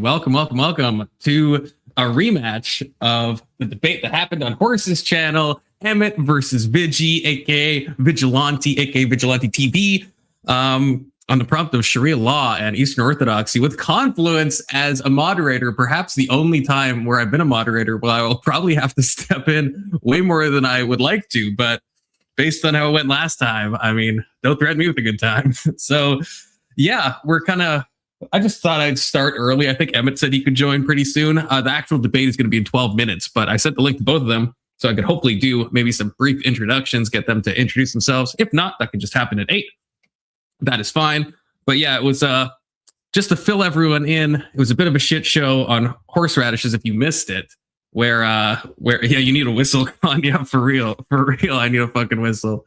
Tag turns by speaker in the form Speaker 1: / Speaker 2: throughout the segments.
Speaker 1: and welcome to a rematch of the debate that happened on Horse's channel, Emmet versus Vigi, aka Vigilante, aka Vigilante TV, on the prompt of Shariah Law and Eastern Orthodoxy, with Confluence as a moderator, perhaps the only time where I've been a moderator. Well, I will probably have to step in way more than I would like to, but based on how it went last time, I mean, don't threaten me with a good time. So yeah, I just thought I'd start early. I think Emmet said he could join pretty soon. The actual debate is going to be in 12 minutes, but I sent the link to both of them so I could hopefully do maybe some brief introductions, get them to introduce themselves. If not, that could just happen at 8. That is fine. But yeah, it was just to fill everyone in. It was a bit of a shit show on horseradishes if you missed it, where yeah, you need a whistle on. Yeah, for real, I need a fucking whistle.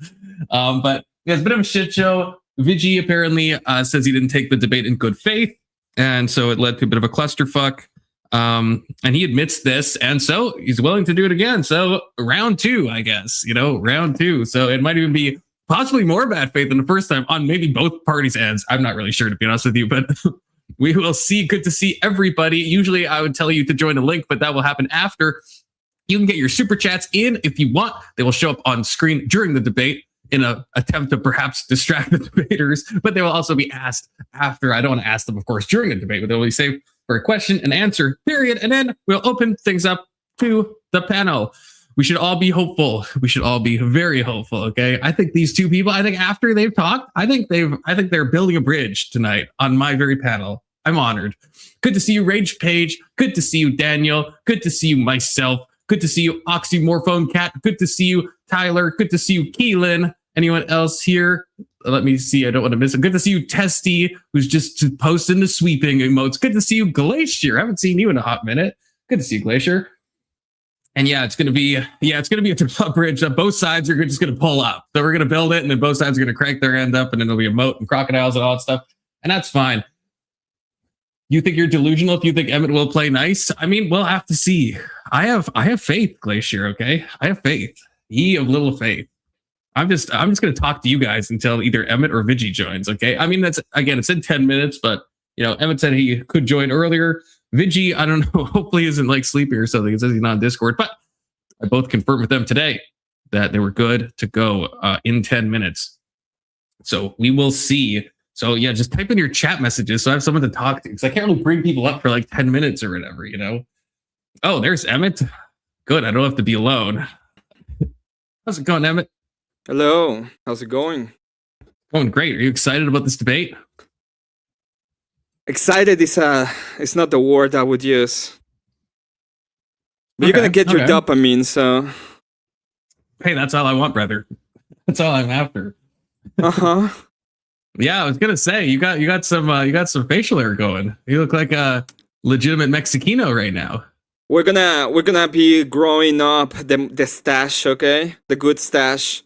Speaker 1: But yeah, it's a bit of a shit show. Vigi apparently says he didn't take the debate in good faith, and so it led to a bit of a clusterfuck. And he admits this, and so he's willing to do it again. So round 2, I guess, round 2. So it might even be possibly more bad faith than the first time on maybe both parties' ends. I'm not really sure, to be honest with you, but we will see. Good to see everybody. Usually I would tell you to join a link, but that will happen after. You can get your super chats in if you want. They will show up on screen during the debate in an attempt to perhaps distract the debaters, but they will also be asked after. I don't want to ask them, of course, during the debate, but they'll be saved for a question and answer period. And then we'll open things up to the panel. We should all be hopeful. We should all be very hopeful. Okay. I think these two people, after they've talked, I think they're building a bridge tonight on my very panel. I'm honored. Good to see you, Rage Page. Good to see you, Daniel. Good to see you, myself. Good to see you, Oxymorphone Cat. Good to see you, Tyler. Good to see you, Keelan. Anyone else here? Let me see. I don't want to miss it. Good to see you, Testy, who's just posting the sweeping emotes. Good to see you, Glacier. I haven't seen you in a hot minute. Good to see you, Glacier. And yeah, it's gonna be a top bridge that both sides are just gonna pull up. So we're gonna build it, and then both sides are gonna crank their end up, and then there'll be a moat and crocodiles and all that stuff. And that's fine. You think you're delusional if you think Emmet will play nice? I mean, we'll have to see. I have faith, Glacier, okay? I have faith. Ye of little faith. I'm just gonna talk to you guys until either Emmet or Vigi joins, okay? I mean, that's, again, it's in 10 minutes, but Emmet said he could join earlier. Vigi, I don't know, hopefully isn't like sleepy or something. It says he's not on Discord, but I both confirmed with them today that they were good to go in 10 minutes. So we will see. So yeah, just type in your chat messages so I have someone to talk to, because I can't really bring people up for like 10 minutes or whatever, Oh, there's Emmet. Good, I don't have to be alone. How's it going, Emmet?
Speaker 2: Hello, how's it going?
Speaker 1: Going great. Are you excited about this debate?
Speaker 2: Excited is not the word I would use. But you're gonna get your dopamine, so.
Speaker 1: Hey, that's all I want, brother. That's all I'm after.
Speaker 2: Uh-huh.
Speaker 1: Yeah, I was gonna say you got some facial hair going. You look like a legitimate Mexicano right now.
Speaker 2: We're gonna be growing up the stash, okay? The good stash.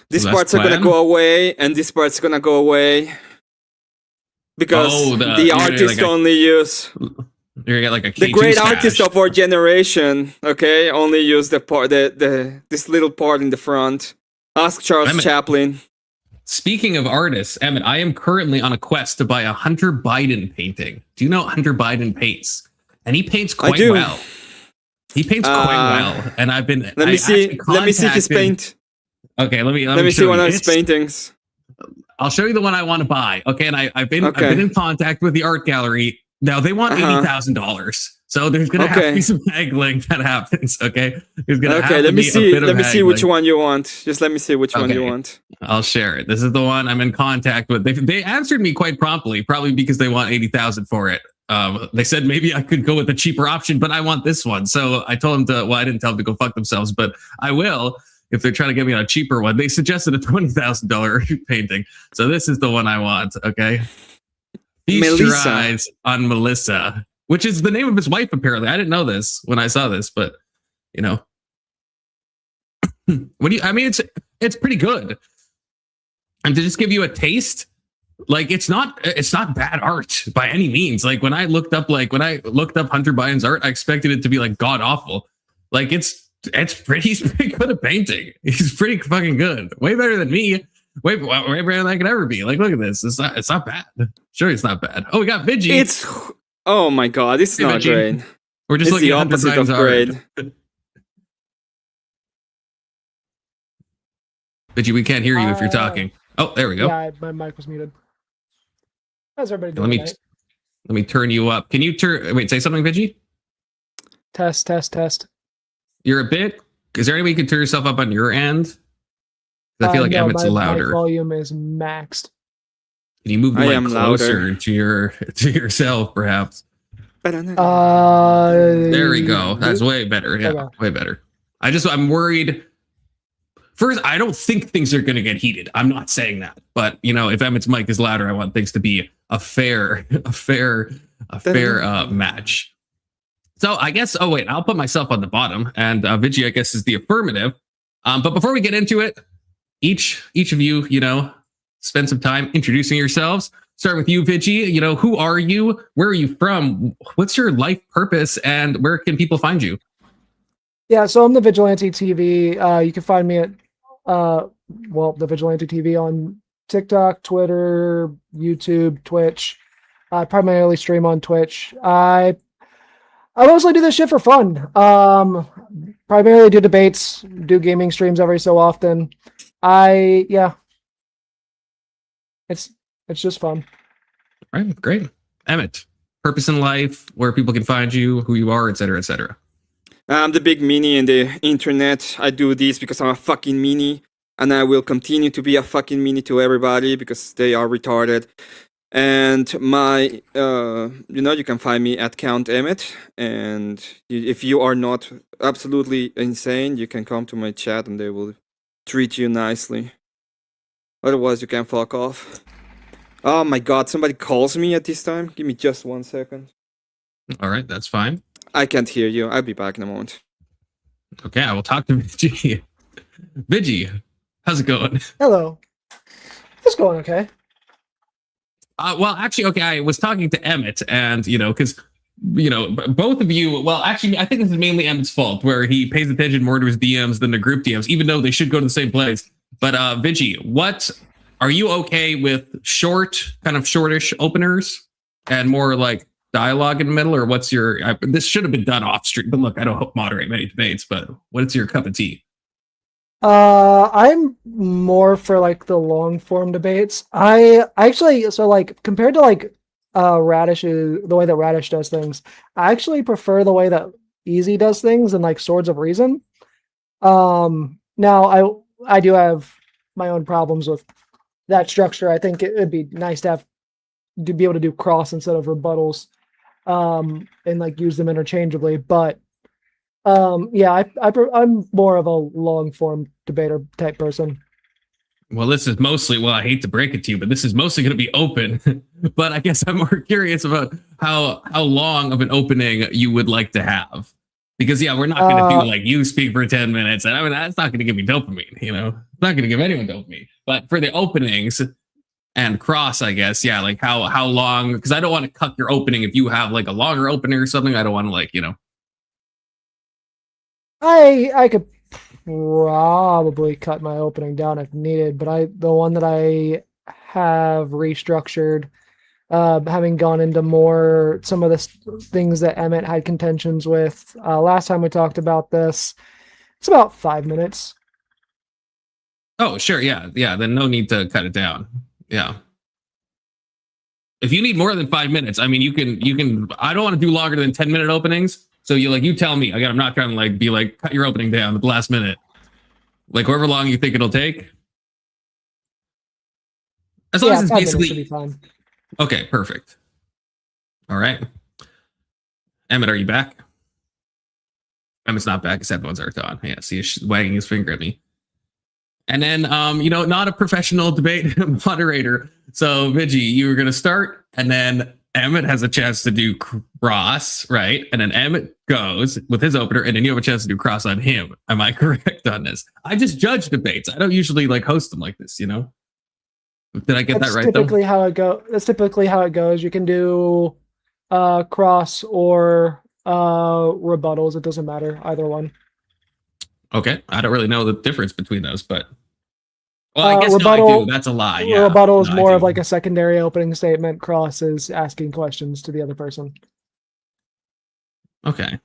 Speaker 2: These parts are gonna go away, and this part's gonna go away. Because the artists only use.
Speaker 1: You're gonna get like a
Speaker 2: the great artists of our generation, okay, only use the part, this little part in the front. Ask Charles Chaplin.
Speaker 1: Speaking of artists, Emmet, I am currently on a quest to buy a Hunter Biden painting. Do you know Hunter Biden paints? And he paints quite well. He paints quite well, and I've been.
Speaker 2: Let me see his paint.
Speaker 1: Okay, let me
Speaker 2: see one of his paintings.
Speaker 1: I'll show you the one I want to buy. Okay, and I've been in contact with the art gallery. Now they want $80,000, so there's gonna have to be some haggling that happens. Okay, there's gonna have to be a bit of
Speaker 2: let me see which one you want. Just let me see which one you want.
Speaker 1: I'll share it. This is the one I'm in contact with. They answered me quite promptly, probably because they want $80,000 for it. They said maybe I could go with a cheaper option, but I want this one. So I told them to. Well, I didn't tell them to go fuck themselves, but I will. If they're trying to get me on a cheaper one, they suggested a $20,000 painting. So this is the one I want, okay? Feast your eyes on Melissa, which is the name of his wife, apparently. I didn't know this when I saw this, but, it's pretty good. And to just give you a taste, like, it's not bad art by any means. Like, when I looked up Hunter Biden's art, I expected it to be, like, god-awful. Like, he's pretty good at painting. He's pretty fucking good. Way better than me. Way better than I could ever be. Like, look at this. It's not bad. Sure, it's not bad. Oh, we got Vigi.
Speaker 2: Oh my god, this is
Speaker 1: Hey,
Speaker 2: not
Speaker 1: Vigi.
Speaker 2: great.
Speaker 1: We're just
Speaker 2: It's the
Speaker 1: looking at
Speaker 2: opposite of
Speaker 1: hard.
Speaker 2: great.
Speaker 1: Vigi, we can't hear you if you're talking. Oh, there we go.
Speaker 3: Yeah, my mic was muted. How's everybody
Speaker 1: Let
Speaker 3: doing
Speaker 1: me
Speaker 3: tonight?
Speaker 1: let me turn you up. Can you turn? Wait, say something, Vigi.
Speaker 3: Test, test, test.
Speaker 1: You're a bit. Is there any way you can turn yourself up on your end? I feel like
Speaker 3: no,
Speaker 1: Emmet's
Speaker 3: my
Speaker 1: louder.
Speaker 3: volume is maxed.
Speaker 1: Can you move the
Speaker 2: I
Speaker 1: mic
Speaker 2: am
Speaker 1: closer
Speaker 2: louder.
Speaker 1: to yourself, perhaps?
Speaker 3: There
Speaker 1: There we go. That's way better. Yeah,
Speaker 3: Okay.
Speaker 1: way better. I'm worried. First, I don't think things are going to get heated. I'm not saying that, but if Emmet's mic is louder, I want things to be a fair match. So I guess. Oh wait, I'll put myself on the bottom, and Vigi, I guess, is the affirmative. But before we get into it, each of you, spend some time introducing yourselves. Start with you, Vigi. Who are you? Where are you from? What's your life purpose? And where can people find you?
Speaker 3: Yeah, so I'm the Vigilante TV. You can find me at the Vigilante TV on TikTok, Twitter, YouTube, Twitch. I primarily stream on Twitch. I mostly do this shit for fun. Primarily do debates, do gaming streams every so often. It's just fun.
Speaker 1: All right, great. Emmet, purpose in life, where people can find you, who you are, etc., etc.
Speaker 2: I'm the big meanie in the internet. I do this because I'm a fucking meanie, and I will continue to be a fucking meanie to everybody because they are retarded. And my, you can find me at Count Emmet. And if you are not absolutely insane, you can come to my chat and they will treat you nicely. Otherwise, you can fuck off. Oh my god, somebody calls me at this time? Give me just 1 second.
Speaker 1: All right, that's fine.
Speaker 2: I can't hear you. I'll be back in a moment.
Speaker 1: Okay, I will talk to Vigi. Vigi, how's it going?
Speaker 3: Hello. It's going okay.
Speaker 1: Well, actually, okay, I was talking to Emmet, and because both of you. Well, actually, I think this is mainly Emmet's fault, where he pays attention more to his DMs than the group DMs, even though they should go to the same place. But Vigi, what are you okay with? Shortish openers, and more like dialogue in the middle, or what's your? This should have been done off stream, but look, I don't moderate many debates. But what's your cup of tea?
Speaker 3: I'm more for like the long form debates. I actually, so like compared to like Radish, the way that Radish does things, I actually prefer the way that Easy does things and like Swords of Reason. Now I do have my own problems with that structure. I think it would be nice to be able to do cross instead of rebuttals, and like use them interchangeably. But I'm more of a long form debater type person.
Speaker 1: Well, this is mostly, I hate to break it to you, but this is mostly going to be open. But I guess I'm more curious about how long of an opening you would like to have. Because, we're not going to do like you speak for 10 minutes. And I mean, that's not going to give me dopamine, It's not going to give anyone dopamine. But for the openings and cross, I guess, like how long, because I don't want to cut your opening if you have like a longer opening or something. I don't want to
Speaker 3: I could probably cut my opening down if needed, but the one that I have restructured, having gone into more some of the things that Emmet had contentions with last time we talked about this, it's about 5 minutes.
Speaker 1: Oh, sure, yeah. Then no need to cut it down. Yeah. If you need more than 5 minutes, I mean, you can. I don't want to do longer than 10-minute openings. So you tell me. Again, I'm not trying to be like cut your opening down at the last minute. Like however long you think it'll take. As long as it's basically
Speaker 3: should be fine.
Speaker 1: Okay, perfect. All right. Emmet, are you back? Emmet's not back. His headphones aren't on. Yeah, see, he's wagging his finger at me. And then, not a professional debate moderator. So, Vigi, you were going to start, and then Emmet has a chance to do cross, right? And then Emmet goes with his opener, and then you have a chance to do cross on him. Am I correct on this? I just judge debates. I don't usually host them like this, Did I get that right?
Speaker 3: That's typically how it goes. You can do cross or rebuttals. It doesn't matter, either one.
Speaker 1: Okay, I don't really know the difference between those, but I guess
Speaker 3: rebuttal,
Speaker 1: no, I do. That's a lie. Yeah,
Speaker 3: rebuttal is more of like a secondary opening statement. Cross is asking questions to the other person.
Speaker 1: Okay.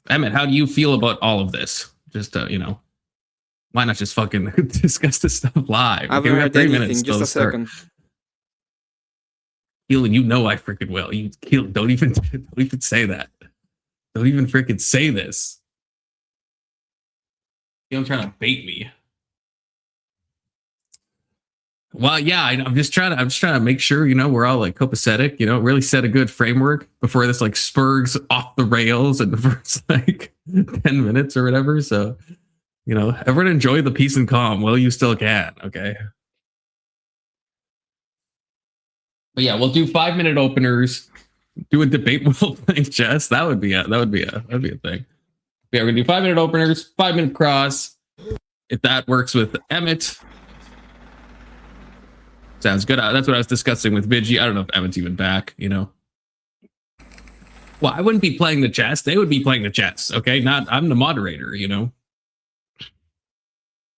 Speaker 1: Emmet, how do you feel about all of this? Just why not just fucking discuss this stuff live?
Speaker 2: I haven't
Speaker 1: we got
Speaker 2: heard
Speaker 1: 3
Speaker 2: anything.
Speaker 1: minutes
Speaker 2: Just
Speaker 1: till
Speaker 2: a
Speaker 1: start.
Speaker 2: second.
Speaker 1: Keelan, you know I freaking will. Keelan, don't even say that. Don't even freaking say this. Keelan's trying to bait me. Well, yeah, I'm just trying to make sure, we're all like copacetic, really set a good framework before this like spurs off the rails in the first like 10 minutes or whatever. So, everyone enjoy the peace and calm while you still can. Okay. But yeah, we'll do 5-minute openers, do a debate while playing chess. That would be a thing. Yeah, we're gonna do 5-minute openers, 5-minute cross. If that works with Emmet. Sounds good. That's what I was discussing with Vigi. I don't know if Emmet's even back, Well, I wouldn't be playing the chess. They would be playing the chess. Okay. I'm the moderator,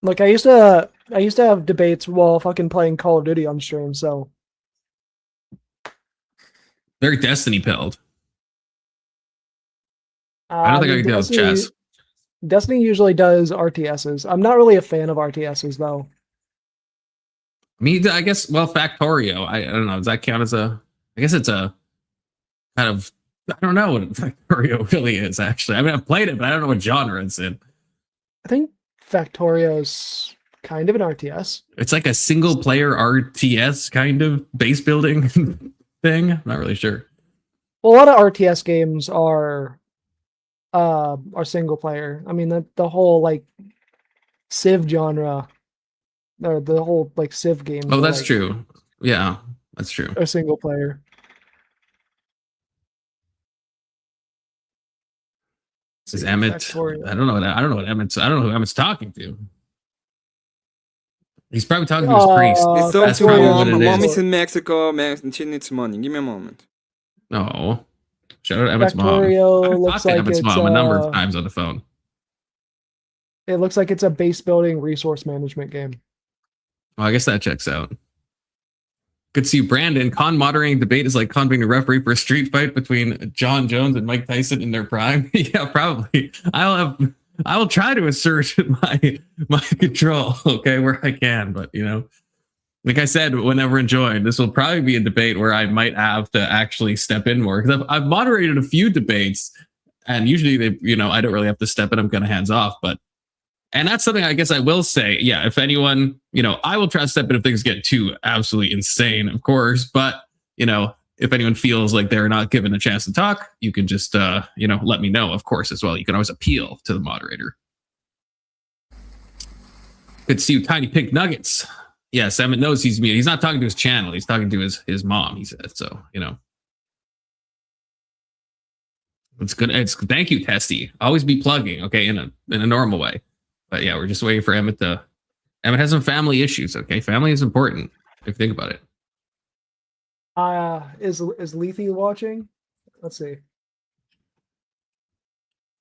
Speaker 3: Look, I used to have debates while fucking playing Call of Duty on stream, so
Speaker 1: Very Destiny pilled. I don't think I could deal with chess.
Speaker 3: Destiny usually does RTSs. I'm not really a fan of RTSs though.
Speaker 1: I guess, Factorio. I don't know. Does that count as I guess it's a kind of, I don't know what Factorio really is, actually. I mean, I've played it, but I don't know what genre it's in.
Speaker 3: I think Factorio's kind of an RTS.
Speaker 1: It's like a single player RTS kind of base building thing. I'm not really sure.
Speaker 3: Well, a lot of RTS games are single player. I mean, the whole like Civ genre, or the whole like Civ games.
Speaker 1: Oh, that's true. Yeah, that's true.
Speaker 3: A single player.
Speaker 1: Is Emmet? I don't know what Emmet's. I don't know who Emmet's talking to. He's probably talking to his priest.
Speaker 2: That's
Speaker 1: probably what it
Speaker 2: Mom
Speaker 1: is.
Speaker 2: is in Mexico. She needs money. Give me a moment.
Speaker 1: No. Shout out Emmett's mom.
Speaker 3: Factorio looks like
Speaker 1: Emmett's
Speaker 3: it's
Speaker 1: mom a number of times on the phone.
Speaker 3: It looks like it's a base building resource management game.
Speaker 1: Well, I guess that checks out. Good to see you, Brandon. Con moderating debate is like Con being a referee for a street fight between John Jones and Mike Tyson in their prime. Yeah, probably. I will try to assert my control, okay, where I can. But like I said, whenever joined, this will probably be a debate where I might have to actually step in more, because I've moderated a few debates, and usually I don't really have to step in. I'm kind of hands off, and that's something I guess I will say. Yeah, if anyone, I will try to step in if things get too absolutely insane, of course. But, if anyone feels like they're not given a chance to talk, you can just, let me know, of course, as well. You can always appeal to the moderator. Good to see you, Tiny Pink Nuggets. Yes, Emmet knows he's me. He's not talking to his channel. He's talking to his mom, he said. So, it's good. Thank you, Testy. Always be plugging, okay, in a normal way. But yeah, we're just waiting for Emmet to. Emmet has some family issues. Okay, family is important if you think about it.
Speaker 3: Is Lethy watching? Let's see.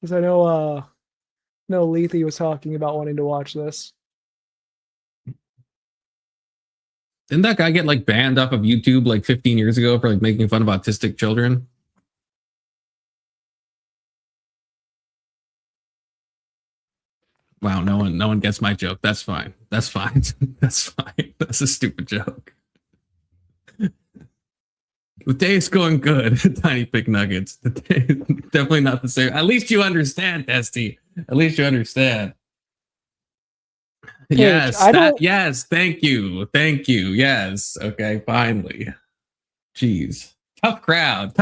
Speaker 3: Because I know Lethy was talking about wanting to watch this.
Speaker 1: Didn't that guy get like banned off of YouTube like 15 years ago for like making fun of autistic children? Wow, no one gets my joke. That's fine. That's fine. That's fine. That's a stupid joke. The day is going good. Tiny Pig Nuggets. The day is definitely not the same. At least you understand, Testy. At least you understand.
Speaker 3: Paige,
Speaker 1: yes. Thank you. Yes. Okay. Finally. Jeez. Tough crowd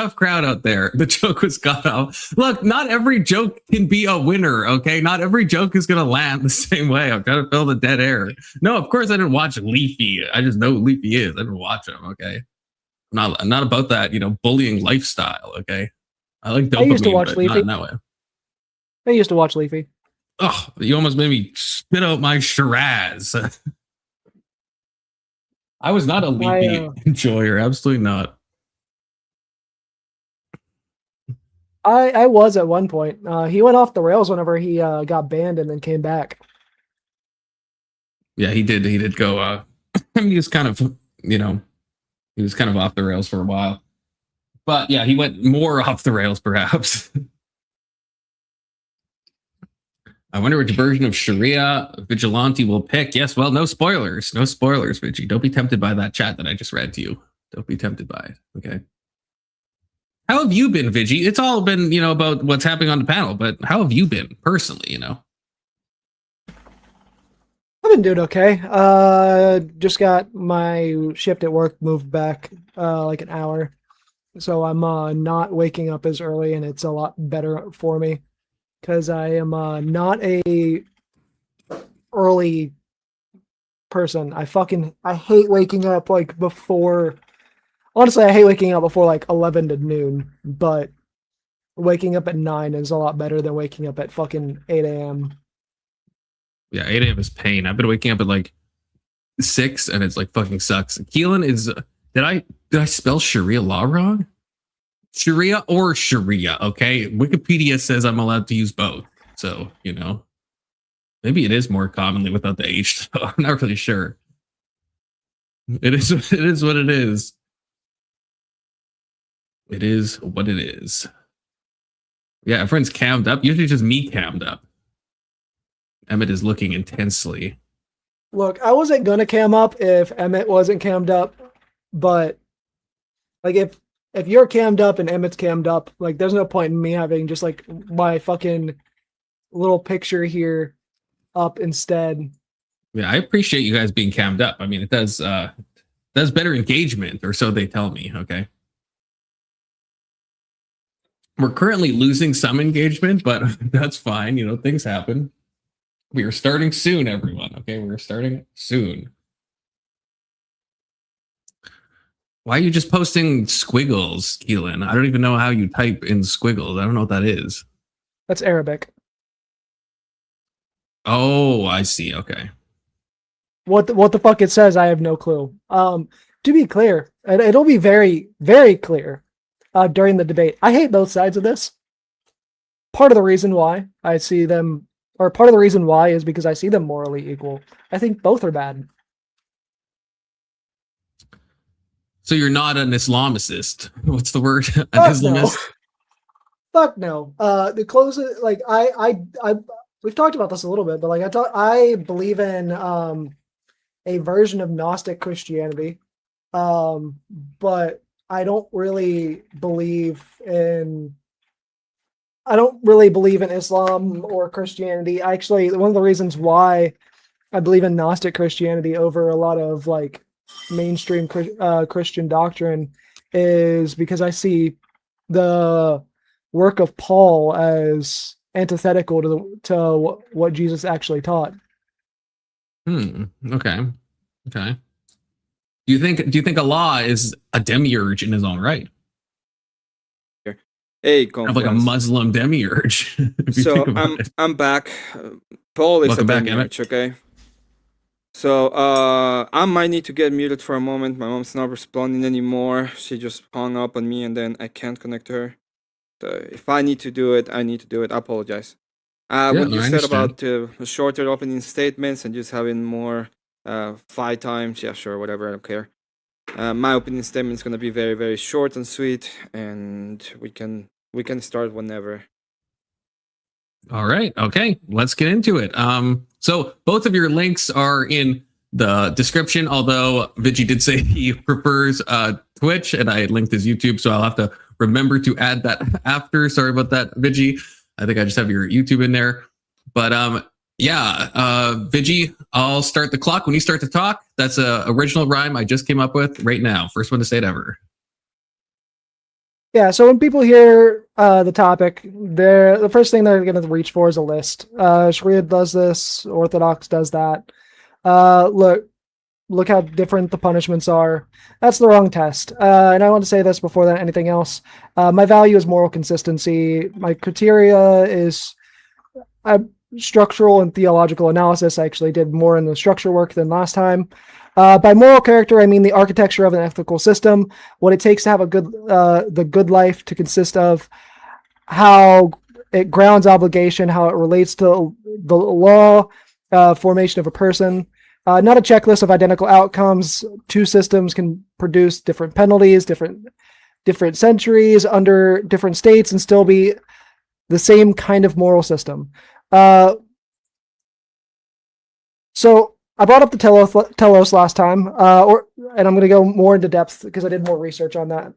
Speaker 1: out there. The joke was cut off. Look, not every joke can be a winner. Okay. Not every joke is going to land the same way. I'm trying to fill the dead air. No, of course I didn't watch Leafy. I just know who Leafy is. I didn't watch him. Okay. I'm not about that, bullying lifestyle. Okay. I like dopamine,
Speaker 3: I used to watch
Speaker 1: but
Speaker 3: Leafy.
Speaker 1: not in that way.
Speaker 3: I used to watch Leafy.
Speaker 1: Oh, you almost made me spit out my Shiraz. I was not a Leafy enjoyer. Absolutely not.
Speaker 3: I was at one point. He went off the rails whenever he got banned and then came back.
Speaker 1: Yeah, he did. He did go. He was kind of, he was kind of off the rails for a while. But yeah, he went more off the rails, perhaps. I wonder which version of Shariah Vigilante will pick. Yes, well, no spoilers. No spoilers, Vigi. Don't be tempted by that chat that I just read to you. Don't be tempted by it. Okay. How have you been, Vigi? It's all been, about what's happening on the panel, but how have you been personally,
Speaker 3: I've been doing okay. Just got my shift at work moved back like an hour. So I'm not waking up as early, and it's a lot better for me because I am not a early person. I hate waking up like before. Honestly, I hate waking up before like 11 to noon, but waking up at 9 is a lot better than waking up at fucking 8 a.m.
Speaker 1: Yeah, 8 a.m. is pain. I've been waking up at like 6 and it's like fucking sucks. Keelan is, did I spell Sharia law wrong? Sharia or Sharia, okay? Wikipedia says I'm allowed to use both. So, maybe it is more commonly without the H, so I'm not really sure. It is what it is. It is what it is. Yeah, everyone's cammed up. Usually just me cammed up. Emmet is looking intensely.
Speaker 3: Look, I wasn't gonna cam up if Emmet wasn't cammed up, but like if you're cammed up and Emmet's cammed up, like there's no point in me having just like my fucking little picture here up instead.
Speaker 1: Yeah, I appreciate you guys being cammed up. I mean, it does better engagement, or so they tell me. Okay. We're currently losing some engagement, but that's fine. Things happen. We are starting soon, everyone. Okay, we're starting soon. Why are you just posting squiggles, Keelan? I don't even know how you type in squiggles. I don't know what that is.
Speaker 3: That's Arabic.
Speaker 1: Oh, I see. Okay.
Speaker 3: What the fuck it says, I have no clue. To be clear, and it'll be very, very clear during the debate. I hate both sides of this. Part of the reason why I see them, or part of the reason why is because I see them morally equal. I think both are bad.
Speaker 1: So you're not an Islamicist. What's the word? An
Speaker 3: Fuck
Speaker 1: Islamist?
Speaker 3: No. Fuck no. The closest, like I we've talked about this a little bit, but like I believe in a version of Gnostic Christianity, but I don't really believe in Islam or Christianity. Actually, one of the reasons why I believe in Gnostic Christianity over a lot of like mainstream Christian doctrine is because I see the work of Paul as antithetical to what Jesus actually taught.
Speaker 1: Okay. Do you think Allah is a demiurge in his own right?
Speaker 2: Hey,
Speaker 1: kind of like a Muslim demiurge.
Speaker 2: So I'm back. Paul is
Speaker 1: Welcome
Speaker 2: a
Speaker 1: back,
Speaker 2: demiurge, okay? So I might need to get muted for a moment. My mom's not responding anymore. She just hung up on me and then I can't connect to her. So if I need to do it, I need to do it. I apologize. What you said about shorter opening statements and just having more fight times, yeah, sure, whatever, I don't care. My opening statement is going to be very, very short and sweet, and we can start whenever.
Speaker 1: All right. Okay. Let's get into it. So both of your links are in the description, although Vigi did say he prefers Twitch, and I linked his YouTube, so I'll have to remember to add that after. Sorry about that, Vigi. I think I just have your YouTube in there. But Vigi, I'll start the clock when you start to talk. That's a original rhyme I just came up with right now. First one to say it ever.
Speaker 3: Yeah, so when people hear the topic, the first thing they're going to reach for is a list. Sharia does this, Orthodox does that. Look how different the punishments are. That's the wrong test. And I want to say this before than anything else. My value is moral consistency. My criteria is structural and theological analysis. I actually did more in the structure work than last time. By moral character, I mean the architecture of an ethical system, what it takes to have the good life to consist of, how it grounds obligation, how it relates to the law, formation of a person. Not a checklist of identical outcomes. Two systems can produce different penalties, different centuries under different states, and still be the same kind of moral system. So I brought up the telos last time, and I'm going to go more into depth because I did more research on that.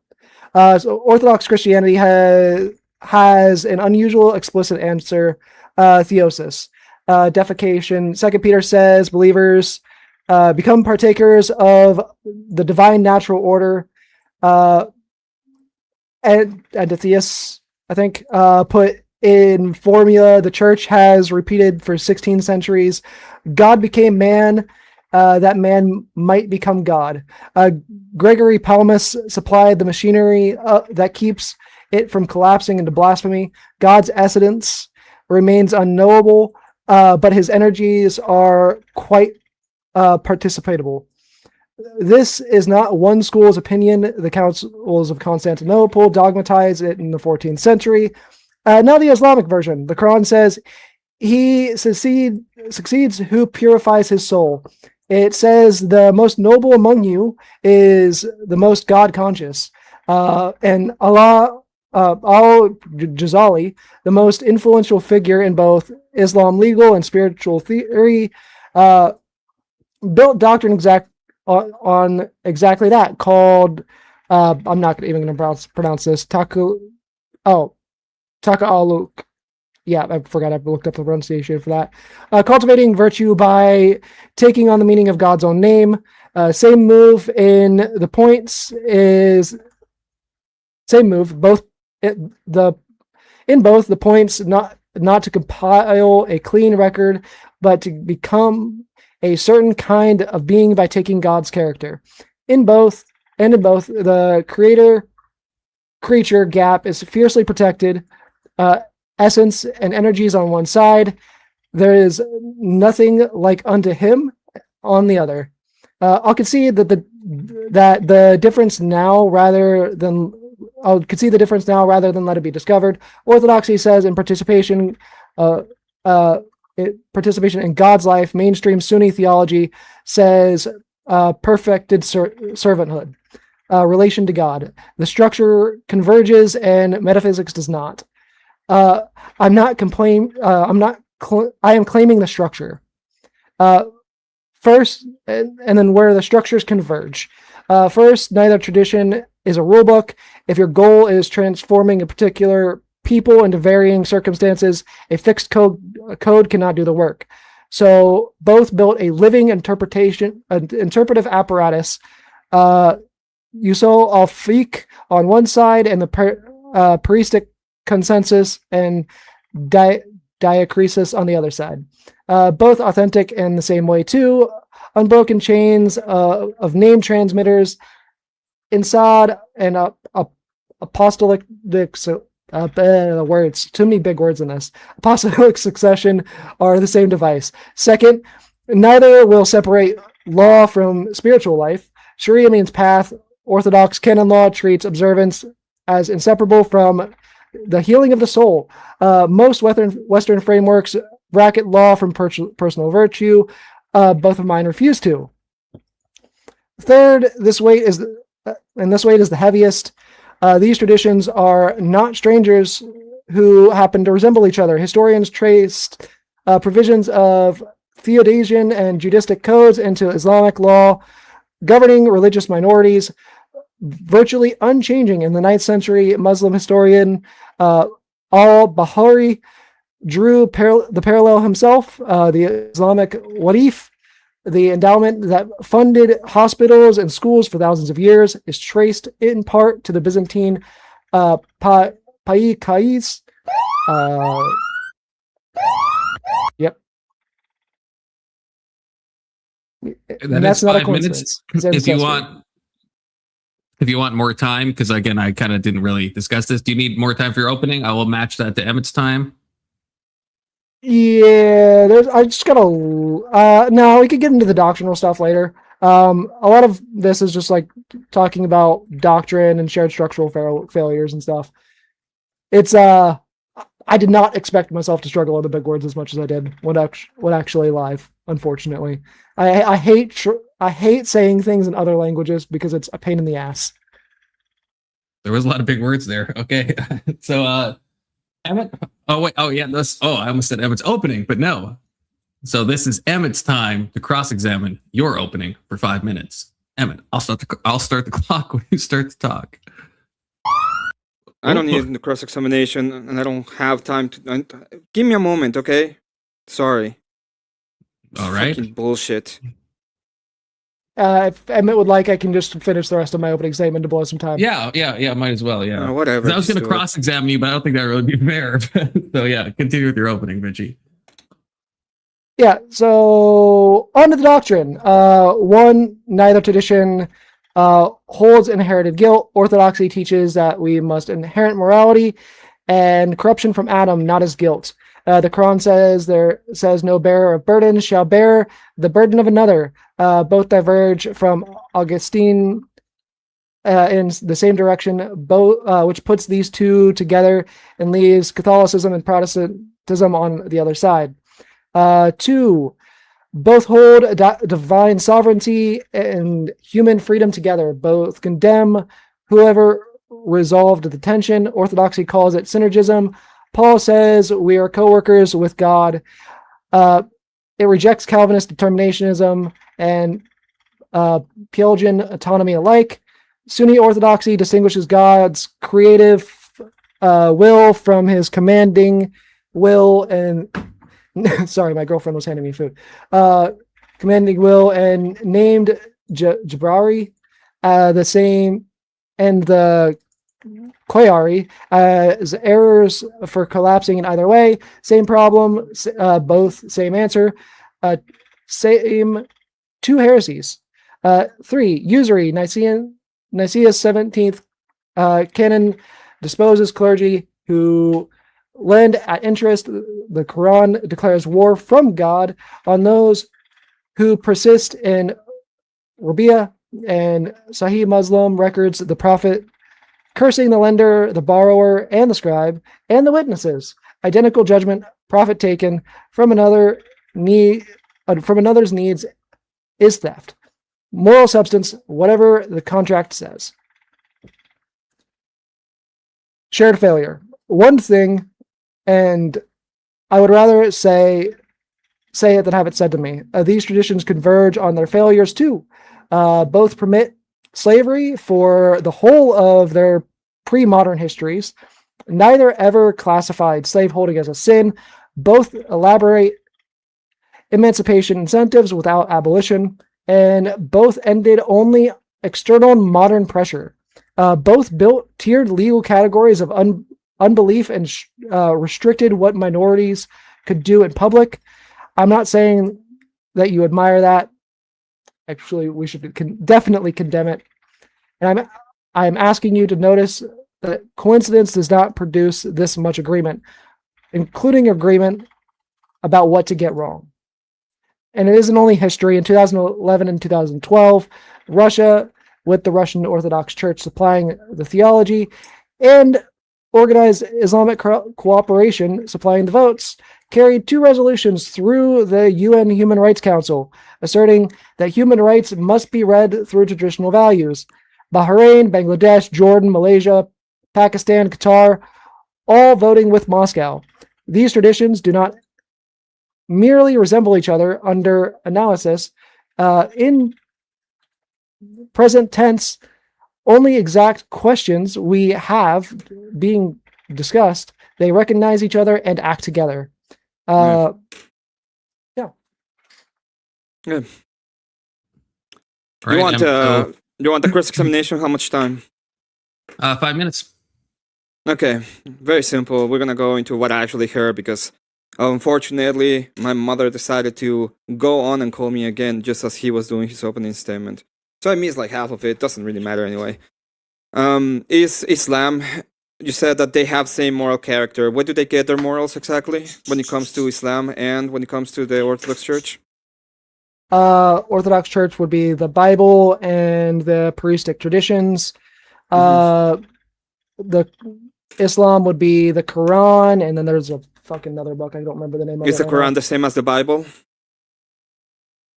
Speaker 3: So Orthodox Christianity has an unusual explicit answer, theosis, defecation. 2 Peter says believers become partakers of the divine natural order, and the theists, I think, put in formula the church has repeated for 16 centuries. God became man, that man might become God. Gregory Palamas supplied the machinery that keeps it from collapsing into blasphemy. God's essence remains unknowable, but his energies are quite participatable. This is not one school's opinion. The councils of Constantinople dogmatized it in the 14th century. Now the Islamic version. The Quran says, he succeeds who purifies his soul. It says the most noble among you is the most God-conscious. And Allah al-Jazali, the most influential figure in both Islam legal and spiritual theory, built doctrine on exactly that, called I'm not even going to pronounce this, Taka'aluk. Yeah, I forgot I looked up the pronunciation for that. Cultivating virtue by taking on the meaning of God's own name. Same move in the points is same move. In both the points, not to compile a clean record, but to become a certain kind of being by taking God's character. In both, the creature gap is fiercely protected. Essence and energies on one side, there is nothing like unto him on the other. I'll concede that the difference now rather than let it be discovered. Orthodoxy says in participation in God's life. Mainstream Sunni theology says perfected servanthood, relation to God. The structure converges and metaphysics does not. I am claiming the structure. First, and then where the structures converge. First, neither tradition is a rule book. If your goal is transforming a particular people into varying circumstances, a fixed code cannot do the work. So both built a living interpretive apparatus. Usul al-Fiqh on one side and the Paristic consensus and diakrisis on the other side. Both authentic in the same way too. Unbroken chains of name transmitters inside and apostolic words. Too many big words in this. Apostolic succession are the same device. Second, neither will separate law from spiritual life. Sharia means path. Orthodox canon law treats observance as inseparable from the healing of the soul. Most Western frameworks bracket law from personal virtue. Both of mine refuse to. Third, this weight is the heaviest. These traditions are not strangers who happen to resemble each other. Historians traced provisions of Theodosian and Judistic codes into Islamic law governing religious minorities, virtually unchanging. In the 9th century, Muslim historian al-Bahari drew the parallel himself. The Islamic Warif, the endowment that funded hospitals and schools for thousands of years, is traced in part to the Byzantine Paikais. Yep.
Speaker 1: That's not 5 minutes. If you want more time, because again, I kind of didn't really discuss this. Do you need more time for your opening? I will match that to Emmett's time.
Speaker 3: Yeah, I just gotta. No, we could get into the doctrinal stuff later. A lot of this is just like talking about doctrine and shared structural failures and stuff. It's I did not expect myself to struggle with the big words as much as I did when actually live. Unfortunately, I hate saying things in other languages because it's a pain in the ass.
Speaker 1: There was a lot of big words there. Okay, so Emmet. Oh wait. Oh yeah. I almost said Emmett's opening, but no. So this is Emmet's time to cross-examine your opening for 5 minutes. Emmet, I'll start the clock when you start to talk.
Speaker 2: I don't need the cross-examination, and I don't have time to... Give me a moment, okay? Sorry.
Speaker 1: All right.
Speaker 2: Fucking bullshit.
Speaker 3: If Emmet would like, I can just finish the rest of my opening statement to blow some time.
Speaker 1: Yeah, might as well, yeah.
Speaker 2: Whatever.
Speaker 1: I was going to cross-examine you, but I don't think that would really be fair. So yeah, continue with your opening, Vigi.
Speaker 3: Yeah, so on to the doctrine. One, neither tradition holds inherited guilt. Orthodoxy teaches that we must inherit morality and corruption from Adam, not as guilt. The Quran says no bearer of burden shall bear the burden of another. Both diverge from Augustine in the same direction, which puts these two together and leaves Catholicism and Protestantism on the other side. 2, both hold divine sovereignty and human freedom together. Both condemn whoever resolved the tension. Orthodoxy calls it synergism. Paul says we are co-workers with God. It rejects Calvinist determinationism and Pelagian autonomy alike. Sunni Orthodoxy distinguishes God's creative will from his commanding will and sorry, my girlfriend was handing me food. Commanding will and named Jabrari the same, and the Koyari as errors for collapsing in either way. Same problem, both same answer. Same 2 heresies. 3, usury. Nicaea's 17th canon disposes clergy who lend at interest. The Quran declares war from God on those who persist in Rabi'ah, and Sahih Muslim records the Prophet cursing the lender, the borrower, and the scribe, and the witnesses. Identical judgment, profit taken from another's needs is theft. Moral substance, whatever the contract says. Shared failure. One thing, and I would rather say it than have it said to me. These traditions converge on their failures too. Both permit slavery for the whole of their pre-modern histories. Neither ever classified slaveholding as a sin. Both elaborate emancipation incentives without abolition, and both ended only external modern pressure. Both built tiered legal categories of unbelief and restricted what minorities could do in public. I'm not saying that you admire that. Actually, we should definitely condemn it. And I'm asking you to notice that coincidence does not produce this much agreement, including agreement about what to get wrong. And it isn't only history. In 2011 and 2012, Russia, with the Russian Orthodox Church supplying the theology, and organized Islamic cooperation supplying the votes, carried 2 resolutions through the UN Human Rights Council, asserting that human rights must be read through traditional values. Bahrain, Bangladesh, Jordan, Malaysia, Pakistan, Qatar, all voting with Moscow. These traditions do not merely resemble each other under analysis. In present tense, only exact questions we have being discussed, they recognize each other and act together. Yeah.
Speaker 2: Good.
Speaker 1: Right,
Speaker 2: you want the cross-examination? How much time?
Speaker 1: 5 minutes.
Speaker 2: Okay, very simple. We're gonna go into what I actually heard because unfortunately my mother decided to go on and call me again just as he was doing his opening statement. So I missed like half of it. Doesn't really matter anyway. Is Islam? You said that they have same moral character. Where do they get their morals exactly when it comes to Islam and when it comes to the Orthodox Church?
Speaker 3: Orthodox Church would be the Bible and the priestic traditions. The Islam would be the Quran, and then there's a fucking another book. I don't remember the name of it.
Speaker 2: Is the Quran the same as the Bible?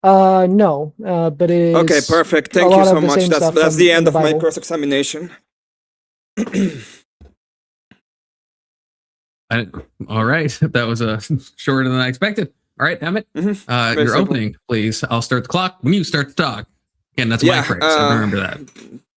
Speaker 3: No, but it is.
Speaker 2: Okay, perfect. Thank you so much. That's the end of my cross-examination.
Speaker 1: All right, that was shorter than I expected. All right, Emmett,
Speaker 2: Very
Speaker 1: your
Speaker 2: simple.
Speaker 1: opening, please. I'll start the clock when you start to talk. Again, that's my phrase. I remember that.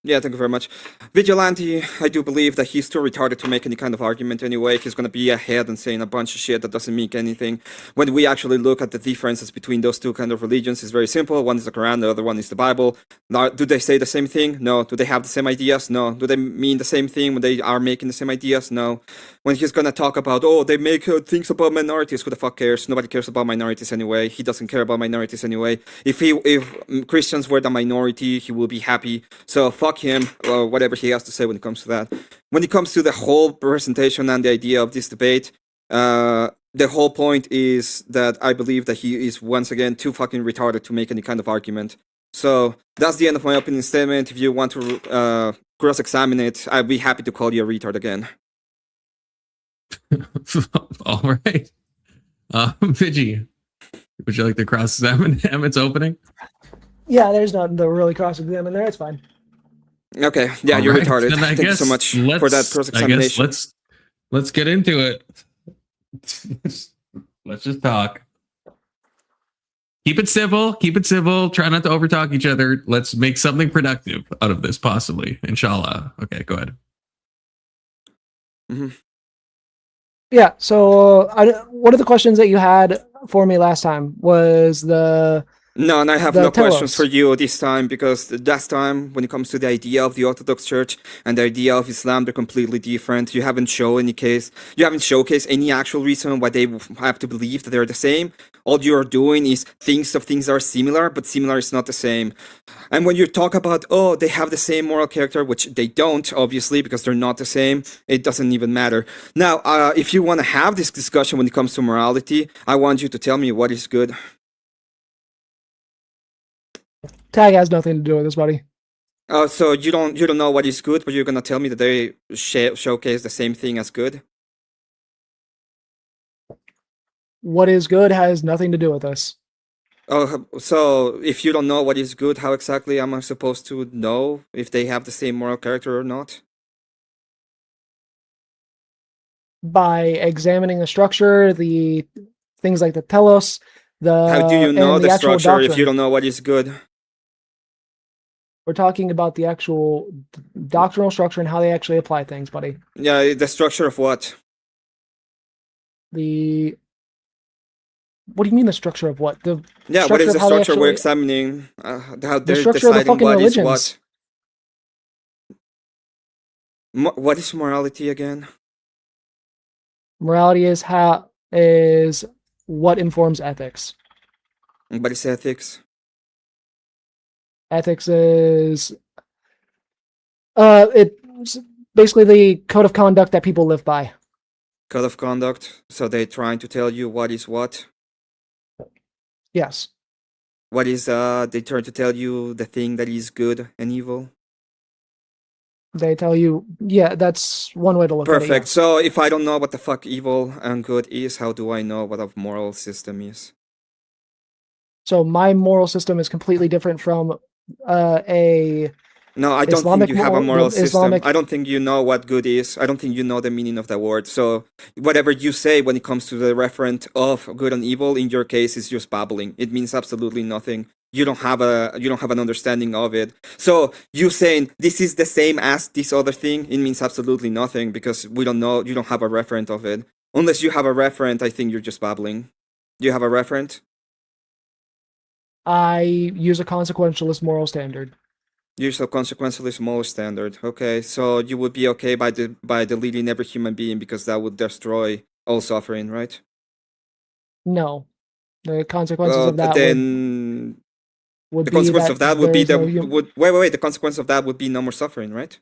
Speaker 2: Yeah, thank you very much. Vigilante, I do believe that he's too retarded to make any kind of argument anyway. He's going to be ahead and saying a bunch of shit that doesn't mean anything. When we actually look at the differences between those two kind of religions, it's very simple. One is the Quran, the other one is the Bible. Now, do they say the same thing? No. Do they have the same ideas? No. Do they mean the same thing when they are making the same ideas? No. When he's going to talk about, oh, they make things about minorities, who the fuck cares? Nobody cares about minorities anyway. He doesn't care about minorities anyway. If Christians were the minority, he will be happy. So fuck him, or whatever he has to say when it comes to that. When it comes to the whole presentation and the idea of this debate, the whole point is that I believe that he is once again too fucking retarded to make any kind of argument. So that's the end of my opening statement. If you want to cross-examine it, I'd be happy to call you a retard again.
Speaker 1: All right. Vigi, would you like to cross-examine Emmett's opening?
Speaker 3: Yeah, there's nothing to really cross-examine there. It's fine.
Speaker 2: Okay, yeah,
Speaker 1: All
Speaker 2: you're
Speaker 1: right.
Speaker 2: retarded.
Speaker 1: Then
Speaker 2: Thank you so much for that cross-examination.
Speaker 1: Let's get into it. Let's just talk. Keep it civil. Keep it civil. Try not to overtalk each other. Let's make something productive out of this, possibly. Inshallah. Okay, go ahead.
Speaker 2: Mm-hmm.
Speaker 3: Yeah, so one of the questions that you had for me last time was the...
Speaker 2: No, and I have
Speaker 3: the
Speaker 2: no questions
Speaker 3: telos.
Speaker 2: for you this time, because last time, when it comes to the idea of the Orthodox Church and the idea of Islam, they're completely different. You haven't showcased any actual reason why they have to believe that they're the same. All you're doing is things are similar, but similar is not the same. And when you talk about, oh, they have the same moral character, which they don't, obviously, because they're not the same, it doesn't even matter. Now, if you want to have this discussion when it comes to morality, I want you to tell me what is good.
Speaker 3: Tag has nothing to do with this, buddy.
Speaker 2: So you don't know what is good, but you're gonna tell me that they showcase the same thing as good?
Speaker 3: What is good has nothing to do with this.
Speaker 2: Oh, so if you don't know what is good, how exactly am I supposed to know if they have the same moral character or not?
Speaker 3: By examining the structure, the things like the telos,
Speaker 2: How do you know
Speaker 3: and
Speaker 2: the
Speaker 3: actual
Speaker 2: structure if you
Speaker 3: doctrine.
Speaker 2: don't know what is good?
Speaker 3: We're talking about the actual doctrinal structure and how they actually apply things, buddy.
Speaker 2: Yeah, the structure of what?
Speaker 3: What do you mean the structure of what?
Speaker 2: Yeah, what is the structure we're
Speaker 3: actually...
Speaker 2: examining? How
Speaker 3: The
Speaker 2: they're
Speaker 3: structure of the
Speaker 2: deciding
Speaker 3: fucking
Speaker 2: what is
Speaker 3: religions.
Speaker 2: what. What is morality again?
Speaker 3: Morality is what informs ethics.
Speaker 2: What is ethics?
Speaker 3: Ethics is it's basically the code of conduct that people live by.
Speaker 2: Code of conduct. So they're trying to tell you what is what?
Speaker 3: Yes.
Speaker 2: What is they try to tell you the thing that is good and evil?
Speaker 3: They tell you, yeah, that's one way to look at it.
Speaker 2: Perfect.
Speaker 3: Yes.
Speaker 2: So if I don't know what the fuck evil and good is, how do I know what a moral system is?
Speaker 3: So my moral system is completely different from a...
Speaker 2: No, I don't
Speaker 3: Islamic
Speaker 2: think you have a moral system.
Speaker 3: Islamic...
Speaker 2: I don't think you know what good is. I don't think you know the meaning of that word. So whatever you say when it comes to the referent of good and evil, in your case, is just babbling. It means absolutely nothing. You don't have an understanding of it. So you saying this is the same as this other thing, it means absolutely nothing, because we don't know. You don't have a referent of it. Unless you have a referent, I think you're just babbling. Do you have a referent?
Speaker 3: I use a consequentialist moral standard.
Speaker 2: Use a consequentialist moral standard. Okay, so you would be okay by deleting every human being because that would destroy all suffering, right?
Speaker 3: No, the consequences of that
Speaker 2: then
Speaker 3: would
Speaker 2: the
Speaker 3: be
Speaker 2: consequence
Speaker 3: that
Speaker 2: of that would be
Speaker 3: there
Speaker 2: the
Speaker 3: is no
Speaker 2: wait. The consequence of that would be no more suffering, right?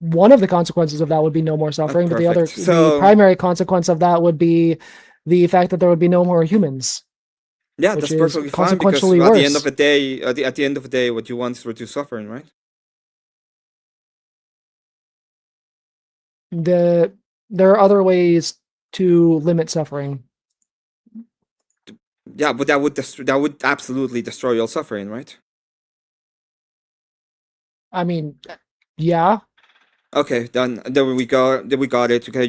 Speaker 3: One of the consequences of that would be no more suffering, but the primary consequence of that would be the fact that there would be no more humans.
Speaker 2: Yeah, that's perfectly fine, because at the end of the day, what you want is reduce suffering, right?
Speaker 3: There are other ways to limit suffering.
Speaker 2: Yeah, but that would absolutely destroy all suffering, right?
Speaker 3: I mean, yeah.
Speaker 2: Okay, then there we go. Then we got it. Okay,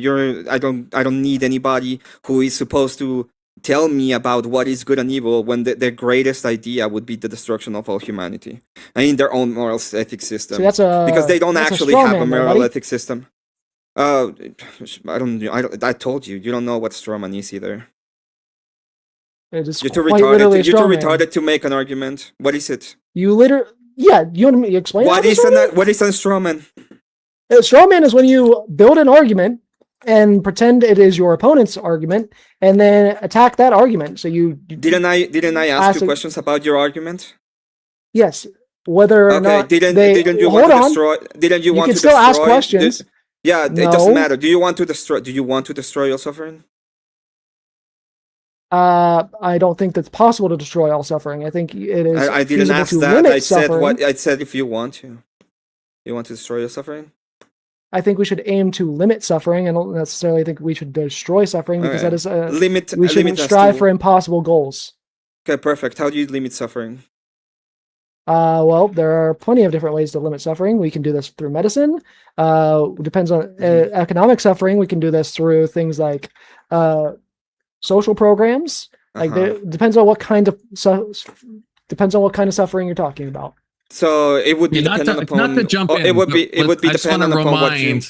Speaker 2: I don't need anybody who is supposed to tell me about what is good and evil when their greatest idea would be the destruction of all humanity and in their own moral ethics system.
Speaker 3: So
Speaker 2: because they don't actually have a moral
Speaker 3: buddy.
Speaker 2: ethics system. I told you, you don't know what straw man is either. You're too retarded to make an argument. What is it?
Speaker 3: You want me to explain?
Speaker 2: What is a straw man?
Speaker 3: A straw man is when you build an argument and pretend it is your opponent's argument, and then attack that argument. So you
Speaker 2: didn't I ask you questions about your argument?
Speaker 3: Yes. Whether or not
Speaker 2: didn't you want to destroy? Didn't you want to
Speaker 3: still
Speaker 2: destroy?
Speaker 3: Ask questions.
Speaker 2: Yeah, it doesn't matter. Do you want to destroy your suffering?
Speaker 3: I don't think that's possible to destroy all suffering. I think it is.
Speaker 2: I didn't ask that. I said if you want to. You want to destroy your suffering?
Speaker 3: I think we should aim to limit suffering. I don't necessarily think we should destroy suffering because that is we shouldn't strive for impossible goals.
Speaker 2: Okay, perfect. How do you limit suffering?
Speaker 3: Well, there are plenty of different ways to limit suffering. We can do this through medicine. Depends on economic suffering. We can do this through things like social programs. Like depends on what kind of suffering you're talking about.
Speaker 2: So it would be dependent upon.
Speaker 1: Not to jump in.
Speaker 2: It would be dependent upon what you.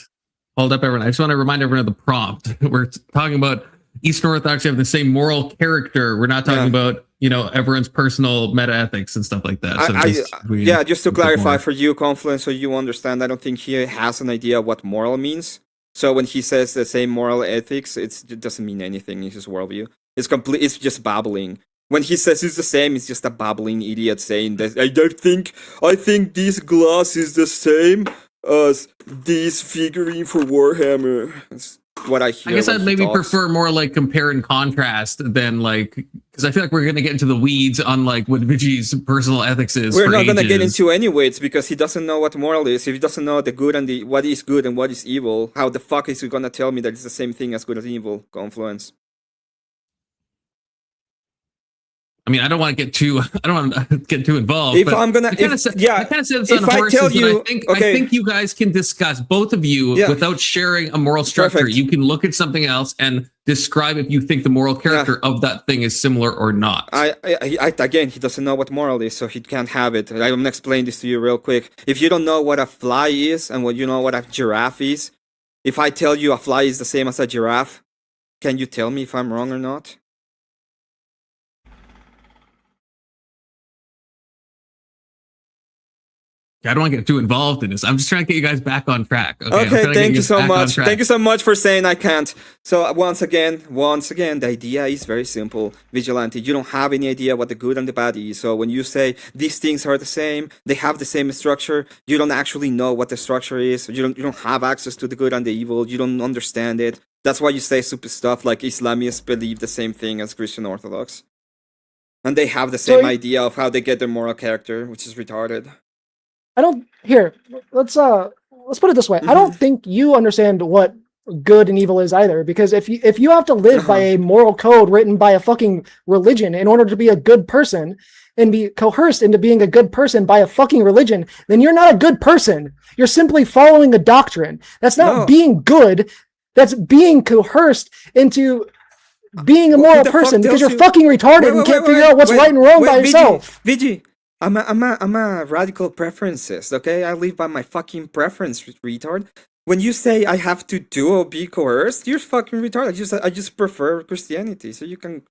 Speaker 1: Hold up, everyone. I just want to remind everyone of the prompt. We're talking about Eastern Orthodoxy have the same moral character. We're not talking about everyone's personal meta ethics and stuff like that. So
Speaker 2: just to clarify for you, Confluence, so you understand, I don't think he has an idea what moral means. So when he says the same moral ethics, it doesn't mean anything in his worldview. It's just babbling. When he says it's the same, it's just a babbling idiot saying that I think this glass is the same as this figurine for Warhammer. That's what I hear.
Speaker 1: I guess I'd maybe prefer more like compare and contrast than because I feel like we're going to get into the weeds on like what Vigi's personal ethics is.
Speaker 2: We're not going to get into anyway. It's because he doesn't know what moral is. If he doesn't know the good and what is good and what is evil, how the fuck is he going to tell me that it's the same thing as good and evil? Confluence.
Speaker 1: I mean, I don't want to get too involved.
Speaker 2: If I'm gonna,
Speaker 1: I kind of said this on horses. I think you guys can discuss, both of you, without sharing a moral structure. Perfect. You can look at something else and describe if you think the moral character of that thing is similar or not.
Speaker 2: Again, he doesn't know what moral is, so he can't have it. I'm gonna explain this to you real quick. If you don't know what a fly is and what you know what a giraffe is, if I tell you a fly is the same as a giraffe, can you tell me if I'm wrong or not?
Speaker 1: I don't want to get too involved in this. I'm just trying to get you guys back on track.
Speaker 2: Okay, thank you so much. Thank you so much for saying I can't. So once again, the idea is very simple. Vigilante, you don't have any idea what the good and the bad is. So when you say these things are the same, they have the same structure, you don't actually know what the structure is. You don't have access to the good and the evil. You don't understand it. That's why you say stupid stuff like Islamists believe the same thing as Christian Orthodox. And they have the same idea of how they get their moral character, which is retarded.
Speaker 3: Let's put it this way. I don't think you understand what good and evil is either, because if you have to live by a moral code written by a fucking religion in order to be a good person and be coerced into being a good person by a fucking religion, then you're not a good person. You're simply following a doctrine. That's not being good. That's being coerced into being a moral person because you're fucking retarded and can't figure out what's right and wrong by yourself.
Speaker 2: Vigi. I'm a radical preferencist, okay? I live by my fucking preference, retard. When you say I have to do or be coerced, you're fucking retarded. I just prefer Christianity, so you can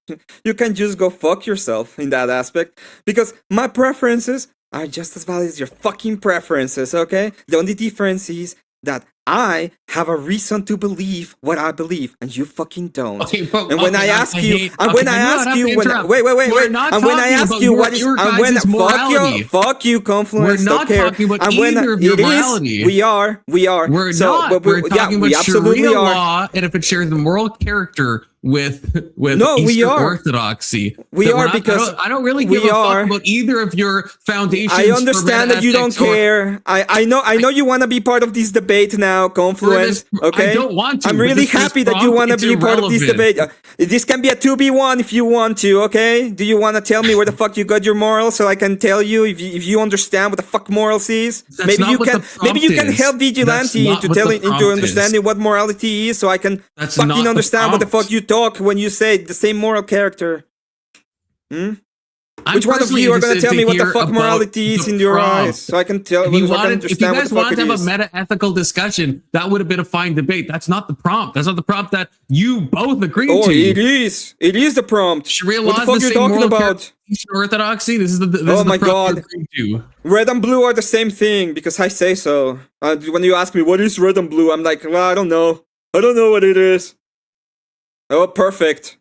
Speaker 2: just go fuck yourself in that aspect, because my preferences are just as valid as your fucking preferences, okay? The only difference is that I have a reason to believe what I believe, and you fucking don't.
Speaker 1: Okay, but
Speaker 2: and when I ask you, fuck you, Confluence.
Speaker 1: We're not talking about either of your morality.
Speaker 2: We are.
Speaker 1: We're not. We're talking about Shariah Law, and if it shares the moral character with
Speaker 2: No, we
Speaker 1: Eastern
Speaker 2: are.
Speaker 1: Orthodoxy.
Speaker 2: We
Speaker 1: That we're
Speaker 2: are
Speaker 1: not-
Speaker 2: because
Speaker 1: I don't really give
Speaker 2: we
Speaker 1: a
Speaker 2: are.
Speaker 1: fuck about either of your foundations.
Speaker 2: I understand
Speaker 1: for
Speaker 2: that you don't
Speaker 1: meta-ethics or-
Speaker 2: care. I know you want to be part of this debate now, Confluence. Okay,
Speaker 1: I don't want to.
Speaker 2: I'm
Speaker 1: but
Speaker 2: really
Speaker 1: this first
Speaker 2: happy that you
Speaker 1: prompt,
Speaker 2: want to
Speaker 1: it's
Speaker 2: be part of this
Speaker 1: irrelevant.
Speaker 2: debate. This can be a 2v1 if you want to. Okay, do you want to tell me where the fuck you got your morals so I can tell you if you understand what the fuck morals is?
Speaker 1: That's
Speaker 2: Maybe
Speaker 1: not
Speaker 2: you
Speaker 1: what
Speaker 2: can
Speaker 1: the prompt
Speaker 2: maybe you can
Speaker 1: is.
Speaker 2: help
Speaker 1: That's
Speaker 2: Vigilante
Speaker 1: not
Speaker 2: into
Speaker 1: what the
Speaker 2: telling into
Speaker 1: prompt
Speaker 2: understanding
Speaker 1: is.
Speaker 2: what morality is, so I can
Speaker 1: That's
Speaker 2: fucking
Speaker 1: not the
Speaker 2: understand what the fuck
Speaker 1: prompt.
Speaker 2: you talk when you say the same moral character.
Speaker 1: I'm
Speaker 2: Which one of
Speaker 1: personally
Speaker 2: you are going to
Speaker 1: interested
Speaker 2: tell me what the
Speaker 1: hear
Speaker 2: fuck
Speaker 1: about
Speaker 2: morality is
Speaker 1: the
Speaker 2: in your
Speaker 1: prompt.
Speaker 2: eyes, so I can tell.
Speaker 1: If
Speaker 2: So
Speaker 1: you
Speaker 2: I can
Speaker 1: wanted, if you
Speaker 2: understand what
Speaker 1: guys
Speaker 2: the fuck
Speaker 1: wanted
Speaker 2: it
Speaker 1: to have
Speaker 2: is.
Speaker 1: a meta-ethical discussion, that would have been a fine debate. That's not the prompt. That's not the prompt that you both agreed
Speaker 2: Oh,
Speaker 1: to.
Speaker 2: it is. It is the prompt.
Speaker 1: Shariah
Speaker 2: What
Speaker 1: Law
Speaker 2: the
Speaker 1: is
Speaker 2: fuck
Speaker 1: the
Speaker 2: you
Speaker 1: same
Speaker 2: talking
Speaker 1: moral
Speaker 2: about?
Speaker 1: character as Eastern Orthodoxy. This is the
Speaker 2: Oh
Speaker 1: is
Speaker 2: my
Speaker 1: the prompt
Speaker 2: God.
Speaker 1: you agreed to.
Speaker 2: Red and blue are the same thing because I say so. When you ask me what is red and blue, I'm like, well, I don't know. I don't know what it is. Oh, perfect.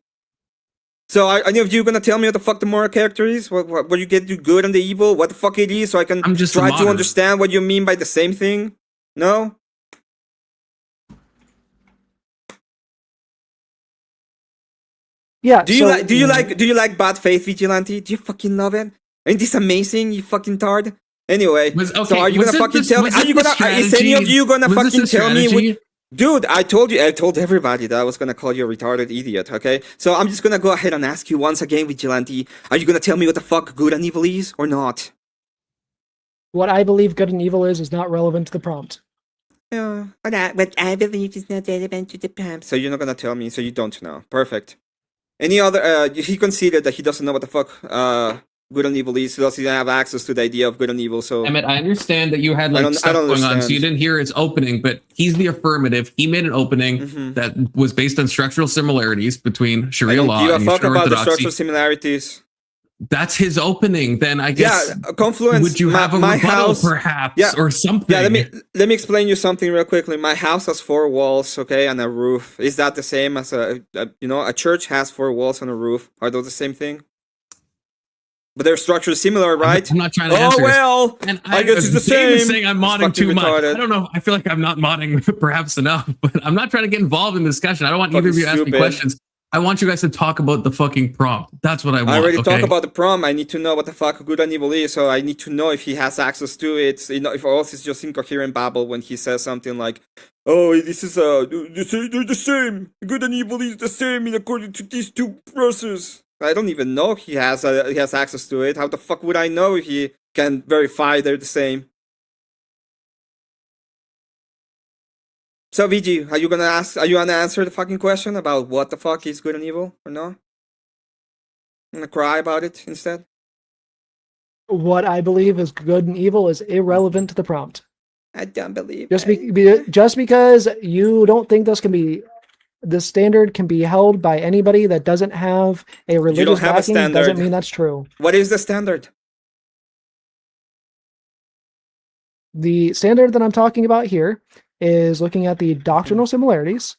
Speaker 2: So are any of you gonna tell me what the fuck the moral character is? What you get the good and the evil? What the fuck it is? So I can
Speaker 1: I'm just a
Speaker 2: try to
Speaker 1: moderate.
Speaker 2: understand what you mean by the same thing. No.
Speaker 3: Yeah.
Speaker 2: Do you like bad faith, Vigilante? Do you fucking love it? Ain't this amazing, you fucking tard? Anyway, so are you gonna fucking tell me? Are you gonna? Is any of you gonna fucking tell me? Dude, I told everybody that I was gonna call you a retarded idiot. Okay, so I'm just gonna go ahead and ask you once again, Vigilante. Are you gonna tell me what the fuck good and evil is, or not?
Speaker 3: What I believe good and evil is not relevant to the prompt.
Speaker 2: What I believe is not relevant to the prompt. So you're not gonna tell me. So you don't know. Perfect. Any other? He conceded that he doesn't know what the fuck good and evil is. He doesn't have access to the idea of good and evil. So
Speaker 1: Emmet, I understand that you had like
Speaker 2: I
Speaker 1: stuff
Speaker 2: don't
Speaker 1: going on, so you
Speaker 2: understand.
Speaker 1: didn't hear his opening, but he's the affirmative. He made an opening that was based on structural similarities between
Speaker 2: I
Speaker 1: Shariah
Speaker 2: don't
Speaker 1: Law
Speaker 2: give a
Speaker 1: and
Speaker 2: fuck
Speaker 1: Eastern
Speaker 2: about the
Speaker 1: Orthodoxy.
Speaker 2: structural similarities.
Speaker 1: That's his opening. Then I guess
Speaker 2: Confluence.
Speaker 1: would you have a
Speaker 2: my
Speaker 1: rebuttal
Speaker 2: house,
Speaker 1: perhaps or something?
Speaker 2: Yeah, let me explain you something real quickly. My house has 4 walls, okay, and a roof. Is that the same as a church has 4 walls and a roof? Are those the same thing? But they're structurally similar, right?
Speaker 1: I'm not trying to answer.
Speaker 2: Oh well,
Speaker 1: and
Speaker 2: I guess it's the
Speaker 1: Dave is
Speaker 2: same.
Speaker 1: saying I'm modding too much. I don't know. I feel like I'm not modding perhaps enough, but I'm not trying to get involved in the discussion. I don't want either of you to ask me questions. I want you guys to talk about the fucking prompt. That's what I want.
Speaker 2: I already talked about the prompt. I need to know what the fuck good and evil is, so I need to know if he has access to it. You know, if else it's just incoherent babble when he says something like, "Oh, this is they're the same. Good and evil is the same in according to these 2 processes." I don't even know if he has access to it. How the fuck would I know if he can verify they're the same? So Vigi, are you gonna answer the fucking question about what the fuck is good and evil or no? I'm gonna cry about it instead.
Speaker 3: What I believe is good and evil is irrelevant to the prompt.
Speaker 2: I don't believe
Speaker 3: just because you don't think this standard can be held by anybody that doesn't have a religious backing doesn't mean that's true.
Speaker 2: What is the standard?
Speaker 3: The standard that I'm talking about here is looking at the doctrinal similarities.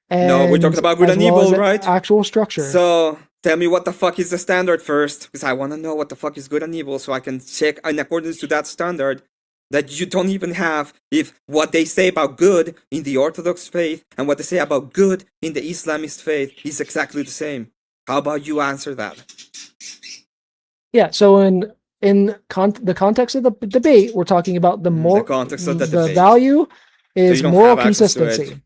Speaker 3: And
Speaker 2: no, we're talking about good and evil, right?
Speaker 3: Actual structure.
Speaker 2: So tell me what the fuck is the standard first, because I want to know what the fuck is good and evil, so I can check in accordance to that standard that you don't even have if what they say about good in the Orthodox faith and what they say about good in the Islamist faith is exactly the same. How about you answer that?
Speaker 3: Yeah, so in the context of the debate, we're talking about the
Speaker 2: context of the debate.
Speaker 3: value is moral consistency.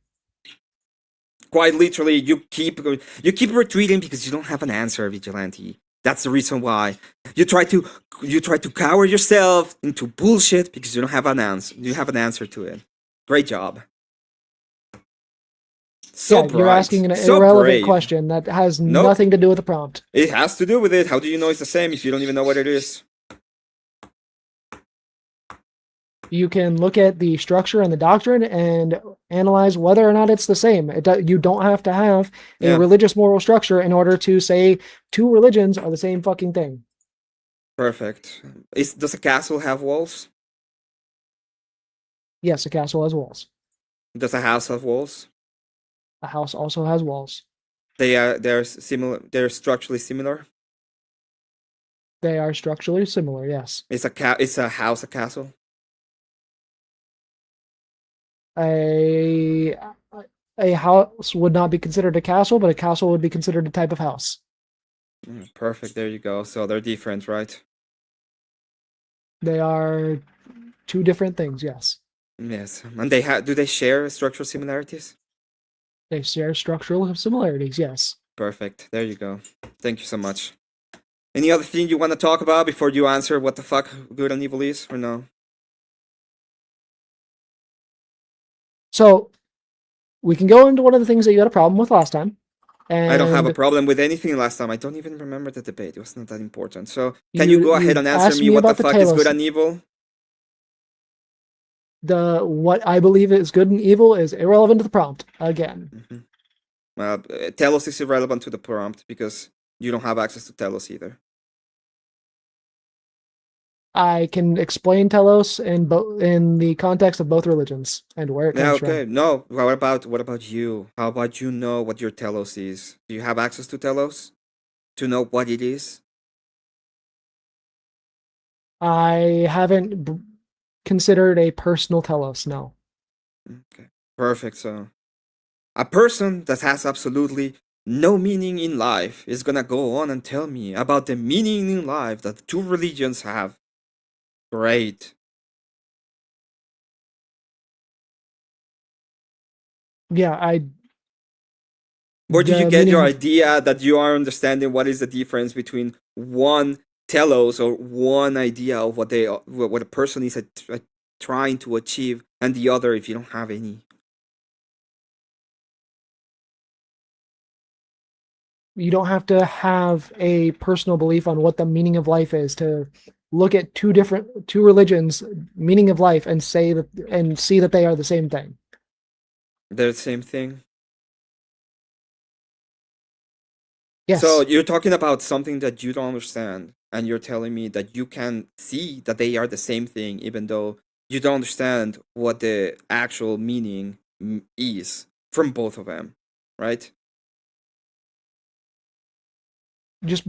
Speaker 2: Quite literally, you keep retreating because you don't have an answer, Vigilante. That's the reason why you try to cower yourself into bullshit because you don't have an answer. You have an answer to it. Great job.
Speaker 3: You're asking an irrelevant question that has nothing to do with the prompt.
Speaker 2: It has to do with it. How do you know it's the same if you don't even know what it is?
Speaker 3: You can look at the structure and the doctrine and analyze whether or not it's the same. You don't have to have a religious moral structure in order to say 2 religions are the same fucking thing.
Speaker 2: Perfect. Does a castle have walls?
Speaker 3: Yes, a castle has walls.
Speaker 2: Does a house have walls?
Speaker 3: A house also has walls.
Speaker 2: They're similar. They're structurally similar.
Speaker 3: They are structurally similar. Yes.
Speaker 2: Is a house a castle?
Speaker 3: a house would not be considered a castle, but a castle would be considered a type of house.
Speaker 2: Perfect. There you go. So they're different, right?
Speaker 3: They are two different things, yes.
Speaker 2: Yes. And do they share structural similarities?
Speaker 3: They share structural similarities, yes.
Speaker 2: Perfect. There you go. Thank you so much. Any other thing you want to talk about before you answer what the fuck good and evil is, or no?
Speaker 3: So we can go into one of the things that you had a problem with last time. And
Speaker 2: I don't have a problem with anything last time. I don't even remember the debate. It was not that important. So can you go ahead and answer me what the fuck is good and evil?
Speaker 3: What I believe is good and evil is irrelevant to the prompt again.
Speaker 2: Telos is irrelevant to the prompt because you don't have access to Telos either.
Speaker 3: I can explain Telos in the context of both religions and where it comes from.
Speaker 2: No. What about you? How about you know what your Telos is? Do you have access to Telos to know what it is?
Speaker 3: I haven't considered a personal Telos, no.
Speaker 2: Okay, perfect. So a person that has absolutely no meaning in life is gonna go on and tell me about the meaning in life that the two religions have. Great.
Speaker 3: Yeah,
Speaker 2: Where did you get your idea that you are understanding what is the difference between one telos or one idea of what a person is trying to achieve and the other if you don't have any?
Speaker 3: You don't have to have a personal belief on what the meaning of life is to look at two religions' meaning of life and see that they are the same thing.
Speaker 2: They're the same thing.
Speaker 3: Yes.
Speaker 2: So you're talking about something that you don't understand, and you're telling me that you can see that they are the same thing, even though you don't understand what the actual meaning is from both of them, right?
Speaker 3: Just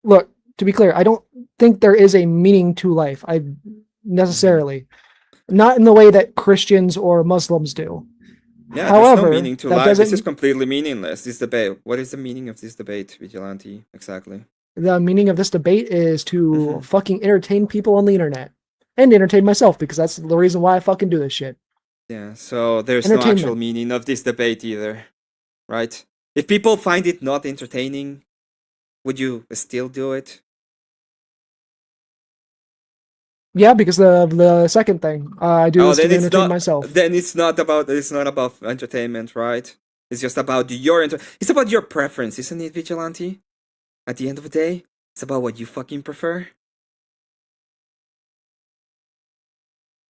Speaker 3: look, to be clear, I don't think there is a meaning to life. I necessarily, not in the way that Christians or Muslims do.
Speaker 2: Yeah,
Speaker 3: however,
Speaker 2: there's no meaning to life. This is completely meaningless. This debate. What is the meaning of this debate, Vigilante? Exactly.
Speaker 3: The meaning of this debate is to fucking entertain people on the internet and entertain myself because that's the reason why I fucking do this shit.
Speaker 2: Yeah. So there's no actual meaning of this debate either, right? If people find it not entertaining, would you still do it?
Speaker 3: Yeah, because the second thing I do is to entertain myself.
Speaker 2: Then it's not about entertainment, right? It's just about it's about your preference, isn't it, Vigilante? At the end of the day, it's about what you fucking prefer.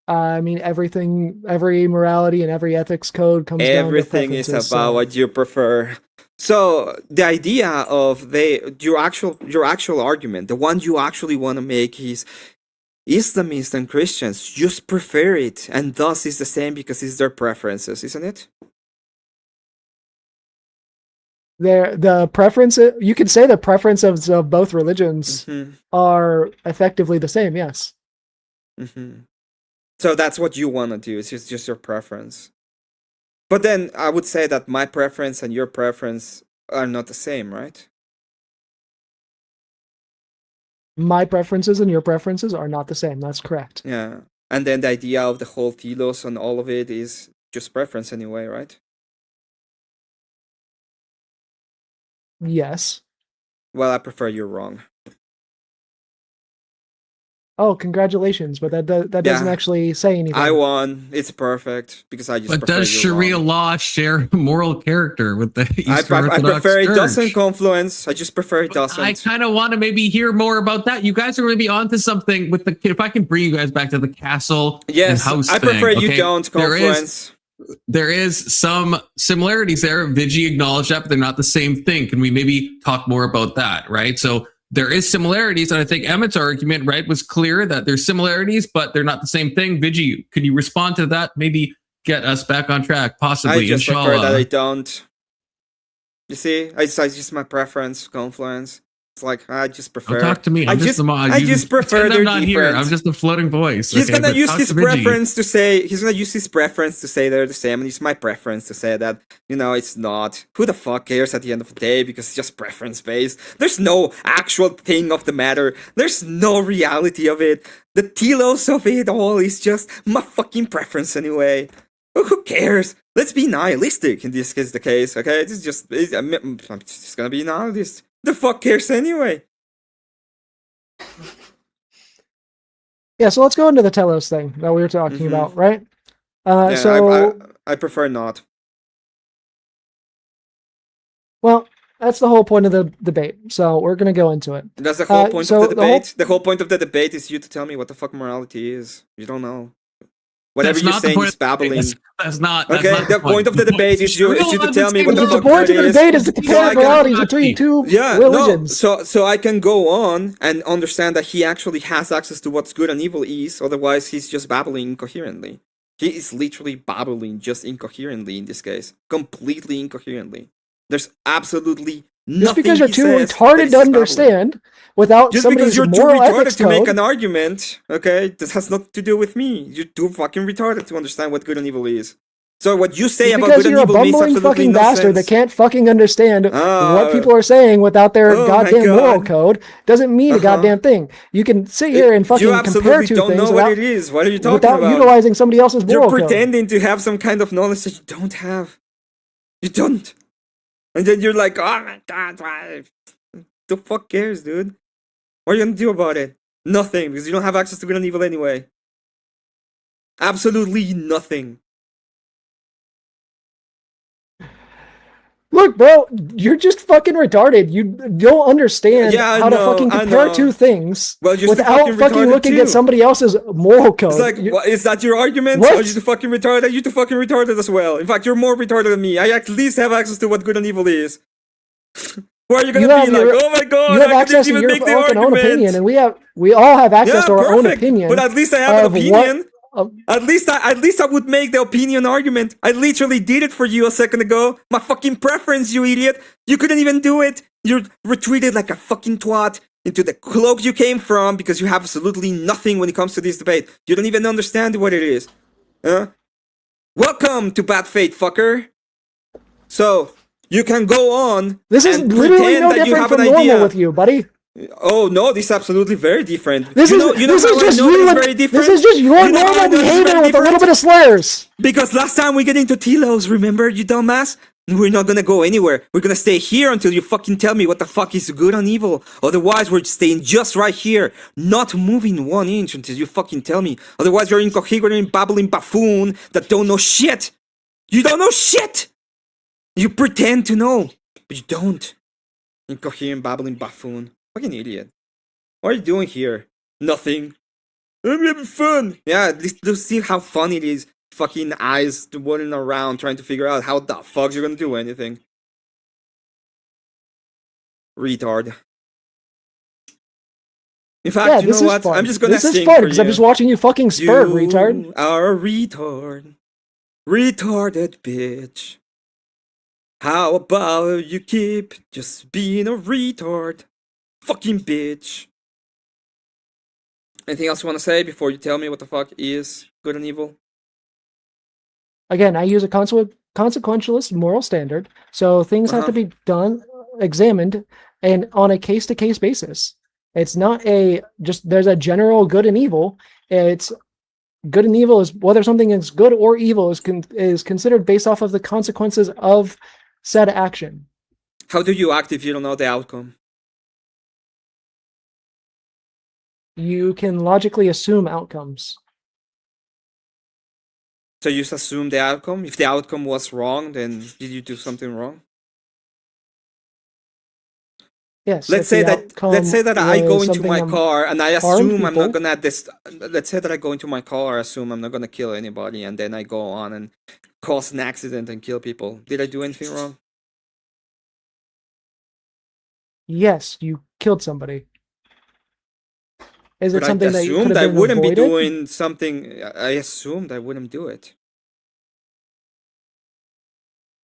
Speaker 3: I mean, every morality and every ethics code comes down to
Speaker 2: everything is about what you prefer. So the idea of your actual argument, the one you actually want to make is Islamists and Christians just prefer it, and thus it's the same because it's their preferences, isn't it?
Speaker 3: The preferences, you could say the preferences of both religions are effectively the same, yes.
Speaker 2: So that's what you want to do. It's just your preference. But then I would say that my preference and your preference are not the same, right?
Speaker 3: My preferences and your preferences are not the same. That's correct.
Speaker 2: Yeah. And then the idea of the whole telos and all of it is just preference anyway, right?
Speaker 3: Yes.
Speaker 2: Well, I prefer you're wrong.
Speaker 3: Oh, congratulations! But that doesn't actually say anything.
Speaker 2: I won. It's perfect because I just.
Speaker 1: But does Shariah Law share moral character with the Eastern Orthodox
Speaker 2: I prefer
Speaker 1: Church?
Speaker 2: It doesn't confluence. I just prefer it doesn't.
Speaker 1: I kind of want to maybe hear more about that. You guys are going to be onto something with the. If I can bring you guys back to the castle and house
Speaker 2: I prefer
Speaker 1: thing,
Speaker 2: you don't confluence.
Speaker 1: There is some similarities there. Vigi acknowledged that, but they're not the same thing. Can we maybe talk more about that? Right. So there is similarities, and I think Emmet's argument, right, was clear that there's similarities, but they're not the same thing. Vigi, could you respond to that? Maybe get us back on track, possibly.
Speaker 2: I just prefer that I don't. You see, it's just my preference, confluence. It's like I just prefer.
Speaker 1: Don't talk to me.
Speaker 2: I
Speaker 1: I'm just the mod.
Speaker 2: I just prefer
Speaker 1: pretend
Speaker 2: they're
Speaker 1: I'm not here.
Speaker 2: different.
Speaker 1: I'm just a floating voice.
Speaker 2: He's
Speaker 1: okay?
Speaker 2: gonna
Speaker 1: But
Speaker 2: use
Speaker 1: talk
Speaker 2: his
Speaker 1: to Vigi.
Speaker 2: preference to say they're the same, and it's my preference to say that it's not. Who the fuck cares at the end of the day? Because it's just preference based. There's no actual thing of the matter. There's no reality of it. The telos of it all is just my fucking preference anyway. Who cares? Let's be nihilistic in this is the case, okay? I'm just gonna be nihilist. The fuck cares anyway?
Speaker 3: Yeah, so let's go into the telos thing that we were talking about, right?
Speaker 2: I prefer not.
Speaker 3: Well, that's the whole point of the debate. So we're going to go into it.
Speaker 2: That's the whole point of the debate. The whole point of the debate is you to tell me what the fuck morality is. You don't know. Whatever you're saying is babbling.
Speaker 1: That's not.
Speaker 2: Okay, the point of the debate is you to tell me what the fuck
Speaker 3: the point of the debate is to compare moralities between two religions.
Speaker 2: No, so I can go on and understand that he actually has access to what's good and evil is. Otherwise, he's just babbling incoherently. He is literally babbling just incoherently in this case, completely incoherently. There's absolutely nothing.
Speaker 3: Just because you're too retarded to understand without
Speaker 2: just
Speaker 3: somebody's
Speaker 2: because you're too
Speaker 3: moral
Speaker 2: retarded
Speaker 3: ethics
Speaker 2: to
Speaker 3: code,
Speaker 2: make an argument, okay, this has nothing to do with me. You're too fucking retarded to understand what good and evil is. So what you say about good and evil makes absolutely no sense. Because you're a bumbling fucking bastard
Speaker 3: that can't fucking understand what people are saying without their goddamn moral code doesn't mean a goddamn thing. You can sit here and fucking compare two things
Speaker 2: don't know what it is. What are you talking
Speaker 3: without
Speaker 2: about?
Speaker 3: utilizing somebody else's moral code.
Speaker 2: You're pretending to have some kind of knowledge that you don't have. You don't. And then you're like, oh my god, why? The fuck cares, dude? What are you gonna do about it? Nothing, because you don't have access to good and evil anyway. Absolutely nothing.
Speaker 3: Look, bro, you're just fucking retarded. You don't understand how to fucking compare two things without fucking looking at somebody else's moral code.
Speaker 2: It's like, is that your argument?
Speaker 3: What?
Speaker 2: Are you fucking retarded? You're fucking retarded as well. In fact, you're more retarded than me. I at least have access to what good and evil is. Why are you gonna be like, oh my god,
Speaker 3: you have access to your fucking own opinion, and we all have access to our own opinion.
Speaker 2: But at least I have an opinion. At least I would make the opinion argument. I literally did it for you a second ago. My fucking preference, you idiot. You couldn't even do it. You retreated like a fucking twat into the cloak you came from because you have absolutely nothing when it comes to this debate. You don't even understand what it is. Welcome to Bad Fate, fucker. So, you can go on.
Speaker 3: This is literally no different from normal with you, buddy.
Speaker 2: Oh no, this is absolutely very different.
Speaker 3: This is just your normal behavior with a little bit of slurs.
Speaker 2: Because last time we get into telos, remember, you dumbass? We're not gonna go anywhere. We're gonna stay here until you fucking tell me what the fuck is good and evil. Otherwise, we're staying just right here, not moving 1 inch until you fucking tell me. Otherwise, you're incoherent, babbling buffoon that don't know shit. You don't know shit. You pretend to know, but you don't. Incoherent, babbling buffoon. Fucking idiot. What are you doing here? Nothing. I'm having fun. Yeah, let's see how fun it is. Fucking eyes running around trying to figure out how the fuck you're gonna do anything. Retard. In fact, you know what? I'm just gonna sing for you. This is fun
Speaker 3: because I'm just watching you fucking spurt, retard.
Speaker 2: You are a retard. Retarded bitch. How about you keep just being a retard? Fucking bitch. Anything else you want to say before you tell me what the fuck is good and evil?
Speaker 3: Again, I use a consequentialist moral standard, so things have to be examined, and on a case-to-case basis. It's not there's a general good and evil. It's good and evil is whether something is good or evil is considered based off of the consequences of said action.
Speaker 2: How do you act if you don't know the outcome?
Speaker 3: You can logically assume outcomes.
Speaker 2: So you just assume the outcome? If the outcome was wrong, then did you do something wrong?
Speaker 3: Yes.
Speaker 2: Let's say that I go into my car and I assume I'm not gonna let's say that I go into my car, I assume I'm not gonna kill anybody, and then I go on and cause an accident and kill people. Did I do anything wrong?
Speaker 3: Yes, you killed somebody. Is it
Speaker 2: but
Speaker 3: something
Speaker 2: I
Speaker 3: that you could have
Speaker 2: I
Speaker 3: been
Speaker 2: wouldn't
Speaker 3: avoided?
Speaker 2: be doing something. I assumed I wouldn't do it.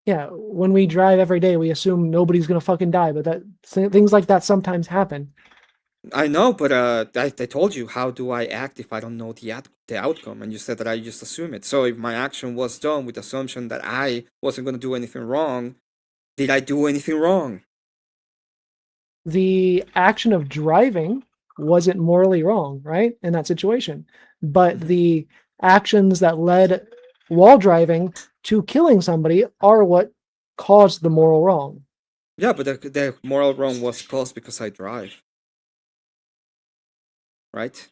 Speaker 3: Yeah, when we drive every day, we assume nobody's gonna fucking die, but things like that sometimes happen.
Speaker 2: I know, but I told you, how do I act if I don't know the outcome? And you said that I just assume it. So if my action was done with the assumption that I wasn't going to do anything wrong, did I do anything wrong?
Speaker 3: The action of driving wasn't morally wrong, right? In that situation. But the actions that led while driving to killing somebody are what caused the moral wrong.
Speaker 2: Yeah, but the moral wrong was caused because I drive. Right?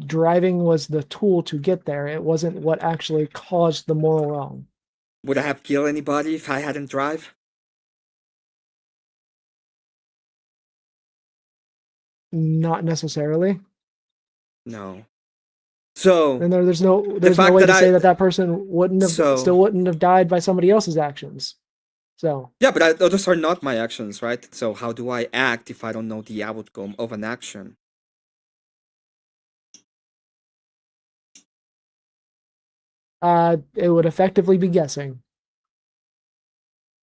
Speaker 3: Driving was the tool to get there. It wasn't what actually caused the moral wrong.
Speaker 2: Would I have killed anybody if I hadn't drive?
Speaker 3: Not necessarily.
Speaker 2: No. So
Speaker 3: And there's no way to say that person still wouldn't have died by somebody else's actions. So
Speaker 2: yeah, but those are not my actions, right? So how do I act if I don't know the outcome of an action?
Speaker 3: It would effectively be guessing.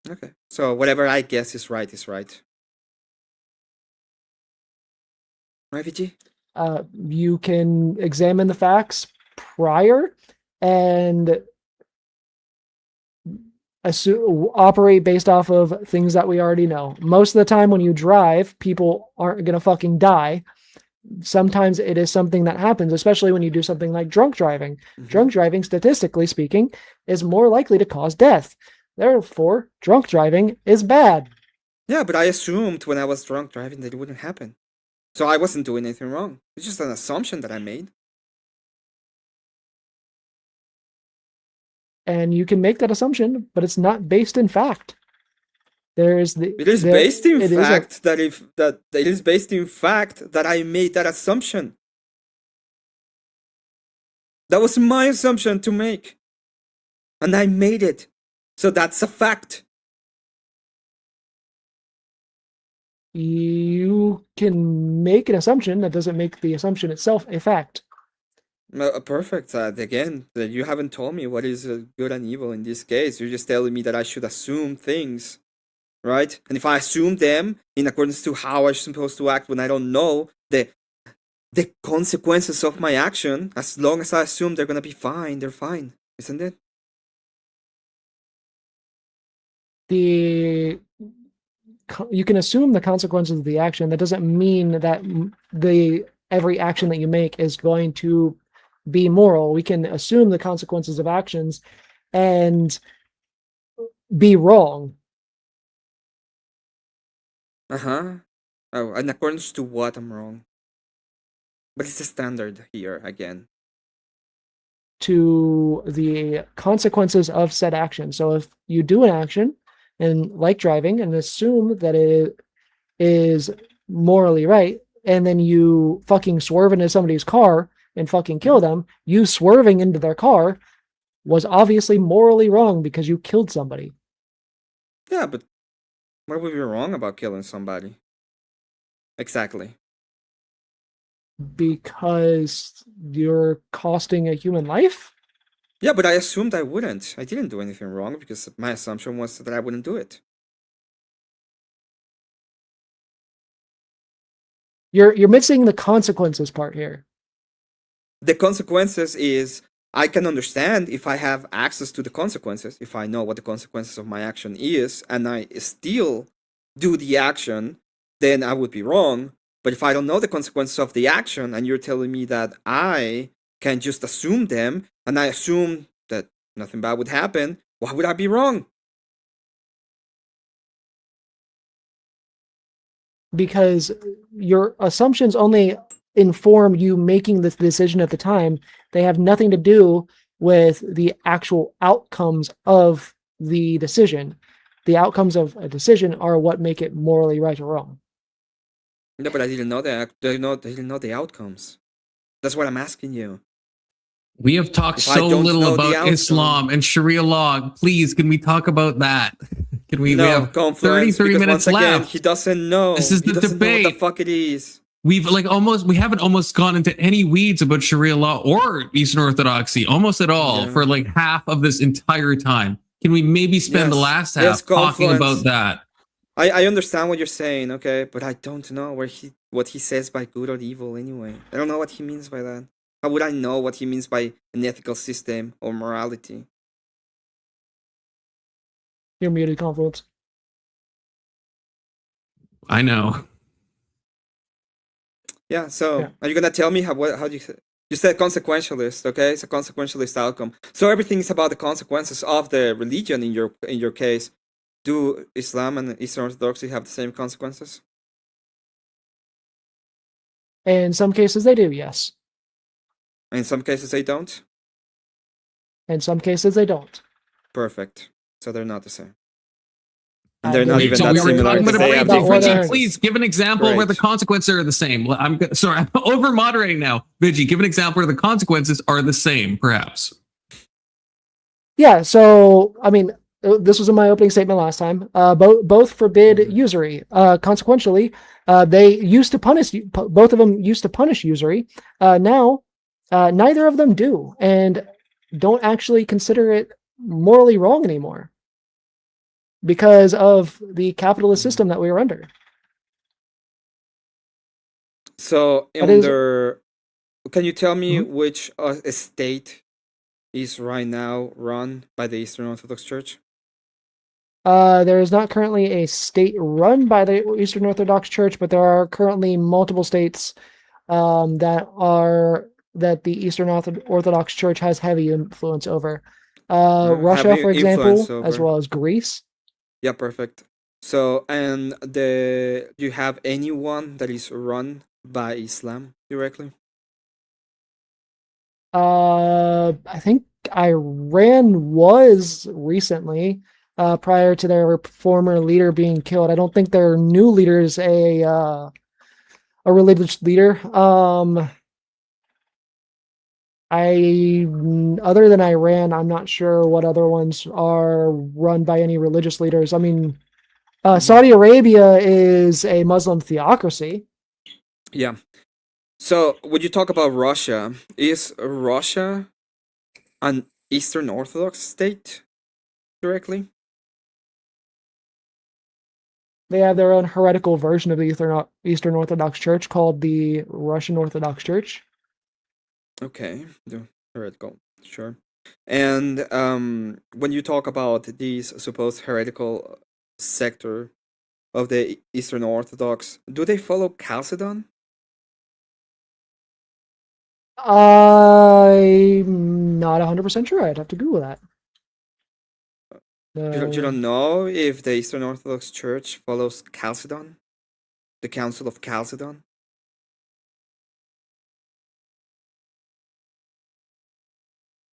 Speaker 2: Okay. So whatever I guess is right is right. Right, Vigi?
Speaker 3: You can examine the facts prior and operate based off of things that we already know. Most of the time when you drive, people aren't going to fucking die. Sometimes it is something that happens, especially when you do something like drunk driving. Drunk driving, statistically speaking, is more likely to cause death. Therefore, drunk driving is bad.
Speaker 2: Yeah, but I assumed when I was drunk driving that it wouldn't happen. So I wasn't doing anything wrong. It's just an assumption that I made.
Speaker 3: And you can make that assumption, but it's not based in fact. It is
Speaker 2: based in fact that I made that assumption. That was my assumption to make. And I made it. So that's a fact.
Speaker 3: You can make an assumption that doesn't make the assumption itself a fact.
Speaker 2: Perfect. Again, you haven't told me what is good and evil in this case. You're just telling me that I should assume things, right? And if I assume them in accordance to how I'm supposed to act when I don't know the consequences of my action, as long as I assume they're gonna be fine, they're fine, isn't it?
Speaker 3: You can assume the consequences of the action. That doesn't mean that every action that you make is going to be moral. We can assume the consequences of actions and be wrong.
Speaker 2: Oh, in accordance to what I'm wrong? But it's the standard here again.
Speaker 3: To the consequences of said action. So if you do an action, and like driving, and assume that it is morally right, and then you fucking swerve into somebody's car and fucking kill them, you swerving into their car was obviously morally wrong because you killed somebody.
Speaker 2: Yeah, but what would be wrong about killing somebody? Exactly.
Speaker 3: Because you're costing a human life?
Speaker 2: Yeah, but I assumed I wouldn't. I didn't do anything wrong because my assumption was that I wouldn't do it.
Speaker 3: You're missing the consequences part here.
Speaker 2: The consequences is I can understand if I have access to the consequences, if I know what the consequences of my action is, and I still do the action, then I would be wrong. But if I don't know the consequences of the action and you're telling me that I can just assume them, and I assume that nothing bad would happen, why would I be wrong?
Speaker 3: Because your assumptions only inform you making this decision at the time. They have nothing to do with the actual outcomes of the decision. The outcomes of a decision are what make it morally right or wrong.
Speaker 2: No, but I didn't know that. I didn't know the outcomes. That's what I'm asking you.
Speaker 1: We have talked so little about Islam and Sharia law. Please, can we talk about that? Can we?
Speaker 2: No,
Speaker 1: we have
Speaker 2: Confluence,
Speaker 1: 33 minutes
Speaker 2: once again,
Speaker 1: left.
Speaker 2: He doesn't know.
Speaker 1: This is the debate.
Speaker 2: Know what the fuck it is.
Speaker 1: We haven't almost gone into any weeds about Sharia law or Eastern Orthodoxy, almost at all, for like half of this entire time. Can we maybe spend the
Speaker 2: Yes.
Speaker 1: last
Speaker 2: Yes,
Speaker 1: half talking
Speaker 2: confluence.
Speaker 1: about that?
Speaker 2: I understand what you're saying, okay, but I don't know what he says by good or evil anyway. I don't know what he means by that. How would I know what he means by an ethical system or morality?
Speaker 3: You're muted, Confluence.
Speaker 1: I know.
Speaker 2: Yeah, so
Speaker 3: Yeah.
Speaker 2: are you gonna tell me how do you say? You said consequentialist, okay? It's a consequentialist outcome. So everything is about the consequences of the religion in your case. Do Islam and Eastern Orthodoxy have the same consequences?
Speaker 3: In some cases, they do, yes.
Speaker 2: In some cases they don't.
Speaker 3: In some cases, they don't.
Speaker 2: Perfect. So they're not the same.
Speaker 3: I
Speaker 2: And they're not
Speaker 3: didn't
Speaker 2: even
Speaker 1: So
Speaker 2: that
Speaker 1: we were
Speaker 2: similar
Speaker 1: talking
Speaker 2: to
Speaker 1: about a
Speaker 2: say
Speaker 1: brief
Speaker 2: have
Speaker 3: about
Speaker 2: different
Speaker 3: whether-
Speaker 1: Vigi,
Speaker 2: axes.
Speaker 1: please give an example where
Speaker 2: Great.
Speaker 1: the consequences are the same. I'm sorry, I'm over moderating now. Vigi, give an example where the consequences are the same, perhaps.
Speaker 3: Yeah, so I mean, this was in my opening statement last time. Both forbid
Speaker 2: Mhm.
Speaker 3: usury. Consequentially, they used to punish. Both of them used to punish usury. Now, neither of them do, and don't actually consider it morally wrong anymore because of the capitalist
Speaker 2: Mhm.
Speaker 3: system that we are under.
Speaker 2: So
Speaker 3: That is-
Speaker 2: can you tell me
Speaker 3: Mhm.
Speaker 2: which estate is right now run by the Eastern Orthodox Church?
Speaker 3: There is not currently a state run by the Eastern Orthodox Church, but there are currently multiple states that the Eastern Orthodox Church has heavy influence over. Russia,
Speaker 2: Heavy
Speaker 3: for example,
Speaker 2: influence
Speaker 3: as
Speaker 2: over.
Speaker 3: well as Greece.
Speaker 2: Yeah, perfect. So, and do you have anyone that is run by Islam directly?
Speaker 3: I think Iran was recently, prior to their former leader being killed. I don't think their new leader is a religious leader. Other than Iran, I'm not sure what other ones are run by any religious leaders. I mean, Saudi Arabia is a Muslim theocracy.
Speaker 2: Yeah. So, would you talk about Russia? Is Russia an Eastern Orthodox state directly?
Speaker 3: They have their own heretical version of the Eastern Orthodox Church called the Russian Orthodox Church.
Speaker 2: Okay, the heretical, sure. And when you talk about these supposed heretical sector of the Eastern Orthodox, do they follow Chalcedon?
Speaker 3: I'm not 100% sure. I'd have to Google that.
Speaker 2: You don't know if the Eastern Orthodox Church follows Chalcedon? The Council of Chalcedon?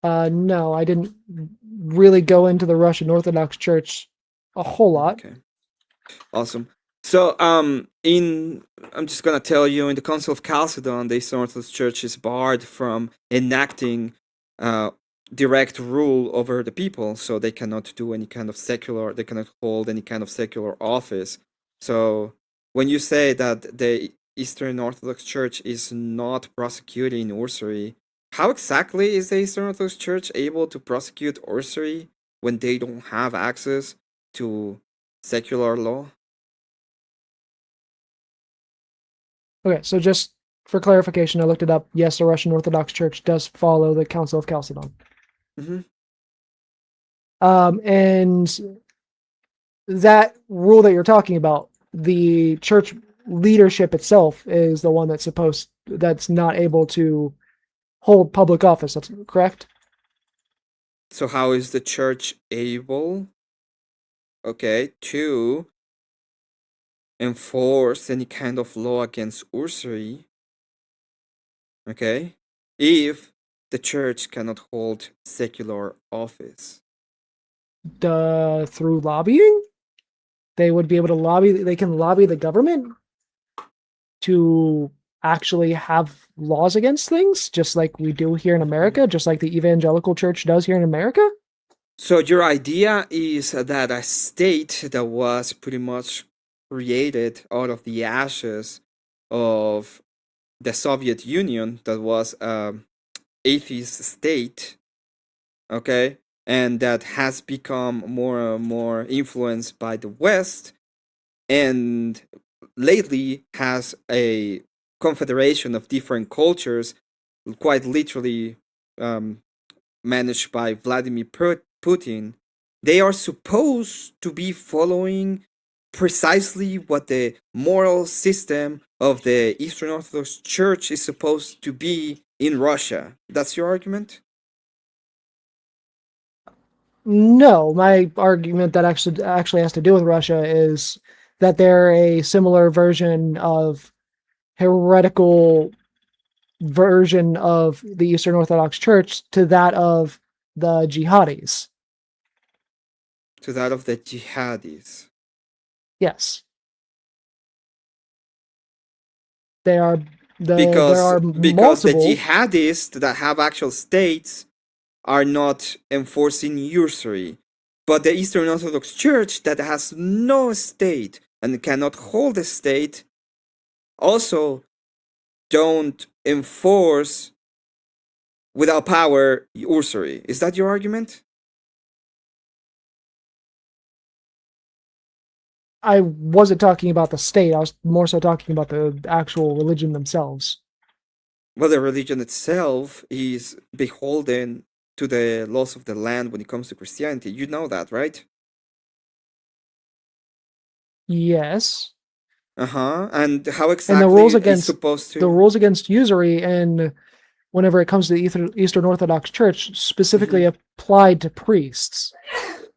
Speaker 3: No, I didn't really go into the Russian Orthodox Church a whole lot.
Speaker 2: Okay. Awesome. So, I'm just gonna tell you, in the Council of Chalcedon, the Eastern Orthodox Church is barred from enacting direct rule over the people, so they cannot do any kind of they cannot hold any kind of secular office. So, when you say that the Eastern Orthodox Church is not prosecuting usury, how exactly is the Eastern Orthodox Church able to prosecute usury when they don't have access to secular law?
Speaker 3: Okay, so just for clarification, I looked it up. Yes, the Russian Orthodox Church does follow the Council of Chalcedon.
Speaker 2: Mm-hmm.
Speaker 3: And that rule that you're talking about, the church leadership itself is the one that's not able to hold public office. That's correct?
Speaker 2: So how is the church able, okay, to enforce any kind of law against usury, okay, if the church cannot hold secular office?
Speaker 3: Through lobbying? They would be able to lobby, they can lobby the government to actually have laws against things, just like we do here in America, just like the evangelical church does here in America?
Speaker 2: So your idea is that a state that was pretty much created out of the ashes of the Soviet Union, that was atheist state, okay, and that has become more and more influenced by the West, and lately has a confederation of different cultures, quite literally managed by Vladimir Putin. They are supposed to be following precisely what the moral system of the Eastern Orthodox Church is supposed to be in Russia. That's your argument?
Speaker 3: No, my argument that actually has to do with Russia is that they're a similar version of heretical version of the Eastern Orthodox Church to that of the jihadis.
Speaker 2: To that of the jihadis.
Speaker 3: Yes. There are
Speaker 2: Because the
Speaker 3: multiple
Speaker 2: jihadists that have actual states are not enforcing usury. But the Eastern Orthodox Church that has no state and cannot hold a state also don't enforce without power usury. Is that your argument?
Speaker 3: I wasn't talking about the state. I was more so talking about the actual religion themselves.
Speaker 2: Well, the religion itself is beholden to the laws of the land when it comes to Christianity. You know that, right?
Speaker 3: Yes.
Speaker 2: And how
Speaker 3: And
Speaker 2: exactly
Speaker 3: the rules
Speaker 2: is
Speaker 3: against
Speaker 2: supposed to?
Speaker 3: the rules against usury and whenever it comes to the Eastern Orthodox Church specifically applied to priests.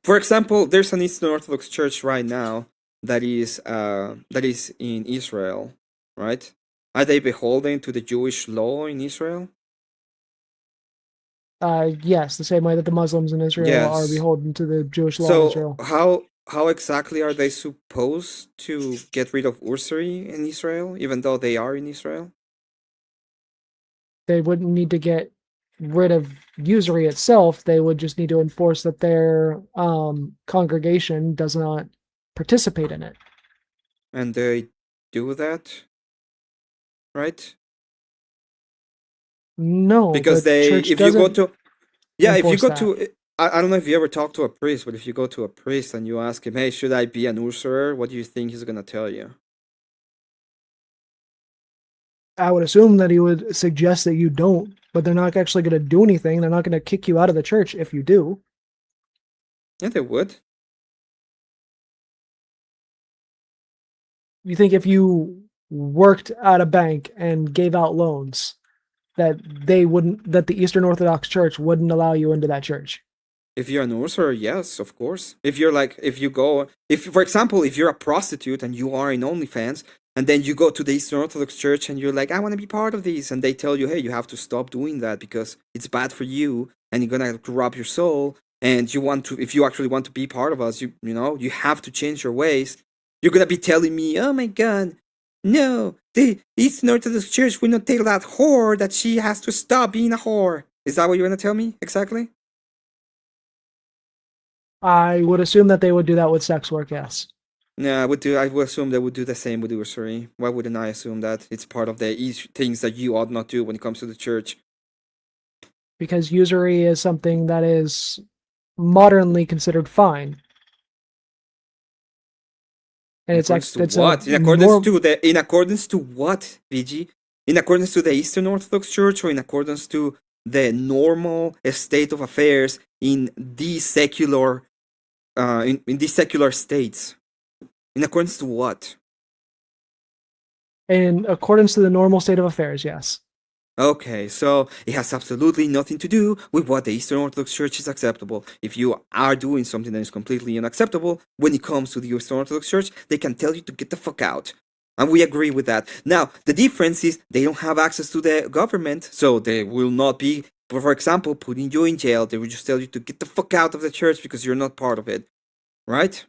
Speaker 2: For example, there's an Eastern Orthodox Church right now that is in Israel, right? Are they beholden to the Jewish law in Israel?
Speaker 3: Yes, the same way that the Muslims in Israel are
Speaker 2: Yes.
Speaker 3: beholden to the Jewish law in Israel.
Speaker 2: So how exactly are they supposed to get rid of usury in Israel, even though they are in Israel?
Speaker 3: They wouldn't need to get rid of usury itself. They would just need to enforce that their congregation does not participate in it.
Speaker 2: And they do that, right?
Speaker 3: No,
Speaker 2: Because
Speaker 3: the church
Speaker 2: if you go
Speaker 3: doesn't
Speaker 2: to, yeah, if you
Speaker 3: enforce
Speaker 2: go
Speaker 3: that.
Speaker 2: to, I don't know if you ever talk to a priest, but if you go to a priest and you ask him, hey, should I be an usurer? What do you think he's gonna tell you?
Speaker 3: I would assume that he would suggest that you don't, but they're not actually going to do anything. They're not going to kick you out of the church if you do.
Speaker 2: Yeah, they would.
Speaker 3: You think if you worked at a bank and gave out loans, that the Eastern Orthodox Church wouldn't allow you into that church?
Speaker 2: If you're an usurer, yes, of course. If for example, if you're a prostitute and you are in OnlyFans, and then you go to the Eastern Orthodox Church and you're like, I want to be part of this, and they tell you, hey, you have to stop doing that because it's bad for you and you're gonna corrupt your soul. And if you actually want to be part of us, you have to change your ways. You're gonna be telling me, oh my God, no, the Eastern Orthodox Church will not tell that whore that she has to stop being a whore. Is that what you're gonna tell me exactly?
Speaker 3: I would assume that they would do that with sex work, yes.
Speaker 2: Yeah, I would assume they would do the same with usury. Why wouldn't I assume that? It's part of the things that you ought not do when it comes to the church.
Speaker 3: Because usury is something that is modernly considered fine. And
Speaker 2: In
Speaker 3: it's
Speaker 2: accordance to
Speaker 3: it's
Speaker 2: what? In accordance to what, Vigi? In accordance to the Eastern Orthodox Church, or in accordance to the normal state of affairs in these secular in these secular states? In accordance to what?
Speaker 3: in accordance to the normal state of affairs, yes.
Speaker 2: Okay, so it has absolutely nothing to do with what the Eastern Orthodox Church is acceptable. If you are doing something that is completely unacceptable, when it comes to the Eastern Orthodox Church, they can tell you to get the fuck out. And we agree with that. Now, the difference is they don't have access to the government, so they will not be, for example, putting you in jail. They will just tell you to get the fuck out of the church because you're not part of it. Right?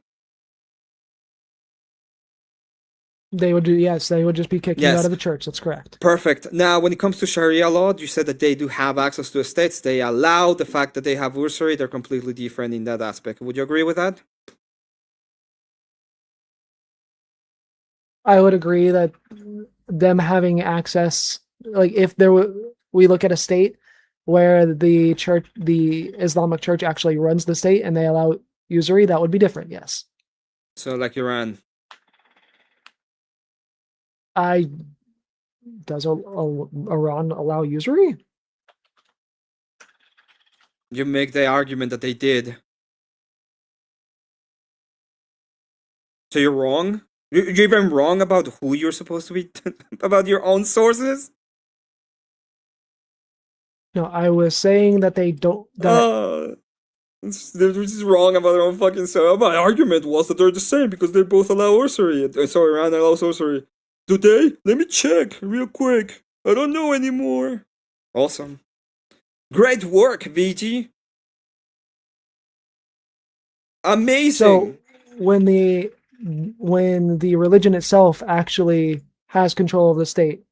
Speaker 3: They would just be kicking you
Speaker 2: Yes.
Speaker 3: out of the church. That's correct.
Speaker 2: Perfect. Now, when it comes to Sharia law, you said that they do have access to estates. They allow the fact that they have usury. They're completely different in that aspect. Would you agree with that?
Speaker 3: I would agree that them having access, like if we look at a state where the Islamic Church actually runs the state and they allow usury, that would be different. Yes.
Speaker 2: So like Iran.
Speaker 3: Does Iran allow usury?
Speaker 2: You make the argument that they did. So you're wrong? You're even wrong about who you're supposed to be, about your own sources?
Speaker 3: No, I was saying that they don't.
Speaker 2: They're just wrong about their own fucking self. My argument was that they're the same because they both allow sorcery. Sorry, Iran allows sorcery. Do they? Let me check real quick. I don't know anymore. Awesome. Great work, Vigi. Amazing.
Speaker 3: So when the religion itself actually has control of the state,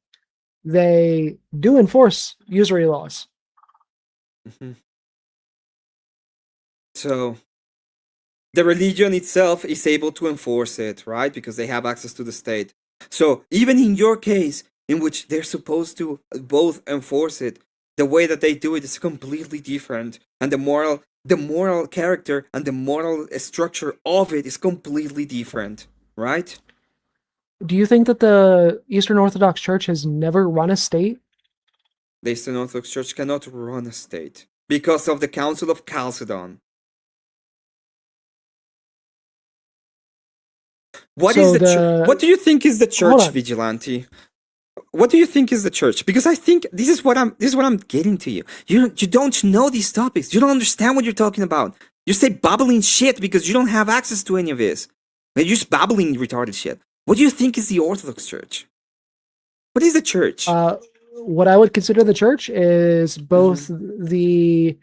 Speaker 3: they do enforce usury laws.
Speaker 2: Mm-hmm. So the religion itself is able to enforce it, right? Because they have access to the state. So even in your case, in which they're supposed to both enforce it, the way that they do it is completely different, and the moral character and the moral structure of it is completely different, right?
Speaker 3: Do you think that the Eastern Orthodox Church has never run a state?
Speaker 2: The Eastern Orthodox Church cannot run a state because of the Council of Chalcedon. What do you think is the church, Vigilante? What do you think is the church? Because I think this is what I'm getting to you. You don't know these topics. You don't understand what you're talking about. You say babbling shit because you don't have access to any of this. You're just babbling retarded shit. What do you think is the Orthodox Church? What is the church?
Speaker 3: What I would consider the church is both the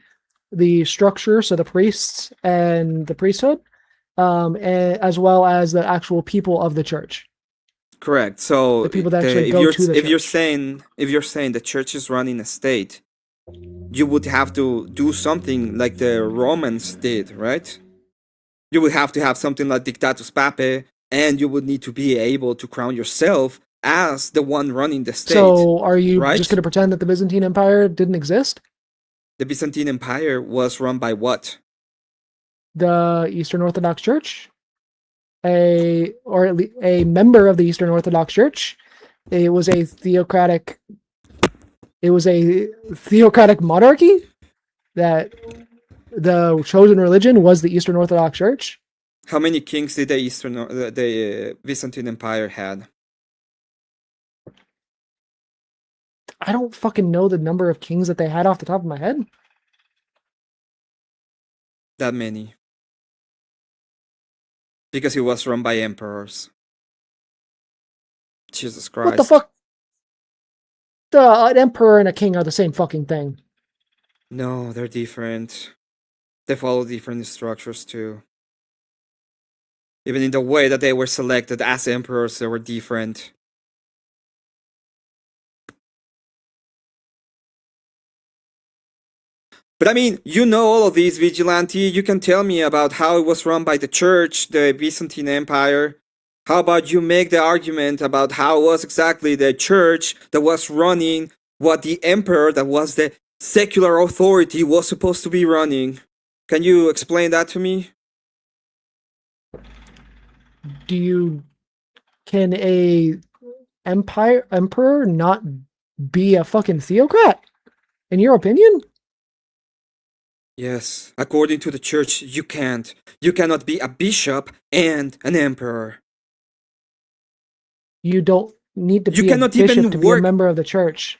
Speaker 3: structure, so the priests and the priesthood, as well as the actual people of the church.
Speaker 2: Correct. So
Speaker 3: the people that actually go to the church.
Speaker 2: If you're saying the church is running a state, you would have to do something like the Romans did, right? You would have to have something like Dictatus Papae, and you would need to be able to crown yourself as the one running the state.
Speaker 3: So are you
Speaker 2: right?
Speaker 3: just going to pretend that the Byzantine Empire didn't exist?
Speaker 2: The Byzantine Empire was run by what?
Speaker 3: The Eastern Orthodox Church, a member of the Eastern Orthodox Church. It was a theocratic monarchy that the chosen religion was the Eastern Orthodox Church.
Speaker 2: How many kings did the Byzantine Empire had?
Speaker 3: I don't fucking know the number of kings that they had off the top of my head.
Speaker 2: That many. Because it was run by emperors. Jesus Christ.
Speaker 3: What the fuck? An emperor and a king are the same fucking thing.
Speaker 2: No, they're different. They follow different structures too. Even in the way that they were selected as emperors, they were different. But I mean, you know all of these, Vigilante. You can tell me about how it was run by the church, the Byzantine Empire. How about you make the argument about how it was exactly the church that was running what the emperor, that was the secular authority, was supposed to be running? Can you explain that to me?
Speaker 3: Can a emperor not be a fucking theocrat? In your opinion?
Speaker 2: Yes, according to the church, you can't. You cannot be a bishop and an emperor.
Speaker 3: You don't need to be a bishop to be a member of the church.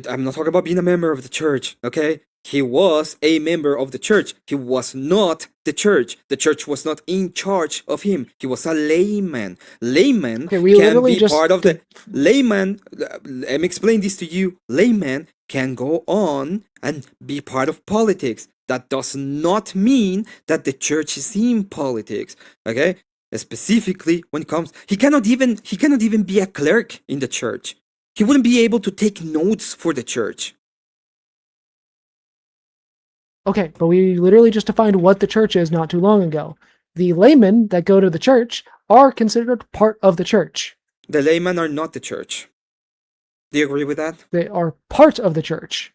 Speaker 2: I'm not talking about being a member of the church, okay? He was a member of the church. He was not the church. The church was not in charge of him. He was a layman. Layman can be part of the... Layman, let me explain this to you. Layman can go on and be part of politics. That does not mean that the church is in politics, okay? Specifically, when it comes... He cannot even be a clerk in the church. He wouldn't be able to take notes for the church.
Speaker 3: Okay, but we literally just defined what the church is not too long ago. The laymen that go to the church are considered part of the church.
Speaker 2: The laymen are not the church. Do you agree with that?
Speaker 3: They are part of the church.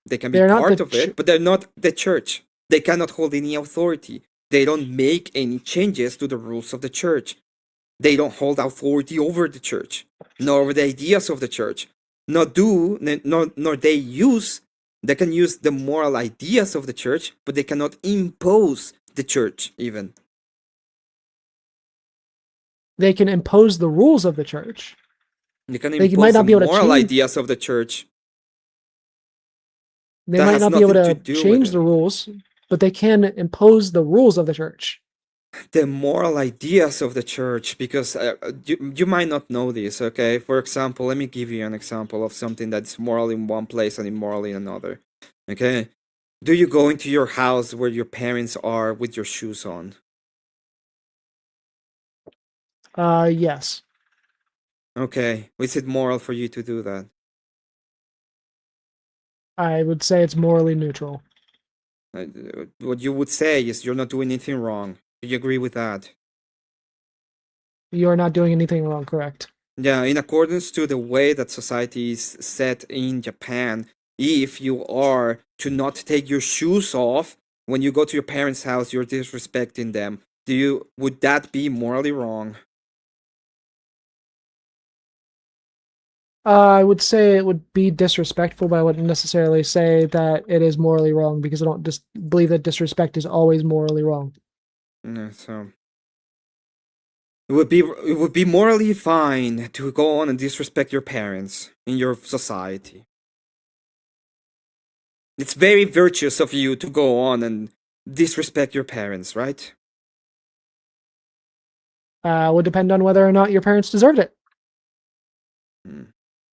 Speaker 2: They can be
Speaker 3: They're not
Speaker 2: part
Speaker 3: the
Speaker 2: of it, but they're not the church. They cannot hold any authority. They don't make any changes to the rules of the church. They don't hold authority over the church, nor over the ideas of the church. Nor they can use the moral ideas of the church, but they cannot impose the church even.
Speaker 3: They can impose the rules of the church.
Speaker 2: They can
Speaker 3: They
Speaker 2: impose
Speaker 3: might not be able to
Speaker 2: moral
Speaker 3: change-
Speaker 2: ideas of the church.
Speaker 3: They
Speaker 2: That
Speaker 3: might
Speaker 2: has
Speaker 3: not be able
Speaker 2: nothing
Speaker 3: to
Speaker 2: to do with
Speaker 3: change
Speaker 2: it.
Speaker 3: the rules, but they can impose the rules of the church.
Speaker 2: The moral ideas of the church, because you might not know this, okay? For example, let me give you an example of something that's moral in one place and immoral in another, okay? Do you go into your house where your parents are with your shoes on?
Speaker 3: Yes.
Speaker 2: Okay. Is it moral for you to do that?
Speaker 3: I would say it's morally neutral.
Speaker 2: What you would say is you're not doing anything wrong. Do you agree with that?
Speaker 3: You're not doing anything wrong, correct?
Speaker 2: Yeah, in accordance to the way that society is set in Japan, if you are to not take your shoes off when you go to your parents' house, you're disrespecting them. Would that be morally wrong?
Speaker 3: I would say it would be disrespectful, but I wouldn't necessarily say that it is morally wrong because I don't just believe that disrespect is always morally wrong.
Speaker 2: Yeah, so it would be morally fine to go on and disrespect your parents in your society. It's very virtuous of you to go on and disrespect your parents, right?
Speaker 3: Would depend on whether or not your parents deserved it.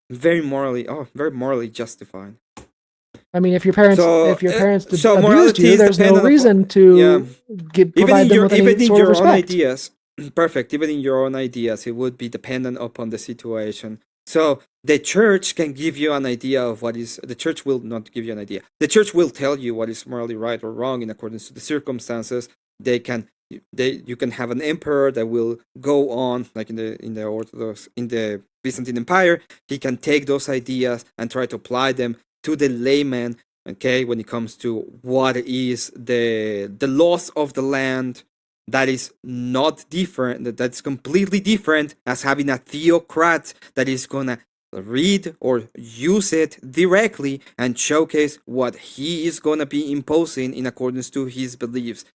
Speaker 2: Very morally justified.
Speaker 3: I mean, if your parents
Speaker 2: So
Speaker 3: abused
Speaker 2: morality
Speaker 3: you,
Speaker 2: is
Speaker 3: there's no
Speaker 2: dependent
Speaker 3: reason to provide them with any sort of
Speaker 2: your own
Speaker 3: respect.
Speaker 2: ideas, perfect. Even in your own ideas, it would be dependent upon the situation. So the church can give you an idea of what is. The church will not give you an idea. The church will tell you what is morally right or wrong in accordance to the circumstances. You can have an emperor that will go on, like in the Orthodox, in the Byzantine Empire. He can take those ideas and try to apply them to the layman, okay, when it comes to what is the laws of the land. That is not different, that's completely different as having a theocrat that is gonna read or use it directly and showcase what he is gonna be imposing in accordance to his beliefs.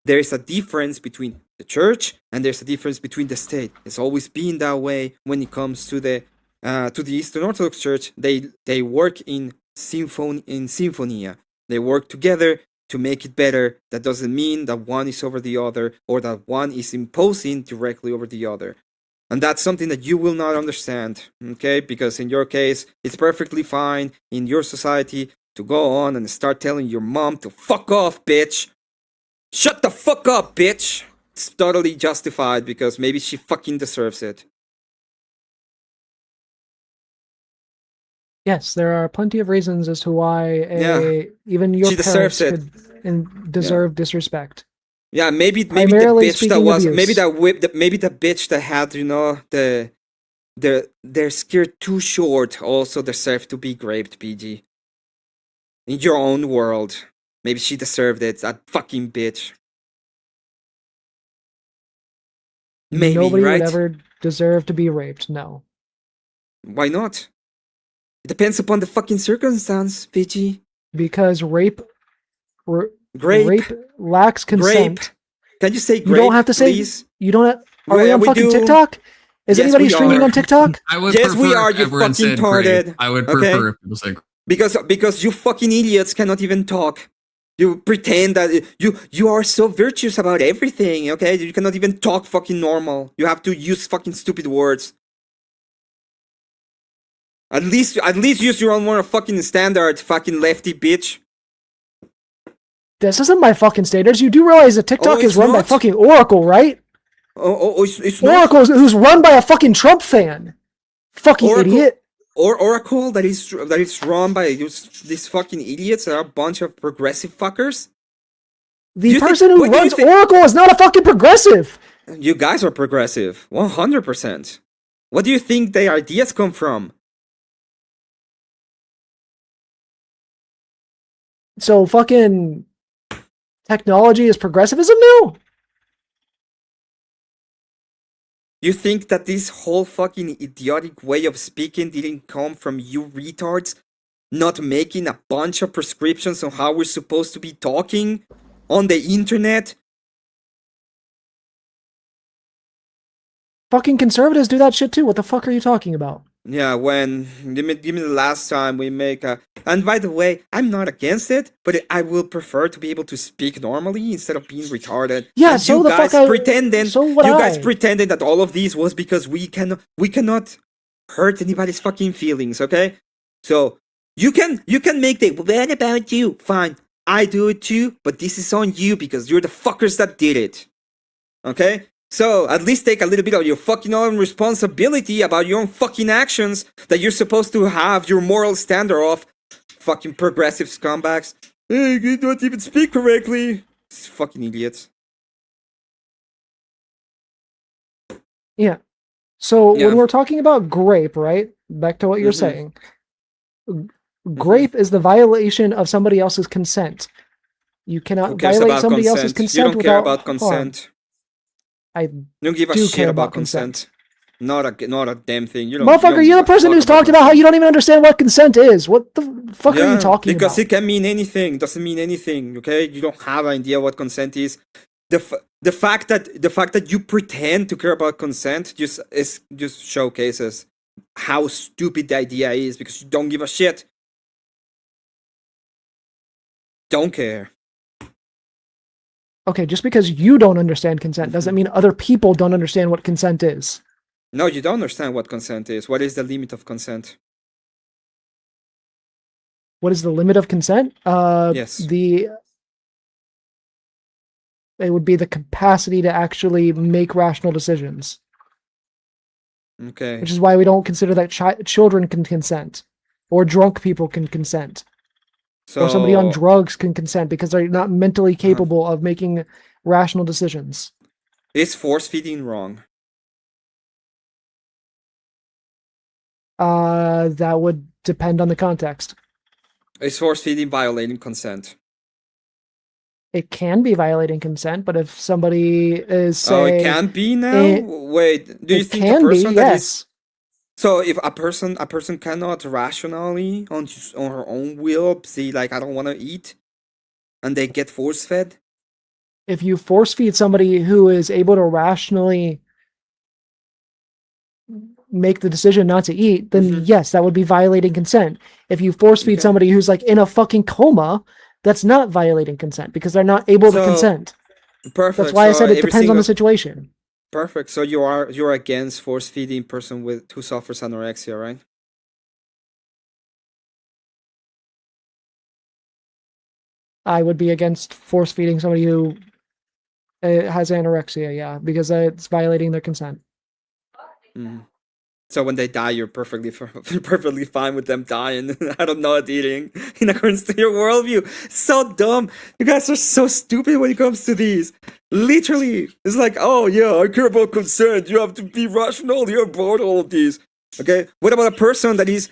Speaker 2: There is a difference between the church and there's a difference between the state. It's always been that way when it comes to the Eastern Orthodox Church. They work in symphonia. They work together to make it better. That doesn't mean that one is over the other or that one is imposing directly over the other. And that's something that you will not understand, okay? Because in your case, it's perfectly fine in your society to go on and start telling your mom to fuck off, bitch. Shut the fuck up, bitch! It's totally justified because maybe she fucking deserves it.
Speaker 3: Yes, there are plenty of reasons as to why even your
Speaker 2: She deserves
Speaker 3: parents
Speaker 2: it.
Speaker 3: could deserve disrespect.
Speaker 2: Yeah, maybe the
Speaker 3: Primarily
Speaker 2: bitch that
Speaker 3: speaking,
Speaker 2: was
Speaker 3: abuse.
Speaker 2: maybe the bitch that had their skirt too short also deserved to be raped, PG. In your own world. Maybe she deserved it, that fucking bitch. Maybe,
Speaker 3: Nobody
Speaker 2: right?
Speaker 3: would ever deserve to be raped, no.
Speaker 2: Why not? It depends upon the fucking circumstance, Vigi.
Speaker 3: Because rape
Speaker 2: Grape.
Speaker 3: lacks consent.
Speaker 2: Grape. Can you say grape,
Speaker 3: You don't have to say,
Speaker 2: please?
Speaker 3: you don't have, are
Speaker 2: Well,
Speaker 3: we on
Speaker 2: we
Speaker 3: fucking
Speaker 2: do.
Speaker 3: TikTok? Is
Speaker 2: Yes,
Speaker 3: anybody
Speaker 2: we
Speaker 3: streaming
Speaker 2: are.
Speaker 3: on TikTok?
Speaker 1: I would
Speaker 2: Yes, we
Speaker 1: prefer
Speaker 2: are,
Speaker 1: if
Speaker 2: you
Speaker 1: everyone
Speaker 2: fucking
Speaker 1: said grape.
Speaker 2: tarded.
Speaker 1: I would
Speaker 2: Okay?
Speaker 1: prefer if people said
Speaker 2: Because you fucking idiots cannot even talk. You pretend that you are so virtuous about everything, okay? You cannot even talk fucking normal. You have to use fucking stupid words. At least use your own more fucking standard, fucking lefty bitch.
Speaker 3: This isn't my fucking standards. You do realize that TikTok
Speaker 2: it's
Speaker 3: is run by
Speaker 2: not?
Speaker 3: fucking Oracle, right?
Speaker 2: It's not
Speaker 3: Oracle, who's run by a fucking Trump fan. Fucking
Speaker 2: Oracle,
Speaker 3: idiot.
Speaker 2: or Oracle that is run by these fucking idiots that are a bunch of progressive fuckers.
Speaker 3: The person who runs Oracle is not a fucking progressive.
Speaker 2: You guys are progressive, 100%. What do you think their ideas come from?
Speaker 3: So fucking technology is progressivism now?
Speaker 2: You think that this whole fucking idiotic way of speaking didn't come from you retards not making a bunch of prescriptions on how we're supposed to be talking on the internet?
Speaker 3: Fucking conservatives do that shit too. What the fuck are you talking about?
Speaker 2: Yeah, give me the last time we make a. And by the way, I'm not against it, but I will prefer to be able to speak normally instead of being retarded.
Speaker 3: Yeah,
Speaker 2: And
Speaker 3: so
Speaker 2: you
Speaker 3: the
Speaker 2: guys
Speaker 3: fuck
Speaker 2: pretending,
Speaker 3: so would
Speaker 2: you guys
Speaker 3: I.
Speaker 2: pretending that all of these was because we cannot hurt anybody's fucking feelings, okay? So you can make the what about you? Fine, I do it too, but this is on you because you're the fuckers that did it, okay? So, at least take a little bit of your fucking own responsibility about your own fucking actions that you're supposed to have your moral standard of. Fucking progressive scumbags. Hey, you don't even speak correctly. Fucking idiots.
Speaker 3: Yeah. So
Speaker 2: Yeah.
Speaker 3: when we're talking about grape, right? Back to what you're saying. Grape is the violation of somebody else's consent. You cannot violate somebody else's consent.
Speaker 2: You don't care about
Speaker 3: harm.
Speaker 2: consent.
Speaker 3: I
Speaker 2: You don't give a
Speaker 3: do
Speaker 2: shit
Speaker 3: care
Speaker 2: about consent. Not a damn thing. You don't.
Speaker 3: Motherfucker, you're the person who's talked about how you don't even understand what consent is. What the fuck are you talking about?
Speaker 2: Because it can mean anything. Doesn't mean anything. Okay, you don't have an idea what consent is. The fact that you pretend to care about consent just showcases how stupid the idea is because you don't give a shit. Don't care.
Speaker 3: Okay, just because you don't understand consent doesn't mean other people don't understand what consent is.
Speaker 2: No, you don't understand what consent is. What is the limit of consent?
Speaker 3: What is the limit of consent?
Speaker 2: Yes.
Speaker 3: It would be the capacity to actually make rational decisions.
Speaker 2: Okay.
Speaker 3: Which is why we don't consider that children can consent, or drunk people can consent, or somebody on drugs can consent because they're not mentally capable of making rational decisions.
Speaker 2: Is force feeding wrong?
Speaker 3: That would depend on the context.
Speaker 2: Is force feeding violating consent?
Speaker 3: It can be violating consent, but if somebody is say,
Speaker 2: it can be now. Wait, do you think
Speaker 3: can
Speaker 2: a person
Speaker 3: be,
Speaker 2: that
Speaker 3: yes.
Speaker 2: is so if a person cannot rationally on her own will say like I don't want to eat, and they get force fed?
Speaker 3: If you force feed somebody who is able to rationally make the decision not to eat, then yes, that would be violating consent. If you force feed somebody who's like in a fucking coma, that's not violating consent because they're not able to consent.
Speaker 2: Perfect.
Speaker 3: That's why I said it depends on the situation.
Speaker 2: Perfect. So you're against force feeding person who suffers anorexia, right?
Speaker 3: I would be against force feeding somebody who has anorexia, yeah, because it's violating their consent.
Speaker 2: So when they die, you're perfectly fine with them dying. I don't know, eating in accordance to your worldview. So dumb. You guys are so stupid when it comes to these. Literally, it's like, oh yeah, I care about consent. You have to be rational. You're about all of these. Okay. What about a person that is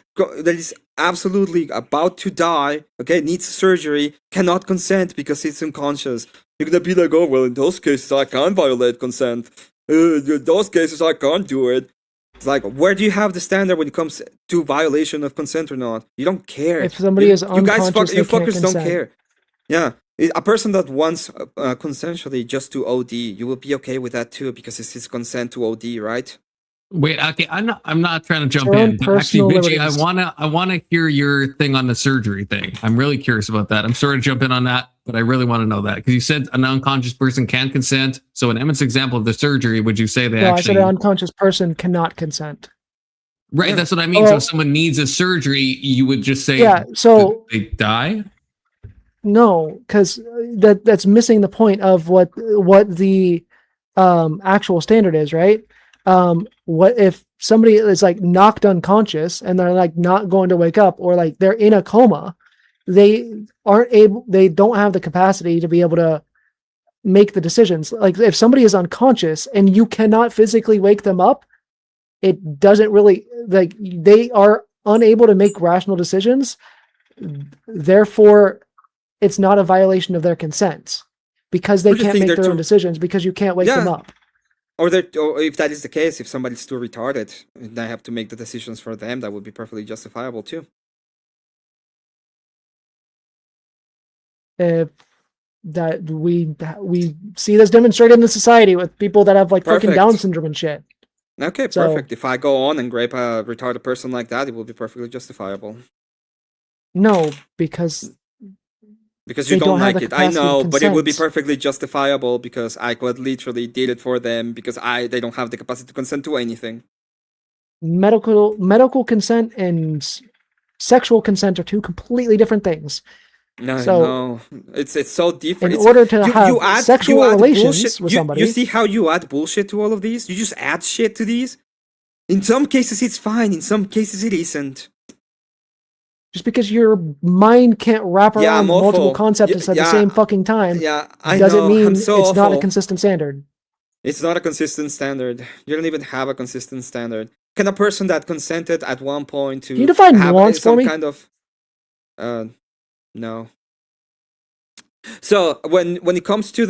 Speaker 2: absolutely about to die? Okay, needs surgery, cannot consent because it's unconscious. You're gonna be like, oh well, in those cases I can't violate consent. In those cases I can't do it. It's like, where do you have the standard when it comes to violation of consent or not? You don't care.
Speaker 3: If somebody is unconscious,
Speaker 2: you
Speaker 3: they
Speaker 2: fuckers
Speaker 3: can't
Speaker 2: don't care. Yeah, a person that wants consensually just to OD, you will be okay with that too because it's his consent to OD, right?
Speaker 1: Wait, okay, I'm not trying to jump in. Actually, Vigi, I wanna hear your thing on the surgery thing. I'm really curious about that. I'm sorry to jump in on that, but I really want to know that because you said an unconscious person can consent. So in Emmett's example of the surgery, would you say they actually?
Speaker 3: I said an unconscious person cannot consent.
Speaker 1: Right, yeah. That's what I mean. So if someone needs a surgery, you would just say,
Speaker 3: so
Speaker 1: they die.
Speaker 3: No, because that's missing the point of what the actual standard is, right? What if somebody is like knocked unconscious and they're like not going to wake up, or like they're in a coma, they don't have the capacity to be able to make the decisions. Like if somebody is unconscious and you cannot physically wake them up, it doesn't really, like, they are unable to make rational decisions. Therefore, it's not a violation of their consent because they
Speaker 2: Or you
Speaker 3: can't
Speaker 2: think
Speaker 3: make
Speaker 2: they're
Speaker 3: their own
Speaker 2: too-
Speaker 3: decisions because you can't wake them
Speaker 2: Yeah.
Speaker 3: up.
Speaker 2: Or if that is the case, if somebody's too retarded and I have to make the decisions for them, that would be perfectly justifiable too.
Speaker 3: If that we see this demonstrated in the society with people that have like fucking
Speaker 2: Perfect.
Speaker 3: Down syndrome and shit.
Speaker 2: Okay,
Speaker 3: So-
Speaker 2: perfect. If I go on and grape a retarded person like that, it will be perfectly justifiable.
Speaker 3: No, because
Speaker 2: Because you
Speaker 3: They
Speaker 2: don't
Speaker 3: don't have
Speaker 2: like
Speaker 3: the
Speaker 2: it. I
Speaker 3: capacity to
Speaker 2: know, but it would be
Speaker 3: consent.
Speaker 2: perfectly justifiable because I quite literally did it for them because they don't have the capacity to consent to anything.
Speaker 3: medical consent and sexual consent are two completely different things.
Speaker 2: No,
Speaker 3: So-
Speaker 2: no, it's so different.
Speaker 3: In
Speaker 2: It's,
Speaker 3: order to have sexual relations
Speaker 2: bullshit.
Speaker 3: with
Speaker 2: You
Speaker 3: somebody,
Speaker 2: see how you add bullshit to all of these? You just add shit to these. In some cases, it's fine. In some cases, it isn't.
Speaker 3: just because your mind can't wrap
Speaker 2: Yeah,
Speaker 3: around
Speaker 2: I'm awful.
Speaker 3: multiple concepts at the
Speaker 2: Yeah,
Speaker 3: same fucking time,
Speaker 2: Yeah, I
Speaker 3: doesn't
Speaker 2: know.
Speaker 3: mean
Speaker 2: I'm so
Speaker 3: it's not a
Speaker 2: awful.
Speaker 3: consistent standard.
Speaker 2: It's not a consistent standard. You don't even have a consistent standard. Can a person that consented at one point to
Speaker 3: Can you define
Speaker 2: have
Speaker 3: nuance for
Speaker 2: some
Speaker 3: me?
Speaker 2: kind of no. So when it comes to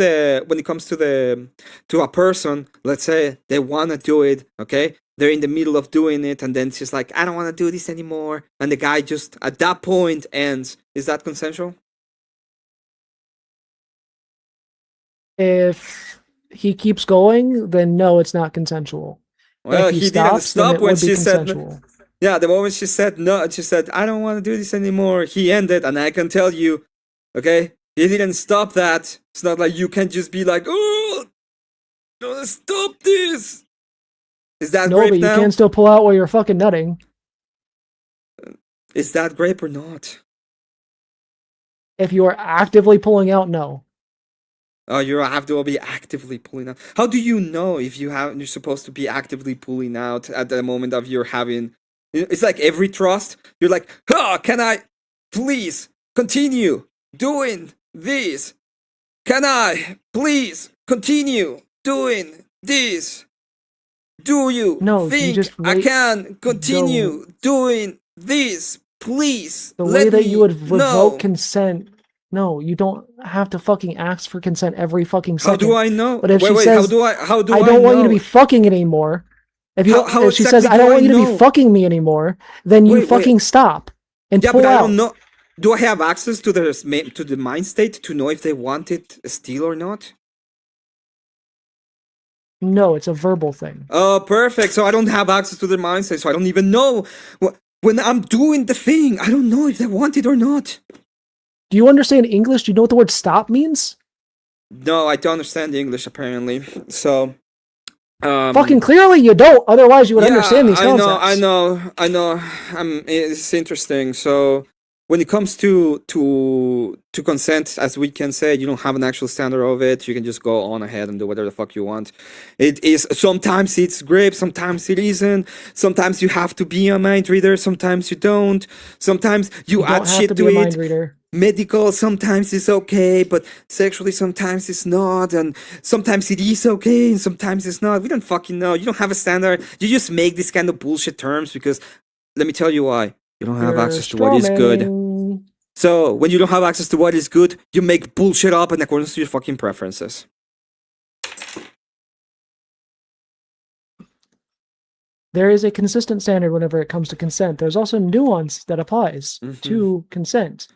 Speaker 2: a person, let's say they want to do it, okay? They're in the middle of doing it, and then it's just like, I don't want to do this anymore, and the guy just at that point ends. Is that consensual?
Speaker 3: If he keeps going, then no, it's not consensual.
Speaker 2: Well,
Speaker 3: if he
Speaker 2: he didn't
Speaker 3: stops, then
Speaker 2: stop
Speaker 3: it
Speaker 2: when
Speaker 3: would be
Speaker 2: she said.
Speaker 3: consensual.
Speaker 2: Yeah, the moment she said no, she said, I don't want to do this anymore. He ended, and I can tell you, okay, he didn't stop that. It's not like you can just be like, oh, don't stop this. Is that
Speaker 3: No,
Speaker 2: grape
Speaker 3: but you
Speaker 2: now?
Speaker 3: can still pull out while you're fucking nutting.
Speaker 2: Is that grape or not?
Speaker 3: If you are actively pulling out, no.
Speaker 2: Oh, you have to be actively pulling out. How do you know if you're supposed to be actively pulling out at the moment of you're having? It's like every trust. You're like, oh, can I please continue doing this? Can I please continue doing this? Do you
Speaker 3: No, you
Speaker 2: think
Speaker 3: just
Speaker 2: I
Speaker 3: wait-
Speaker 2: can continue doing this? Please,
Speaker 3: The
Speaker 2: let
Speaker 3: way that
Speaker 2: me
Speaker 3: you would revoke
Speaker 2: know.
Speaker 3: consent, no, you don't have to fucking ask for consent every fucking
Speaker 2: How
Speaker 3: second.
Speaker 2: do I know?
Speaker 3: But if
Speaker 2: wait,
Speaker 3: she
Speaker 2: wait,
Speaker 3: says,
Speaker 2: how do
Speaker 3: I
Speaker 2: I
Speaker 3: don't want you to
Speaker 2: know?
Speaker 3: be fucking anymore. If you
Speaker 2: How
Speaker 3: if she
Speaker 2: exactly
Speaker 3: says, I
Speaker 2: do
Speaker 3: don't
Speaker 2: I
Speaker 3: want you to
Speaker 2: know?
Speaker 3: be fucking me anymore, then you
Speaker 2: Wait,
Speaker 3: fucking stop and
Speaker 2: Yeah,
Speaker 3: pull
Speaker 2: but I
Speaker 3: out.
Speaker 2: don't know. Do I have access to the mind state to know if they want it still or not?
Speaker 3: No, it's a verbal thing.
Speaker 2: Oh, perfect. So I don't have access to their mind state, so I don't even know when I'm doing the thing. I don't know if they want it or not.
Speaker 3: Do you understand English? Do you know what the word stop means?
Speaker 2: No, I don't understand English apparently. So,
Speaker 3: Fucking clearly you don't. Otherwise you would understand these concepts.
Speaker 2: I know. It's interesting. So when it comes to consent, as we can say, you don't have an actual standard of it. You can just go on ahead and do whatever the fuck you want. It is sometimes it's grape, sometimes it isn't. Sometimes you have to be a mind reader, sometimes you don't. Sometimes you add
Speaker 3: don't have
Speaker 2: shit
Speaker 3: to
Speaker 2: to
Speaker 3: be a
Speaker 2: it.
Speaker 3: mind reader.
Speaker 2: Medical sometimes it's okay, but sexually sometimes it's not, and sometimes it is okay and sometimes it's not. We don't fucking know. You don't have a standard. You just make this kind of bullshit terms because let me tell you why. You don't have
Speaker 3: You're
Speaker 2: access to what is good.
Speaker 3: strawmanning.
Speaker 2: So when you don't have access to what is good, you make bullshit up in accordance to your fucking preferences.
Speaker 3: There is a consistent standard whenever it comes to consent. There's also nuance that applies
Speaker 2: Mhm.
Speaker 3: to consent.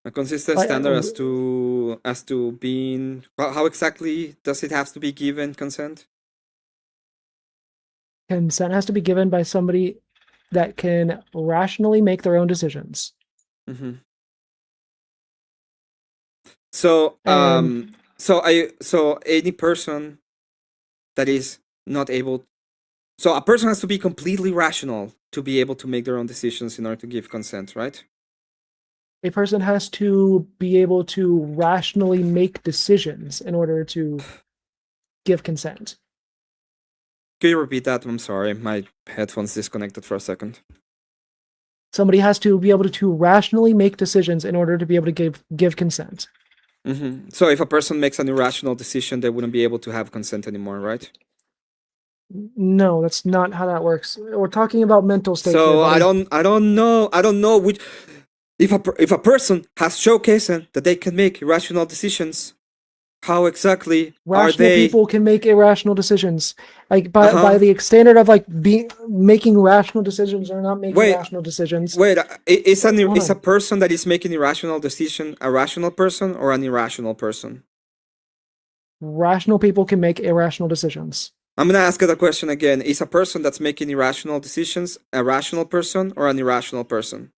Speaker 2: A consistent
Speaker 3: Like,
Speaker 2: standard as to being how exactly does it have to be given consent?
Speaker 3: Consent has to be given by somebody that can rationally make their own decisions.
Speaker 2: Mm-hmm. So
Speaker 3: And-
Speaker 2: so any person that is not able, so a person has to be completely rational to be able to make their own decisions in order to give consent, right?
Speaker 3: A person has to be able to rationally make decisions in order to give consent.
Speaker 2: Could you repeat that? I'm sorry, my headphones disconnected for a second.
Speaker 3: Somebody has to be able to rationally make decisions in order to be able to give consent.
Speaker 2: Mm-hmm. So if a person makes an irrational decision, they wouldn't be able to have consent anymore, right?
Speaker 3: No, that's not how that works. We're talking about mental state.
Speaker 2: So
Speaker 3: here, buddy.
Speaker 2: I don't know which. if a person has showcased that they can make irrational decisions, how exactly are
Speaker 3: Rational
Speaker 2: they?
Speaker 3: people can make irrational decisions, like by the standard of like making rational decisions or not making
Speaker 2: Wait,
Speaker 3: rational decisions.
Speaker 2: Wait, is a
Speaker 3: Fine.
Speaker 2: person that is making irrational decision a rational person or an irrational person?
Speaker 3: Rational people can make irrational decisions.
Speaker 2: I'm gonna ask you the question again. Is a person that's making irrational decisions a rational person or an irrational person?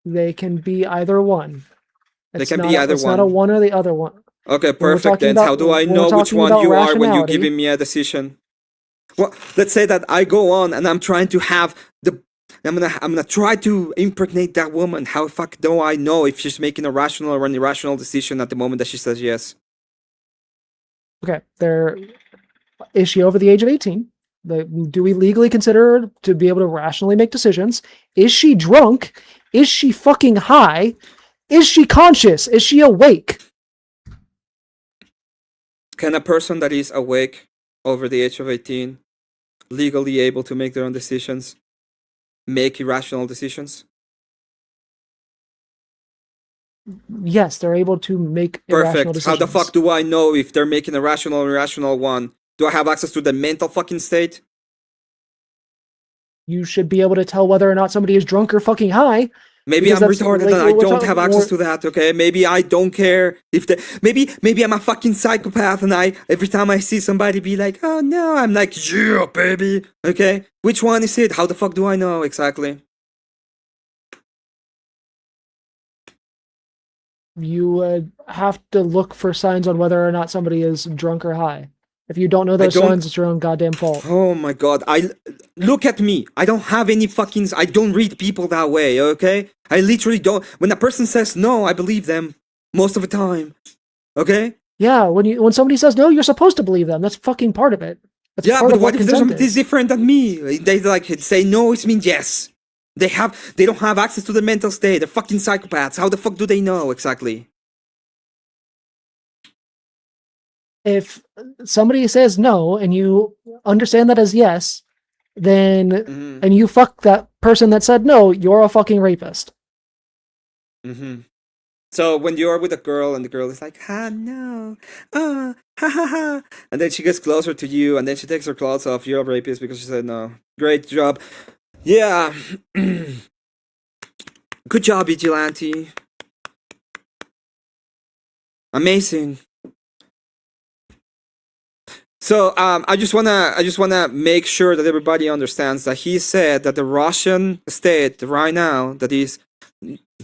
Speaker 3: They can be either one.
Speaker 2: They can be either
Speaker 3: It's not a
Speaker 2: one.
Speaker 3: one or the other one.
Speaker 2: Okay,
Speaker 3: When we're
Speaker 2: perfect.
Speaker 3: talking
Speaker 2: Then
Speaker 3: about
Speaker 2: how do I
Speaker 3: when we're
Speaker 2: know which
Speaker 3: talking
Speaker 2: one
Speaker 3: about
Speaker 2: you are when you're
Speaker 3: rationality,
Speaker 2: giving me a decision? Well, let's say that I go on and I'm trying to have I'm gonna try to impregnate that woman. How the fuck do I know if she's making a rational or an irrational decision at the moment that she says yes?
Speaker 3: okay, is she over the age of 18? Do we legally consider her to be able to rationally make decisions? Is she drunk? Is she fucking high? Is she conscious? Is she awake?
Speaker 2: Can a person that is awake over the age of 18 legally able to make their own decisions make irrational decisions?
Speaker 3: Yes, they're able to make irrational
Speaker 2: Perfect.
Speaker 3: decisions.
Speaker 2: How the fuck do I know if they're making a rational or irrational one? Do I have access to the mental fucking state?
Speaker 3: You should be able to tell whether or not somebody is drunk or fucking high.
Speaker 2: Maybe I'm
Speaker 3: Because that's
Speaker 2: retarded
Speaker 3: like
Speaker 2: and I
Speaker 3: we're
Speaker 2: don't
Speaker 3: talking-
Speaker 2: have access to that, okay? Maybe I don't care if the maybe I'm a fucking psychopath and I every time I see somebody be like, oh no, I'm like, yeah, baby. Okay? Which one is it? How the fuck do I know exactly?
Speaker 3: You would have to look for signs on whether or not somebody is drunk or high. If you don't know those signs, it's your own goddamn fault.
Speaker 2: Oh my god, look at me. I don't have any fucking I don't read people that way, okay? I literally don't. When a person says no, I believe them most of the time. Okay?
Speaker 3: Yeah, when somebody says no, you're supposed to believe them. That's fucking part of it. That's
Speaker 2: Yeah,
Speaker 3: part
Speaker 2: but
Speaker 3: of
Speaker 2: what if there's
Speaker 3: consent
Speaker 2: somebody
Speaker 3: is.
Speaker 2: different than me? They like say no, it means yes. They don't have access to the mental state. They're fucking psychopaths. How the fuck do they know exactly?
Speaker 3: If somebody says no and you understand that as yes, then and you fuck that person that said no, you're a fucking rapist.
Speaker 2: So when you're with a girl and the girl is like, no, ha ha ha, and then she gets closer to you and then she takes her clothes off, you're a rapist because she said no. Great job. Yeah. Good job, Vigilante. Amazing. So I just wanna make sure that everybody understands that he said that the Russian state right now, that is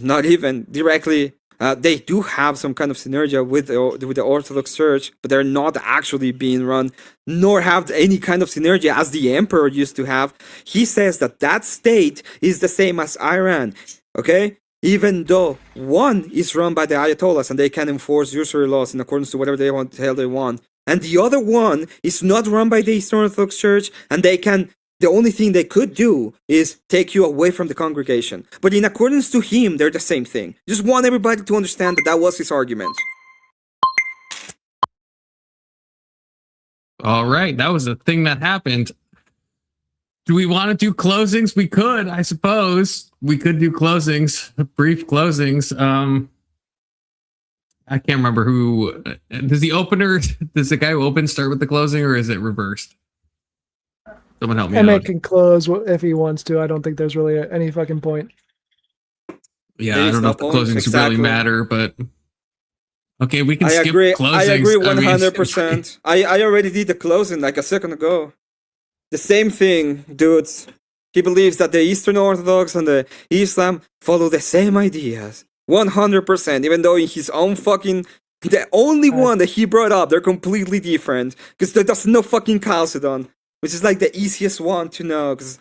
Speaker 2: not even directly, they do have some kind of synergy with the Orthodox Church, but they're not actually being run, nor have any kind of synergy as the Emperor used to have. He says that that state is the same as Iran. Okay. Even though one is run by the Ayatollahs and they can enforce usury laws in accordance to whatever they want, the hell they want, and the other one is not run by the Eastern Orthodox Church, and the only thing they could do is take you away from the congregation. But in accordance to him, they're the same thing. Just want everybody to understand that that was his argument.
Speaker 1: All right, that was a thing that happened. Do we want to do closings? We could, I suppose. We could do closings, brief closings. I can't remember who does the guy who opens start with the closing, or is it reversed? Someone help me
Speaker 3: Emmet
Speaker 1: out.
Speaker 3: can close if he wants to. I don't think there's really any fucking point.
Speaker 1: Yeah, I don't know if the closings really matter, but okay, we can skip closings.
Speaker 2: I agree 100%. I already did the closing like a second ago. The same thing, dudes. He believes that the Eastern Orthodox and the Islam follow the same ideas. 100%, even though in his own fucking... The only one that he brought up, they're completely different. Because there's no fucking Chalcedon. Which is like the easiest one to know. Because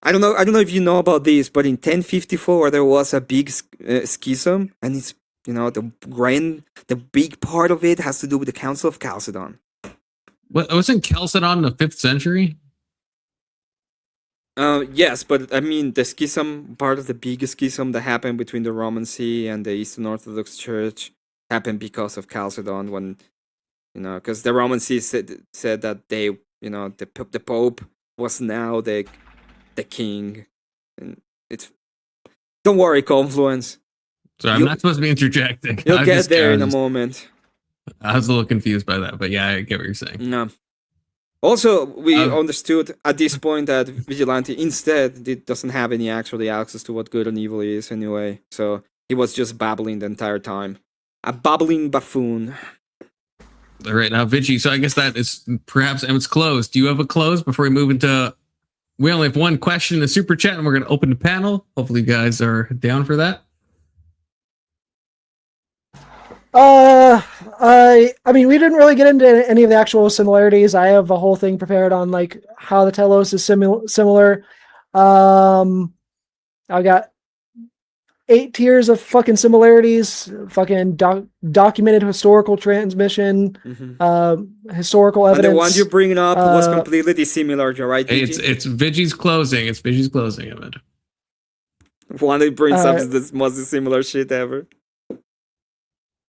Speaker 2: I don't know if you know about this, but in 1054 there was a big schism. And it's, the big part of it has to do with the Council of Chalcedon.
Speaker 1: Wasn't Chalcedon in the 5th century?
Speaker 2: Yes, but I mean the schism, part of the big schism that happened between the Roman See and the Eastern Orthodox Church happened because of Chalcedon, when because the Roman See said that they, the Pope was now the king, and it's Don't worry, Confluence.
Speaker 1: So I'm not supposed to be interjecting.
Speaker 2: You'll get there in a moment.
Speaker 1: I was a little confused by that, but yeah, I get what you're saying.
Speaker 2: No. Also, we understood at this point that Vigilante instead doesn't have any actually access to what good and evil is anyway. So he was just babbling the entire time. A babbling buffoon.
Speaker 1: All right, now Vigi. So I guess that is perhaps Emmett's close. Do you have a close before we move into? We only have one question in the super chat, and we're going to open the panel. Hopefully, you guys are down for that.
Speaker 3: I mean, we didn't really get into any of the actual similarities. I have a whole thing prepared on like how the telos is similar. I got 8 tiers of fucking similarities, fucking documented historical transmission, historical evidence.
Speaker 2: And the one you bring up was completely dissimilar, right?
Speaker 1: Hey, it's Vigi's closing. It's Vigi's closing, Emmet.
Speaker 2: One that brings up is the most dissimilar shit ever.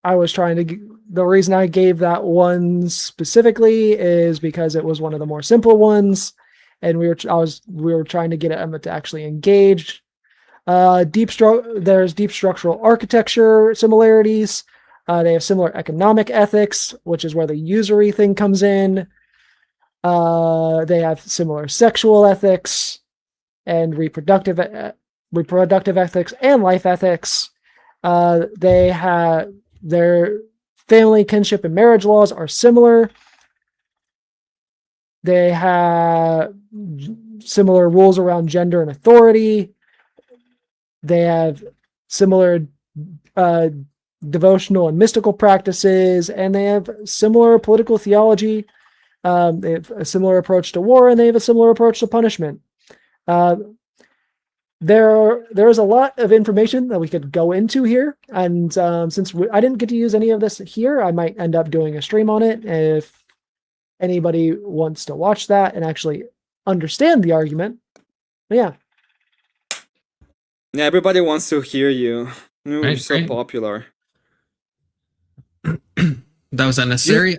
Speaker 3: I was trying to. The reason I gave that one specifically is because it was one of the more simple ones, and we were trying to get Emmet to actually engage. There's deep structural architecture similarities. They have similar economic ethics, which is where the usury thing comes in. They have similar sexual ethics and reproductive ethics and life ethics. They have their family, kinship, and marriage laws are similar. They have similar rules around gender and authority. They have similar devotional and mystical practices, and they have similar political theology. They have a similar approach to war, and they have a similar approach to punishment. There is a lot of information that we could go into here, and since I didn't get to use any of this here, I might end up doing a stream on it if anybody wants to watch that and actually understand the argument. But yeah.
Speaker 2: Yeah, everybody wants to hear you. You're so
Speaker 1: great.
Speaker 2: popular.
Speaker 1: That was unnecessary.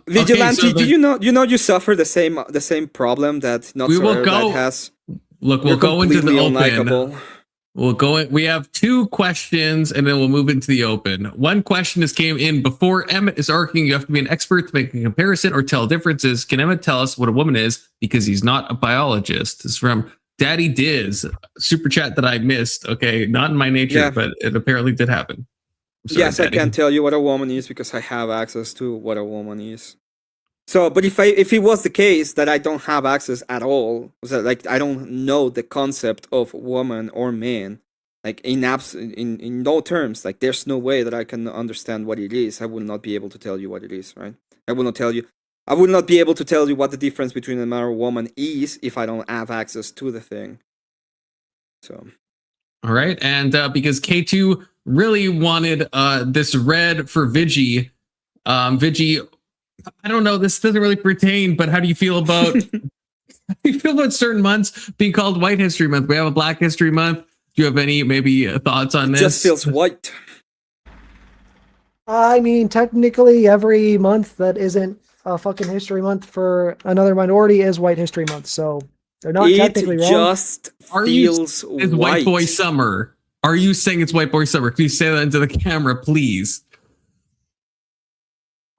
Speaker 2: Vigilante,
Speaker 1: okay, so
Speaker 2: you suffer the same problem that not so everybody has.
Speaker 1: Look, we'll go into the open. We'll go in. We have 2 questions, and then we'll move into the open. One question just came in before Emmet is arguing. You have to be an expert to make a comparison or tell differences. Can Emmet tell us what a woman is? Because he's not a biologist. This is from Daddy Diz, super chat that I missed. Okay, not in my nature, but it apparently did happen. Sorry,
Speaker 2: yes, Daddy. I can tell you what a woman is because I have access to what a woman is. So, but if it was the case that I don't have access at all, so like I don't know the concept of woman or man, like in no terms, like there's no way that I can understand what it is. I will not be able to tell you what it is, right? I will not be able to tell you what the difference between a man or woman is if I don't have access to the thing. So,
Speaker 1: all right, and because K2 really wanted this read for Vigi, Vigi. I don't know. This doesn't really pertain, but how do you feel about certain months being called White History Month? We have a Black History Month. Do you have any maybe thoughts on this?
Speaker 2: It just feels white.
Speaker 3: I mean, technically, every month that isn't a fucking History Month for another minority is White History Month, so they're not technically wrong.
Speaker 2: It just feels white.
Speaker 1: It's White Boy Summer. Are you saying it's White Boy Summer? Can you say that into the camera, please?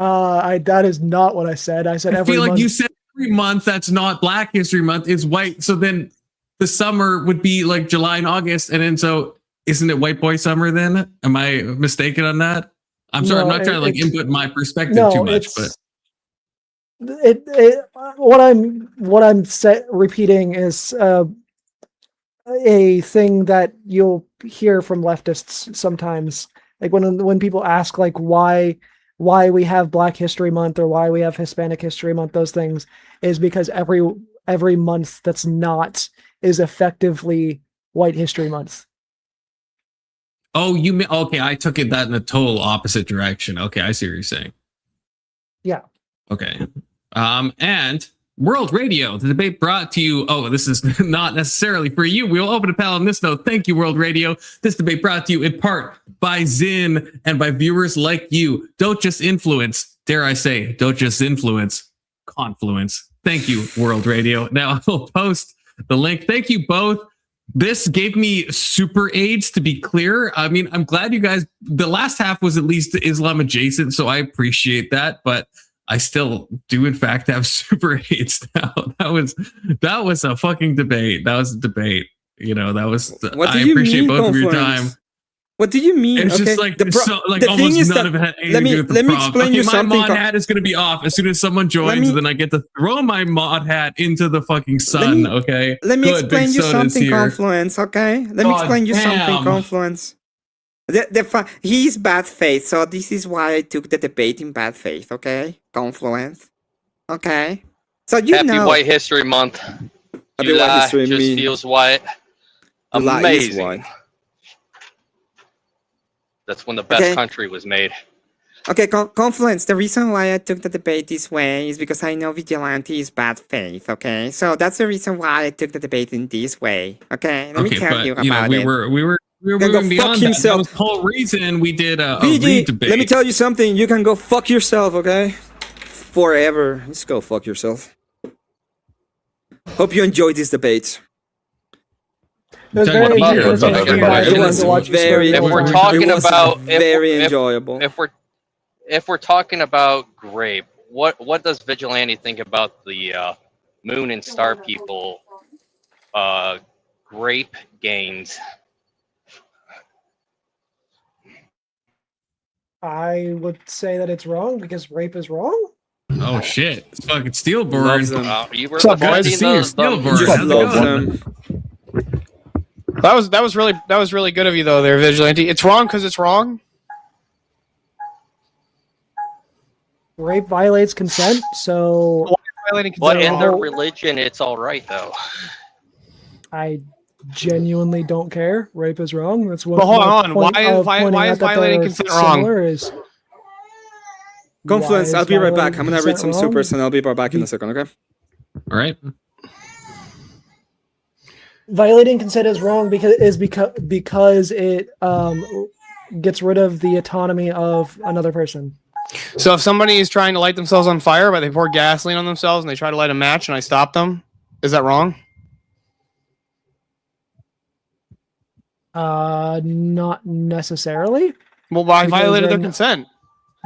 Speaker 3: That is not what I said. I said every month. I feel like
Speaker 1: you said every month that's not Black History Month is white. So then the summer would be like July and August. And then so isn't it White Boy Summer then? Am I mistaken on that? I'm sorry. I'm not trying to input my perspective too much, but
Speaker 3: what I'm repeating is a thing that you'll hear from leftists sometimes. Like when people ask like why we have Black History Month or why we have Hispanic History Month, those things is because every month that's not is effectively White History Month.
Speaker 1: Oh, you mean, okay, I took it that in the total opposite direction. Okay, I see what you're saying.
Speaker 3: Yeah.
Speaker 1: Okay. And World Radio, the debate brought to you. Oh, this is not necessarily for you. We'll open a panel on this note. Thank you, World Radio. This debate brought to you in part by Zin and by viewers like you. Don't just influence, dare I say, don't just influence, confluence. Thank you, World Radio. Now I'll post the link. Thank you both this gave me super AIDS, to be clear. I mean, I'm glad you guys, the last half was at least Islam adjacent, so I appreciate that, but I still do in fact have super AIDS now. That was a fucking debate. That was a debate. You know, that was,
Speaker 2: What do
Speaker 1: I
Speaker 2: you
Speaker 1: appreciate
Speaker 2: mean,
Speaker 1: both of your
Speaker 2: Confluence?
Speaker 1: time.
Speaker 2: What do you mean?
Speaker 1: It's just like, like
Speaker 2: the
Speaker 1: almost
Speaker 2: thing is
Speaker 1: none
Speaker 2: that-
Speaker 1: of it had anything
Speaker 2: let me-
Speaker 1: to do with the
Speaker 2: let me
Speaker 1: prompt.
Speaker 2: explain
Speaker 1: Okay,
Speaker 2: you
Speaker 1: my
Speaker 2: something,
Speaker 1: mod hat is going to be off as soon as someone joins, and then I get to throw my mod hat into the fucking sun. Okay.
Speaker 2: Let me
Speaker 1: Good,
Speaker 2: explain
Speaker 1: Big
Speaker 2: you
Speaker 1: Soda's
Speaker 2: something,
Speaker 1: here.
Speaker 2: Confluence. Okay, let me
Speaker 1: God
Speaker 2: explain you something,
Speaker 1: damn.
Speaker 2: Confluence. He's bad faith, so this is why I took the debate in bad faith. Okay, Confluence. Okay, so you
Speaker 4: Happy
Speaker 2: know.
Speaker 4: White History Month.
Speaker 2: Happy
Speaker 4: July
Speaker 2: White History
Speaker 4: just
Speaker 2: Month.
Speaker 4: feels white.
Speaker 2: July is
Speaker 4: Amazing.
Speaker 2: white.
Speaker 4: That's when the best
Speaker 2: Okay.
Speaker 4: country was made.
Speaker 2: Okay, Confluence, the reason why I took the debate this way is because I know Vigilante is bad faith, okay? So that's the reason why I took the debate in this way, okay? Let me tell you about
Speaker 1: we
Speaker 2: it.
Speaker 1: were
Speaker 2: Can go
Speaker 1: moving
Speaker 2: fuck
Speaker 1: beyond that. That
Speaker 2: himself.
Speaker 1: was the whole reason we did a
Speaker 2: Vigi,
Speaker 1: read debate.
Speaker 2: let me tell you something. You can go fuck yourself, okay? Forever. Just go fuck yourself. Hope you enjoyed this debate.
Speaker 3: It was
Speaker 1: Talking
Speaker 3: very
Speaker 1: about
Speaker 3: entertaining.
Speaker 4: Vigilante.
Speaker 3: I
Speaker 4: It
Speaker 3: didn't
Speaker 4: was
Speaker 3: get to watch the
Speaker 2: very-
Speaker 3: story.
Speaker 4: If we're
Speaker 2: It
Speaker 4: talking
Speaker 2: was
Speaker 4: about
Speaker 2: very enjoyable.
Speaker 4: if we're talking about grape, what does Vigilante think about the Moon and Star people grape games?
Speaker 3: I would say that it's wrong because rape is wrong.
Speaker 1: Oh shit! It's fucking
Speaker 2: Loves
Speaker 1: Steelborn.
Speaker 2: them.
Speaker 4: You were
Speaker 5: What's up, boys?
Speaker 1: Good to see you, Steelborn.
Speaker 2: Just
Speaker 1: How's it
Speaker 2: loves
Speaker 1: going?
Speaker 2: them.
Speaker 5: That was really good of you though, there, Vigilante. It's wrong because it's wrong.
Speaker 3: Rape violates consent, so
Speaker 5: Why violating
Speaker 4: But
Speaker 5: consent?
Speaker 4: in their
Speaker 3: whole-
Speaker 4: religion, it's all right though.
Speaker 3: I genuinely don't care. Rape is wrong. That's what.
Speaker 5: But hold
Speaker 3: my
Speaker 5: on,
Speaker 3: point
Speaker 5: why
Speaker 3: of pointing
Speaker 5: is
Speaker 3: out that
Speaker 5: violating
Speaker 3: they're
Speaker 5: consent wrong?
Speaker 3: similar is-
Speaker 2: Confluence,
Speaker 3: why
Speaker 2: I'll
Speaker 3: is
Speaker 2: be right back.
Speaker 3: violating
Speaker 2: I'm gonna read
Speaker 3: consent
Speaker 2: some
Speaker 3: wrong?
Speaker 2: supers and I'll be right back in a second, okay?
Speaker 1: All right.
Speaker 3: Violating consent is wrong because it gets rid of the autonomy of another person.
Speaker 5: So if somebody is trying to light themselves on fire, but they pour gasoline on themselves and they try to light a match and I stop them, is that wrong?
Speaker 3: Not necessarily.
Speaker 5: Well, I
Speaker 3: Because
Speaker 5: violated their
Speaker 3: then
Speaker 5: consent.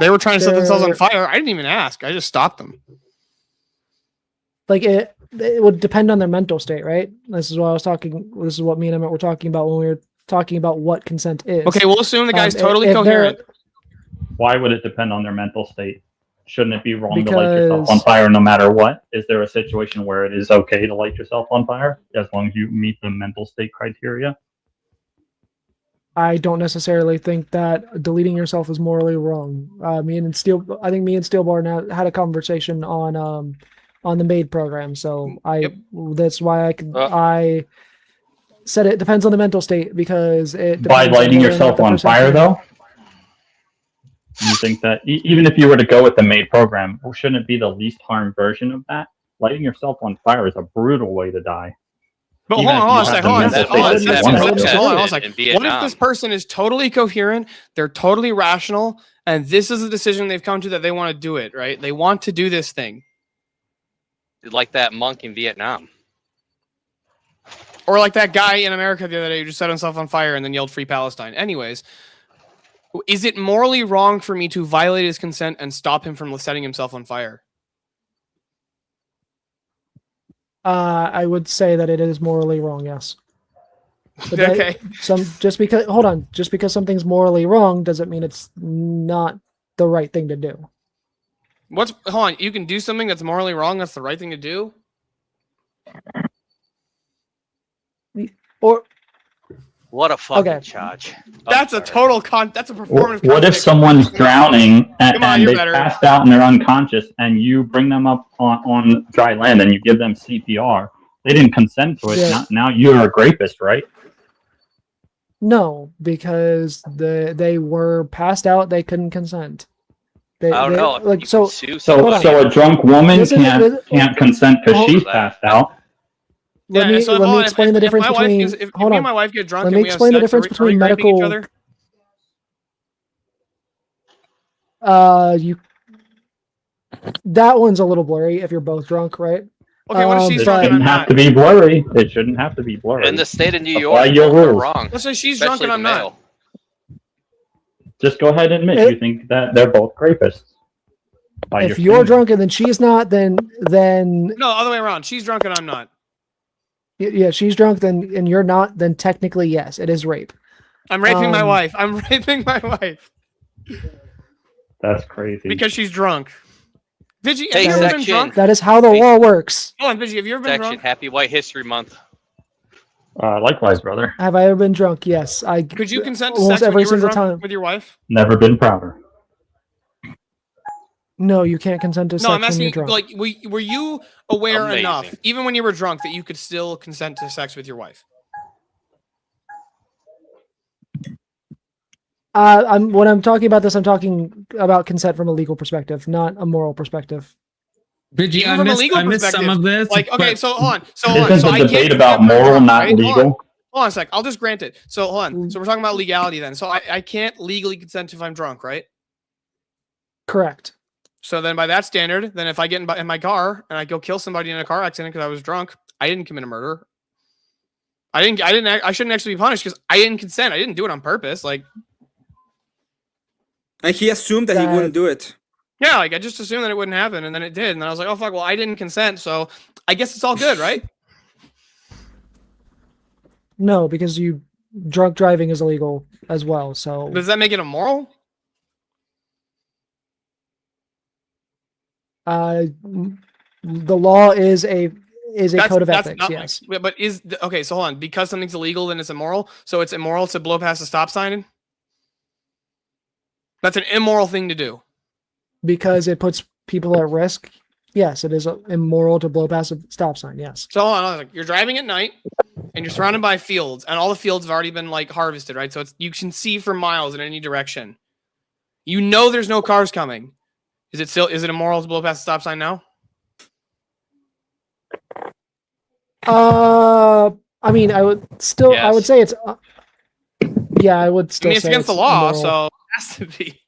Speaker 5: They were trying to set themselves on
Speaker 3: they're-
Speaker 5: fire. I didn't even ask. I just stopped them.
Speaker 3: Like it would depend on their mental state, right? This is what I was talking. This is what me and Emmet were talking about when we were talking about what consent is.
Speaker 5: Okay, we'll assume the guy's
Speaker 3: Um,
Speaker 5: totally
Speaker 3: if they're-
Speaker 5: coherent.
Speaker 6: Why would it depend on their mental state? Shouldn't it be wrong to light yourself on
Speaker 3: Because-
Speaker 6: fire no matter what? Is there a situation where it is okay to light yourself on fire as long as you meet the mental state criteria?
Speaker 3: I don't necessarily think that deleting yourself is morally wrong. I think me and Steelborn had a conversation on the MAID program. So
Speaker 5: Yep.
Speaker 3: that's why I said it depends on the mental state because it
Speaker 6: By
Speaker 3: depends on
Speaker 6: lighting
Speaker 3: whether or
Speaker 6: yourself
Speaker 3: not the
Speaker 6: on
Speaker 3: person
Speaker 6: fire,
Speaker 3: can-
Speaker 6: though? You think that even if you were to go with the MAID program, shouldn't it be the least harm version of that? Lighting yourself on fire is a brutal way to die.
Speaker 5: But
Speaker 6: Even
Speaker 5: hold
Speaker 6: if
Speaker 5: on
Speaker 6: you
Speaker 5: a
Speaker 6: have
Speaker 5: sec,
Speaker 6: the
Speaker 5: hold on a
Speaker 6: mental
Speaker 5: sec,
Speaker 6: state
Speaker 5: hold on a
Speaker 6: that you
Speaker 5: sec,
Speaker 6: want
Speaker 5: hold on a
Speaker 6: to
Speaker 5: sec,
Speaker 6: do.
Speaker 5: hold on a sec.
Speaker 4: In
Speaker 5: What
Speaker 4: Vietnam.
Speaker 5: if this person is totally coherent, they're totally rational, and this is a decision they've come to that they want to do it, right? They want to do this thing.
Speaker 4: Like that monk in Vietnam.
Speaker 5: Or like that guy in America the other day who just set himself on fire and then yelled Free Palestine. Anyways, is it morally wrong for me to violate his consent and stop him from setting himself on fire?
Speaker 3: I would say that it is morally wrong. Yes. But that-
Speaker 5: Okay.
Speaker 3: just because something's morally wrong doesn't mean it's not the right thing to do.
Speaker 5: Hold on, you can do something that's morally wrong, that's the right thing to do?
Speaker 3: Or
Speaker 4: What a fucking
Speaker 3: Okay.
Speaker 4: charge.
Speaker 5: That's a total that's a performative
Speaker 6: What if
Speaker 5: contradiction.
Speaker 6: someone's drowning
Speaker 5: Come on,
Speaker 6: and
Speaker 5: you're
Speaker 6: they
Speaker 5: better.
Speaker 6: passed out and they're unconscious and you bring them up on dry land and you give them CPR? They didn't consent to it.
Speaker 3: Yeah.
Speaker 6: Now you're a rapist, right?
Speaker 3: no, because they were passed out. They couldn't consent.
Speaker 4: I don't know.
Speaker 3: Like
Speaker 4: You
Speaker 3: so.
Speaker 4: can sue
Speaker 6: So
Speaker 3: Hold on.
Speaker 6: so a drunk woman
Speaker 3: This is- this-
Speaker 6: can't consent because
Speaker 3: Hold-
Speaker 6: she's passed out.
Speaker 3: Let me
Speaker 5: so
Speaker 3: let
Speaker 5: hold
Speaker 3: me
Speaker 5: on,
Speaker 3: explain the
Speaker 5: if
Speaker 3: difference
Speaker 5: my wife
Speaker 3: between.
Speaker 5: gets- if
Speaker 3: hold
Speaker 5: me
Speaker 3: on.
Speaker 5: and my wife get drunk
Speaker 3: Let
Speaker 5: and
Speaker 3: me
Speaker 5: we have
Speaker 3: explain the
Speaker 5: sex,
Speaker 3: difference
Speaker 5: are we
Speaker 3: between
Speaker 5: raping each
Speaker 3: medical-
Speaker 5: other?
Speaker 3: That one's a little blurry if you're both drunk, right?
Speaker 5: Okay, what if she's
Speaker 6: It
Speaker 5: drunk and
Speaker 6: shouldn't
Speaker 5: I'm
Speaker 6: have
Speaker 5: not?
Speaker 6: to be blurry. It shouldn't have to be blurry.
Speaker 4: In the state of New
Speaker 6: Apply
Speaker 4: York,
Speaker 6: your
Speaker 4: both are
Speaker 6: rules.
Speaker 4: wrong.
Speaker 5: Let's say she's drunk
Speaker 4: Especially
Speaker 5: and
Speaker 4: the
Speaker 5: I'm
Speaker 4: male.
Speaker 5: not.
Speaker 6: Just go ahead and admit you think that they're both rapists. By
Speaker 3: If
Speaker 6: your
Speaker 3: you're
Speaker 6: standards.
Speaker 3: drunk and then she's not, then
Speaker 5: No, other way around. She's drunk and I'm not.
Speaker 3: yeah, she's drunk then and you're not, then technically yes, it is rape.
Speaker 5: I'm raping my wife. I'm raping my wife
Speaker 6: That's crazy.
Speaker 5: because she's drunk. Vigi, have
Speaker 4: Hey,
Speaker 5: you ever been
Speaker 4: section.
Speaker 5: drunk?
Speaker 3: That is how the law works.
Speaker 5: Hold on, Vigi, have you ever been
Speaker 4: Section,
Speaker 5: drunk?
Speaker 4: Happy White History Month.
Speaker 6: Likewise, brother.
Speaker 3: Have I ever been drunk? Yes.
Speaker 5: Could you consent to
Speaker 3: almost
Speaker 5: sex when
Speaker 3: every
Speaker 5: you were
Speaker 3: single
Speaker 5: drunk
Speaker 3: time.
Speaker 5: with your wife?
Speaker 6: Never been prouder.
Speaker 3: No, you can't consent to sex
Speaker 5: No, I'm
Speaker 3: when you're
Speaker 5: asking,
Speaker 3: drunk.
Speaker 5: like, were you aware
Speaker 4: Amazing.
Speaker 5: enough, even when you were drunk, that you could still consent to sex with your wife?
Speaker 3: When I'm talking about this, I'm talking about consent from a legal perspective, not a moral perspective.
Speaker 1: Vigi,
Speaker 5: Even
Speaker 1: I
Speaker 5: from a
Speaker 1: missed,
Speaker 5: legal
Speaker 1: I missed some
Speaker 5: perspective,
Speaker 1: of this.
Speaker 5: Like, okay,
Speaker 1: but-
Speaker 5: so hold on. So hold on.
Speaker 6: Isn't
Speaker 5: So
Speaker 6: the
Speaker 5: I can't
Speaker 6: debate
Speaker 5: consent
Speaker 6: about
Speaker 5: when I'm
Speaker 6: moral,
Speaker 5: drunk,
Speaker 6: not
Speaker 5: right? Hold on.
Speaker 6: legal?
Speaker 5: Hold on a sec. I'll just grant it. So hold on. So we're talking about legality then. So I can't legally consent if I'm drunk, right?
Speaker 3: Correct.
Speaker 5: So then by that standard, then if I get in my car and I go kill somebody in a car accident because I was drunk, I didn't commit a murder. I shouldn't actually be punished because I didn't consent. I didn't do it on purpose. Like,
Speaker 2: And he assumed that he wouldn't do it.
Speaker 5: yeah, like I just assumed that it wouldn't happen, and then it did. And then I was like, oh fuck, well I didn't consent, so I guess it's all good, right?
Speaker 3: No, because drunk driving is illegal as well. So
Speaker 5: Does that make it immoral?
Speaker 3: the law is a code of ethics.
Speaker 5: not
Speaker 3: Yes.
Speaker 5: but okay, so hold on. Because something's illegal, then it's immoral. So it's immoral to blow past a stop sign. That's an immoral thing to do.
Speaker 3: Because it puts people at risk. Yes, it is immoral to blow past a stop sign. Yes.
Speaker 5: So hold on, you're driving at night, and you're surrounded by fields, and all the fields have already been like harvested, right? So you can see for miles in any direction. You know there's no cars coming. Is it immoral to blow past a stop sign now?
Speaker 3: I mean, I would still. I would
Speaker 4: Yes.
Speaker 3: say it's. Yeah, I would still.
Speaker 5: I mean, it's
Speaker 3: say
Speaker 5: against the law,
Speaker 3: immoral.
Speaker 5: so it has to be.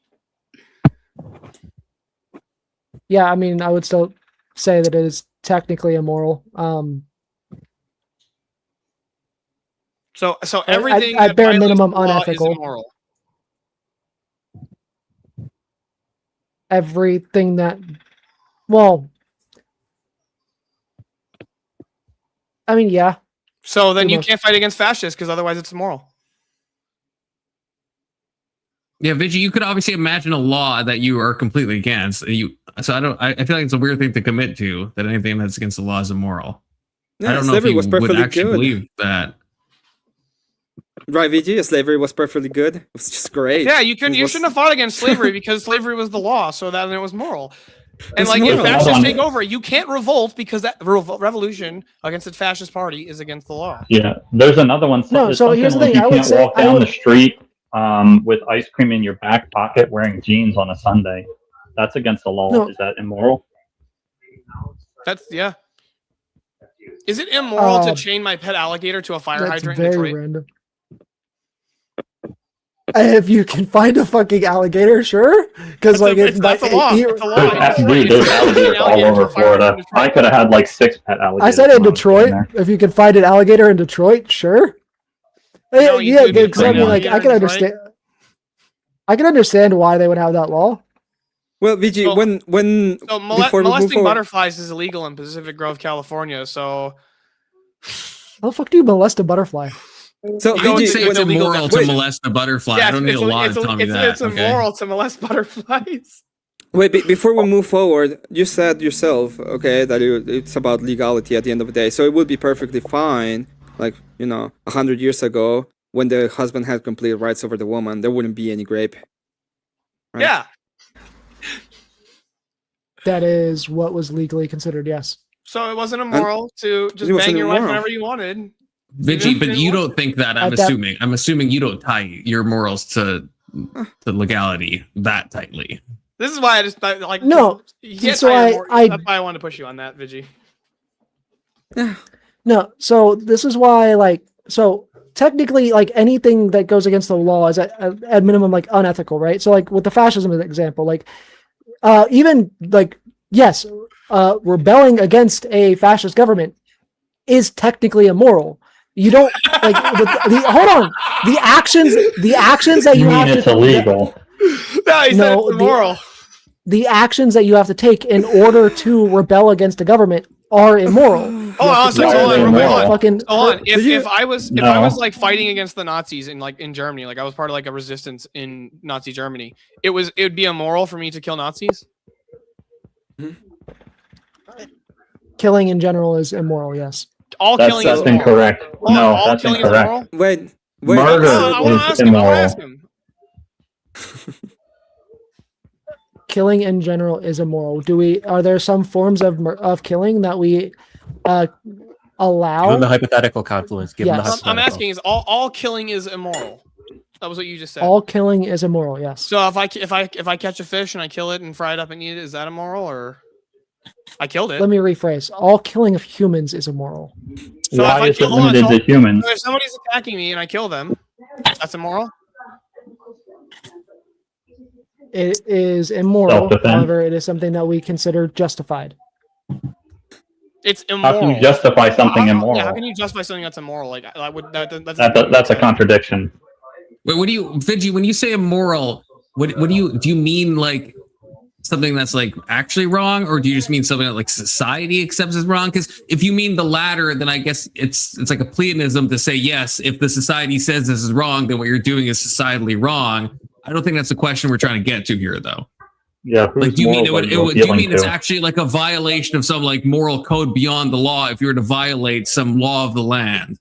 Speaker 3: Yeah, I mean, I would still say that it is technically immoral.
Speaker 5: So everything
Speaker 3: at
Speaker 5: that
Speaker 3: bare
Speaker 5: violates
Speaker 3: minimum
Speaker 5: the law is
Speaker 3: unethical.
Speaker 5: immoral.
Speaker 3: Everything that, well, I mean, yeah.
Speaker 5: So then
Speaker 3: Pretty
Speaker 5: you
Speaker 3: much.
Speaker 5: can't fight against fascists because otherwise it's immoral.
Speaker 1: Yeah, Vigi, you could obviously imagine a law that you are completely against. So I feel like it's a weird thing to commit to, that anything that's against the law is immoral.
Speaker 2: Yeah,
Speaker 1: I don't know if
Speaker 2: slavery
Speaker 1: you
Speaker 2: was
Speaker 1: would
Speaker 2: perfectly
Speaker 1: actually
Speaker 2: good.
Speaker 1: believe that.
Speaker 2: Right, Vigi? Slavery was perfectly good. It was just great.
Speaker 5: Yeah,
Speaker 2: It
Speaker 5: you
Speaker 2: was-
Speaker 5: shouldn't have fought against slavery because slavery was the law, so that it was moral. And
Speaker 2: It's
Speaker 5: like
Speaker 2: moral.
Speaker 5: if fascists
Speaker 6: Hold on.
Speaker 5: take over, you can't revolt because that revolution against the fascist party is against the law.
Speaker 6: Yeah, there's another one.
Speaker 3: No,
Speaker 6: There's
Speaker 3: so
Speaker 6: something
Speaker 3: here's the
Speaker 6: like
Speaker 3: thing, I
Speaker 6: you
Speaker 3: would
Speaker 6: can't
Speaker 3: say-
Speaker 6: walk
Speaker 3: I
Speaker 6: down
Speaker 3: would-
Speaker 6: the street with ice cream in your back pocket wearing jeans on a Sunday. That's against the law.
Speaker 3: No.
Speaker 6: Is that immoral?
Speaker 5: That's yeah. Is it immoral to
Speaker 3: Uh,
Speaker 5: chain my pet alligator to a fire
Speaker 3: That's
Speaker 5: hydrant in
Speaker 3: very
Speaker 5: Detroit?
Speaker 3: random. If you can find a fucking alligator, sure. Because like
Speaker 5: That's a law. It's a law.
Speaker 6: Dude, there's alligators all over Florida. I could have had like 6 pet alligators.
Speaker 3: I said in
Speaker 6: when I was
Speaker 3: Detroit.
Speaker 6: living there.
Speaker 3: If you can find an alligator in Detroit, sure.
Speaker 5: No, you
Speaker 3: Yeah,
Speaker 5: do need
Speaker 3: because I
Speaker 6: to
Speaker 3: mean,
Speaker 6: find
Speaker 3: like,
Speaker 5: an
Speaker 3: I can
Speaker 5: alligator in Detroit.
Speaker 3: understand. I can understand why they would have that law.
Speaker 2: Well, Vigi,
Speaker 5: So-
Speaker 2: when
Speaker 5: So
Speaker 2: before we move
Speaker 5: molesting
Speaker 2: forward,
Speaker 5: butterflies is illegal in Pacific Grove, California. So
Speaker 3: How the fuck do you molest a butterfly?
Speaker 2: so
Speaker 5: You
Speaker 1: I
Speaker 5: don't
Speaker 1: would
Speaker 2: Vigi,
Speaker 1: say
Speaker 5: think
Speaker 1: it's
Speaker 5: it's illegal
Speaker 1: immoral
Speaker 5: to-
Speaker 1: to molest a butterfly. I don't need a law to tell me that.
Speaker 5: It's immoral to molest butterflies.
Speaker 2: wait, before we move forward, you said yourself, okay, that it's about legality at the end of the day. So it would be perfectly fine, like 100 years ago, when the husband had complete rights over the woman, there wouldn't be any rape. Right.
Speaker 5: Yeah.
Speaker 3: That is what was legally considered. Yes.
Speaker 5: So it wasn't immoral to just
Speaker 2: It wasn't
Speaker 5: bang your wife
Speaker 2: immoral.
Speaker 5: whenever you wanted.
Speaker 1: Vigi,
Speaker 5: You
Speaker 1: but
Speaker 5: didn't
Speaker 1: you
Speaker 5: want
Speaker 1: don't think that. I'm
Speaker 3: At that-
Speaker 1: assuming. I'm assuming you don't tie your morals to legality that tightly.
Speaker 5: This is why I just like
Speaker 3: No,
Speaker 5: You can't
Speaker 3: so
Speaker 5: tie your
Speaker 3: I-
Speaker 5: that's why I wanted to push you on that, Vigi.
Speaker 3: No. So this is why, like, so technically, like, anything that goes against the law is at minimum like unethical, right? So like with the fascism as an example, like, even like yes, rebelling against a fascist government is technically immoral. You don't like hold on. The actions that you have
Speaker 6: it's
Speaker 3: to
Speaker 6: illegal.
Speaker 5: No, he said it's immoral.
Speaker 3: the actions that you have to take in order to rebel against a government are immoral.
Speaker 5: Hold on,
Speaker 6: Why are they immoral?
Speaker 3: Fucking
Speaker 5: Hold on. If I was
Speaker 6: No.
Speaker 5: like fighting against the Nazis in Germany, like I was part of like a resistance in Nazi Germany, it would be immoral for me to kill Nazis.
Speaker 3: killing in general is immoral. Yes.
Speaker 5: All
Speaker 6: That's
Speaker 5: killing is immoral.
Speaker 6: incorrect.
Speaker 5: Hold on,
Speaker 6: No,
Speaker 5: all
Speaker 6: that's
Speaker 5: killing
Speaker 6: incorrect.
Speaker 5: is immoral.
Speaker 2: Wait.
Speaker 6: Murder
Speaker 5: I want to
Speaker 6: is
Speaker 5: ask him. I want to
Speaker 6: immoral.
Speaker 5: ask him.
Speaker 3: Killing in general is immoral. Are there some forms of killing that we allow?
Speaker 7: Given the hypothetical confluence, given the
Speaker 3: Yes.
Speaker 7: hypothetical.
Speaker 5: I'm asking: is all killing is immoral? That was what you just said.
Speaker 3: All killing is immoral. Yes.
Speaker 5: So if I catch a fish and I kill it and fry it up and eat it, is that immoral or? I killed it.
Speaker 3: Let me rephrase. All killing of humans is immoral.
Speaker 5: So
Speaker 6: Why
Speaker 5: if I
Speaker 6: is it
Speaker 5: kill, hold on,
Speaker 6: limited
Speaker 5: so
Speaker 6: to humans?
Speaker 5: if somebody's attacking me and I kill them, that's immoral.
Speaker 3: It is immoral.
Speaker 6: Self-defense.
Speaker 3: However, it is something that we consider justified.
Speaker 5: It's immoral.
Speaker 6: How can you justify something immoral?
Speaker 5: Yeah, how can you justify something that's immoral? Like
Speaker 6: That's a contradiction.
Speaker 1: Wait, what do you, Vigi? When you say immoral, what do you mean like something that's like actually wrong, or do you just mean something that like society accepts as wrong? Because if you mean the latter, then I guess it's like a pleonasm to say yes. If the society says this is wrong, then what you're doing is societally wrong. I don't think that's the question we're trying to get to here, though.
Speaker 6: Yeah.
Speaker 1: Like, do you mean it's actually like a violation of some like moral code beyond the law if you were to violate some law of the land?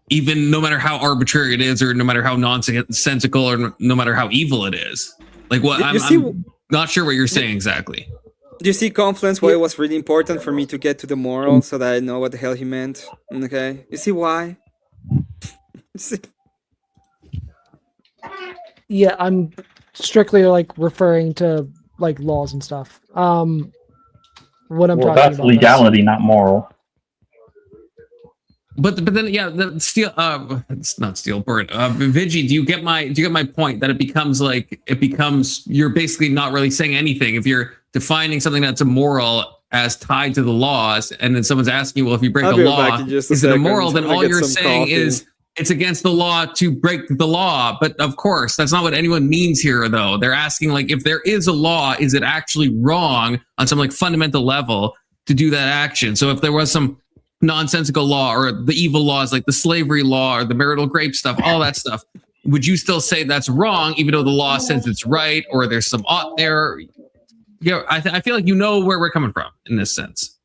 Speaker 1: Even no matter how arbitrary it is, or no matter how nonsensical, or no matter how evil it is. Like what? I'm not sure what you're saying exactly.
Speaker 2: Do you see Confluence why it was really important for me to get to the moral so that I know what the hell he meant? Okay. You see why?
Speaker 3: Yeah, I'm strictly like referring to like laws and stuff. What I'm talking
Speaker 6: that's
Speaker 3: about.
Speaker 6: legality, not moral.
Speaker 1: But then yeah, the steel it's not steel bird. Vigi, do you get my point that it becomes you're basically not really saying anything if you're defining something that's immoral as tied to the laws, and then someone's asking you, well, if you break the law, is it immoral? Then all you're saying is it's against the law to break the law. But of course, that's not what anyone means here, though. They're asking, like, if there is a law, is it actually wrong on some like fundamental level to do that action? So if there was some nonsensical law or the evil laws like the slavery law or the marital grape stuff, all that stuff, would you still say that's wrong, even though the law says it's right, or there's some ought there? Yeah, I feel like you know where we're coming from in this sense.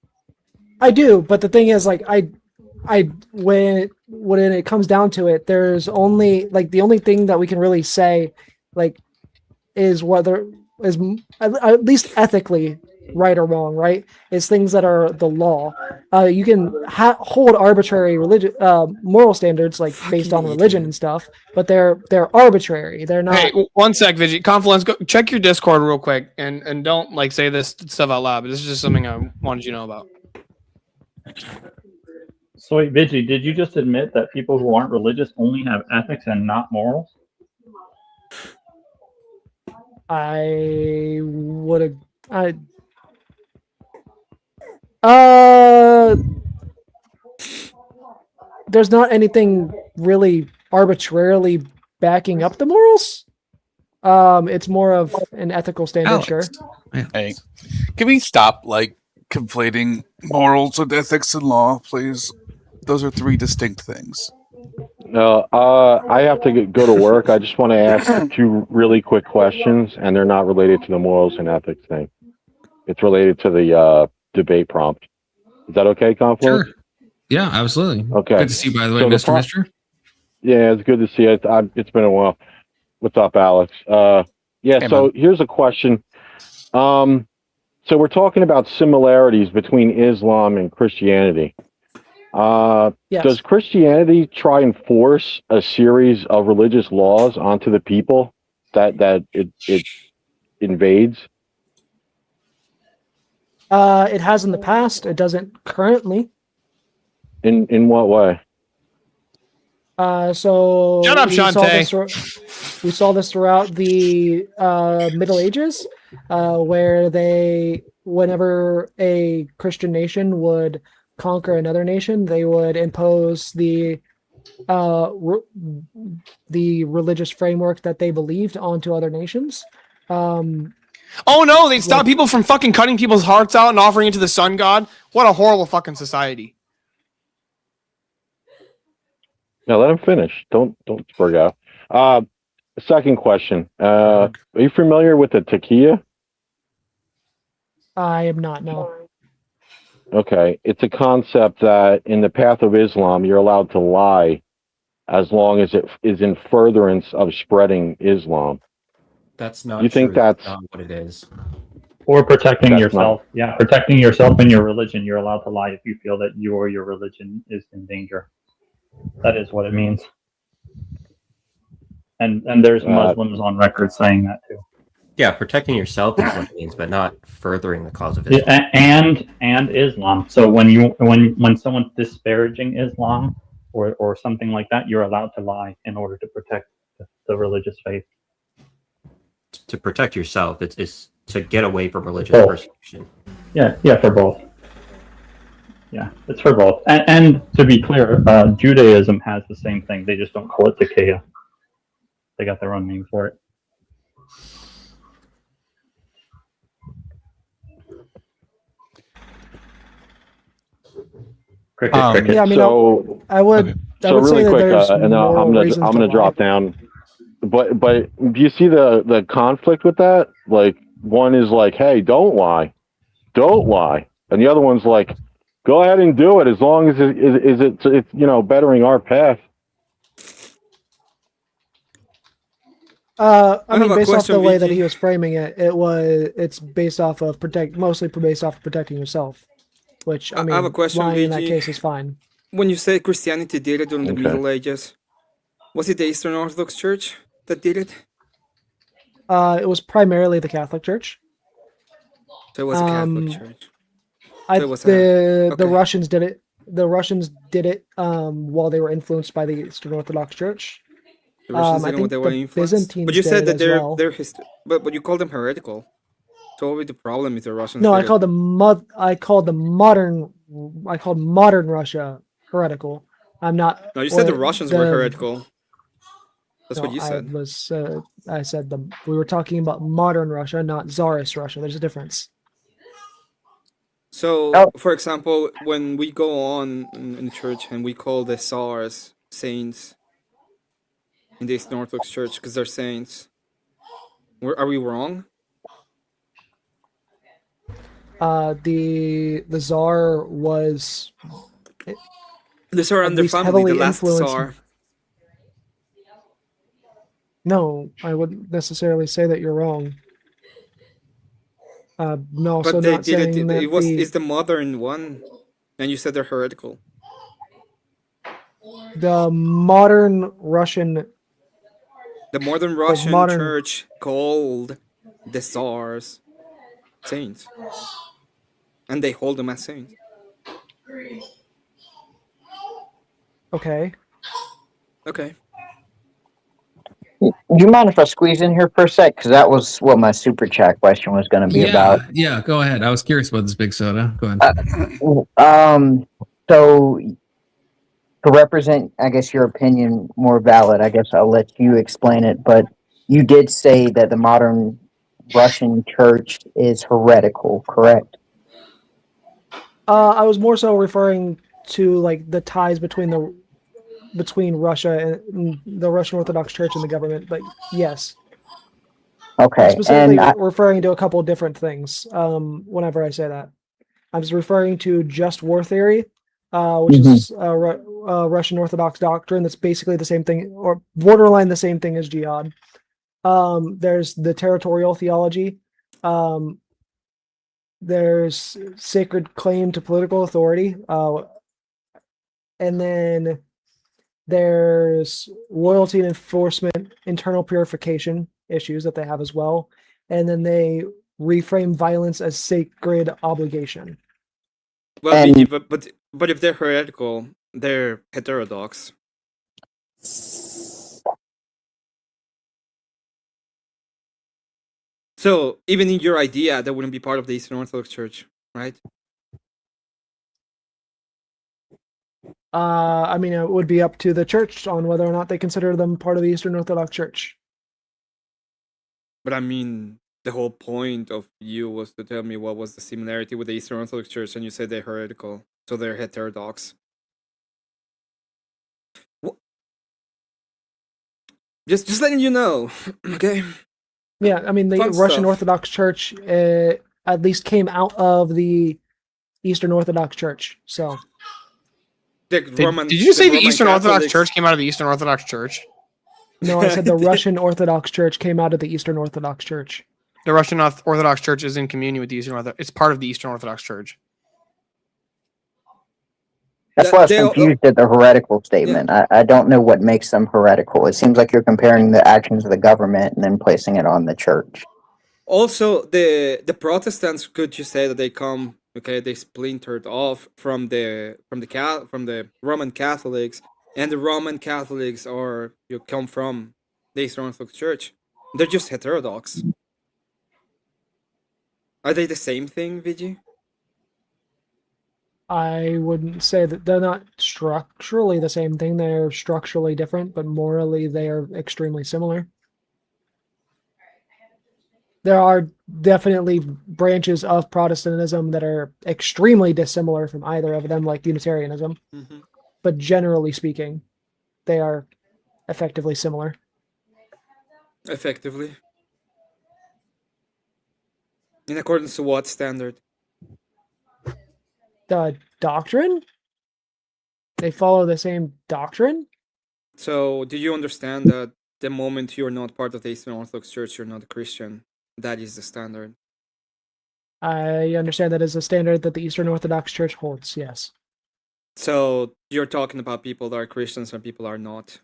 Speaker 3: I do, but the thing is, like, when it comes down to it, there's only like the only thing that we can really say, like, is whether is at least ethically right or wrong. Right? It's things that are the law. You can hold arbitrary moral standards like based on religion and stuff, but they're arbitrary. They're not.
Speaker 5: Hey, one sec, Vigi. Confluence, go check your Discord real quick, and don't like say this stuff out loud. But this is just something I wanted you to know about.
Speaker 6: So wait, Vigi, did you just admit that people who aren't religious only have ethics and not morals?
Speaker 3: I would have. There's not anything really arbitrarily backing up the morals. It's more of an ethical standard, sure.
Speaker 8: Hey, can we stop like conflating morals with ethics and law, please? Those are three distinct things.
Speaker 9: No, I have to go to work. I just want to ask two really quick questions, and they're not related to the morals and ethics thing. It's related to the debate prompt. Is that okay, Confluence?
Speaker 1: Sure. Yeah, absolutely.
Speaker 9: Okay.
Speaker 1: Good to see you, by the way,
Speaker 9: So
Speaker 1: Mr. Mister.
Speaker 9: Yeah, it's good to see you. It's been a while. What's up, Alex? Yeah,
Speaker 1: Hey,
Speaker 9: so
Speaker 1: man.
Speaker 9: here's a question. So we're talking about similarities between Islam and Christianity.
Speaker 3: Yes.
Speaker 9: Does Christianity try and force a series of religious laws onto the people that it invades?
Speaker 3: It has in the past. It doesn't currently.
Speaker 9: In what way?
Speaker 3: So
Speaker 5: Shut up,
Speaker 3: we saw
Speaker 5: Shantae.
Speaker 3: this We saw this throughout the Middle Ages, where whenever a Christian nation would conquer another nation, they would impose the religious framework that they believed onto other nations.
Speaker 5: Oh no, they stop people from fucking cutting people's hearts out and offering it to the sun god. What a horrible fucking society.
Speaker 9: Now let him finish. Don't spurg out. Second question. Are you familiar with the taqiyya?
Speaker 3: I am not, no.
Speaker 9: Okay. It's a concept that in the path of Islam, you're allowed to lie as long as it is in furtherance of spreading Islam.
Speaker 7: That's not
Speaker 9: You think
Speaker 7: true.
Speaker 9: that's
Speaker 7: not what it is.
Speaker 6: Or protecting
Speaker 9: That's
Speaker 6: yourself. Yeah, protecting yourself and your religion. You're allowed to lie if you feel that you or your religion is in danger. That is what it means. And there's Muslims on record saying that too.
Speaker 7: Yeah, protecting yourself is what it means, but not furthering the cause of Islam.
Speaker 6: Yeah, and Islam. So when someone's disparaging Islam or something like that, you're allowed to lie in order to protect the religious faith.
Speaker 7: To protect yourself, it's to get away from religious
Speaker 6: Both.
Speaker 7: persecution.
Speaker 6: Yeah, for both. Yeah, it's for both. And to be clear, Judaism has the same thing. They just don't call it taqiyya. They got their own name for it. Cricket.
Speaker 3: Yeah, I mean,
Speaker 9: so.
Speaker 3: I would.
Speaker 8: Okay.
Speaker 3: I
Speaker 9: So
Speaker 3: would
Speaker 9: really
Speaker 3: say
Speaker 9: quick,
Speaker 3: that there's
Speaker 9: and I'm gonna drop down. But do you see the conflict with that? Like one is like, hey, don't lie, and the other one's like, go ahead and do it as long as it's bettering our path.
Speaker 3: I
Speaker 2: I
Speaker 3: mean,
Speaker 2: have a
Speaker 3: based off
Speaker 2: question,
Speaker 3: the way that
Speaker 2: Vigi.
Speaker 3: he was framing it, it's based off of mostly based off of protecting yourself, which I
Speaker 2: I
Speaker 3: mean,
Speaker 2: have a question,
Speaker 3: lying in that
Speaker 2: Vigi.
Speaker 3: case is fine.
Speaker 2: When you say Christianity did it during the
Speaker 9: Okay.
Speaker 2: Middle Ages, was it the Eastern Orthodox Church that did it?
Speaker 3: It was primarily the Catholic Church.
Speaker 2: So it was a Catholic Church.
Speaker 3: I,
Speaker 2: So it was
Speaker 3: the
Speaker 2: okay.
Speaker 3: Russians did it. The Russians did it while they were influenced by the Eastern Orthodox Church.
Speaker 2: The Russians
Speaker 3: I
Speaker 2: didn't
Speaker 3: think
Speaker 2: they were
Speaker 3: the
Speaker 2: influenced.
Speaker 3: Byzantines
Speaker 2: But you said
Speaker 3: did
Speaker 2: that
Speaker 3: as well.
Speaker 2: they're but you call them heretical. So what would the problem is the Russians
Speaker 3: No,
Speaker 2: did
Speaker 3: I
Speaker 2: it?
Speaker 3: called modern Russia heretical. I'm not.
Speaker 2: No, you said the Russians were heretical. That's
Speaker 3: No,
Speaker 2: what you said.
Speaker 3: I said we were talking about modern Russia, not Tsarist Russia. There's a difference.
Speaker 2: So, for example, when we go on in the church and we call the Tsars saints in the Eastern Orthodox Church because they're saints, are we wrong?
Speaker 3: The Tsar was
Speaker 2: The Tsar
Speaker 3: at
Speaker 2: and their
Speaker 3: least
Speaker 2: family,
Speaker 3: heavily
Speaker 2: the last
Speaker 3: influenced.
Speaker 2: Tsar.
Speaker 3: No, I wouldn't necessarily say that you're wrong. No,
Speaker 2: But
Speaker 3: so
Speaker 2: they
Speaker 3: not
Speaker 2: did it.
Speaker 3: saying that
Speaker 2: It's the modern one, and you said they're heretical.
Speaker 3: the modern Russian.
Speaker 2: The modern Russian church called the Tsars saints, and they hold them as saints.
Speaker 3: Okay.
Speaker 2: Okay.
Speaker 10: Do you mind if I squeeze in here for a sec? Because that was what my super chat question was going to be about.
Speaker 1: Yeah, go ahead. I was curious about this big soda. Go ahead.
Speaker 10: So to represent, I guess, your opinion more valid, I guess I'll let you explain it. But you did say that the modern Russian church is heretical, correct?
Speaker 3: I was more so referring to like the ties between Russia and the Russian Orthodox Church and the government. But yes.
Speaker 10: Okay.
Speaker 3: Specifically referring to a couple of different things. Whenever I say that, I'm just referring to just war theory, which is Russian Orthodox doctrine. That's basically the same thing, or borderline the same thing as jihad. There's the territorial theology. There's sacred claim to political authority, and then there's loyalty and enforcement, internal purification issues that they have as well, and then they reframe violence as sacred obligation.
Speaker 2: Well, Vigi, but if they're heretical, they're heterodox. So even in your idea, that wouldn't be part of the Eastern Orthodox Church, right?
Speaker 3: I mean, it would be up to the church on whether or not they consider them part of the Eastern Orthodox Church.
Speaker 2: But I mean, the whole point of you was to tell me what was the similarity with the Eastern Orthodox Church, and you said they're heretical, so they're heterodox. Just letting you know, okay?
Speaker 3: Yeah, I mean, the
Speaker 2: Fun
Speaker 3: Russian
Speaker 2: stuff.
Speaker 3: Orthodox Church at least came out of the Eastern Orthodox Church. So
Speaker 5: Did you say the Eastern Orthodox Church came out of the Eastern Orthodox Church?
Speaker 3: no, I said the Russian Orthodox Church came out of the Eastern Orthodox Church.
Speaker 5: The Russian Orthodox Church is in communion with the Eastern Orthodox. It's part of the Eastern Orthodox Church.
Speaker 10: That's why I was confused at the heretical statement. I don't know what makes them heretical. It seems like you're comparing the actions of the government and then placing it on the church.
Speaker 2: Also, the Protestants, could you say that they come, okay, they splintered off from the Roman Catholics, and the Roman Catholics come from the Eastern Orthodox Church. They're just heterodox. Are they the same thing, Vigi?
Speaker 3: I wouldn't say that they're not structurally the same thing. They're structurally different, but morally they are extremely similar. There are definitely branches of Protestantism that are extremely dissimilar from either of them, like Unitarianism.
Speaker 2: Mm-hmm.
Speaker 3: But generally speaking, they are effectively similar.
Speaker 2: Effectively. In accordance to what standard?
Speaker 3: The doctrine? They follow the same doctrine?
Speaker 2: So, do you understand that the moment you're not part of the Eastern Orthodox Church, you're not a Christian? That is the standard.
Speaker 3: I understand that is a standard that the Eastern Orthodox Church holds, yes.
Speaker 2: So, you're talking about people that are Christians and people are not.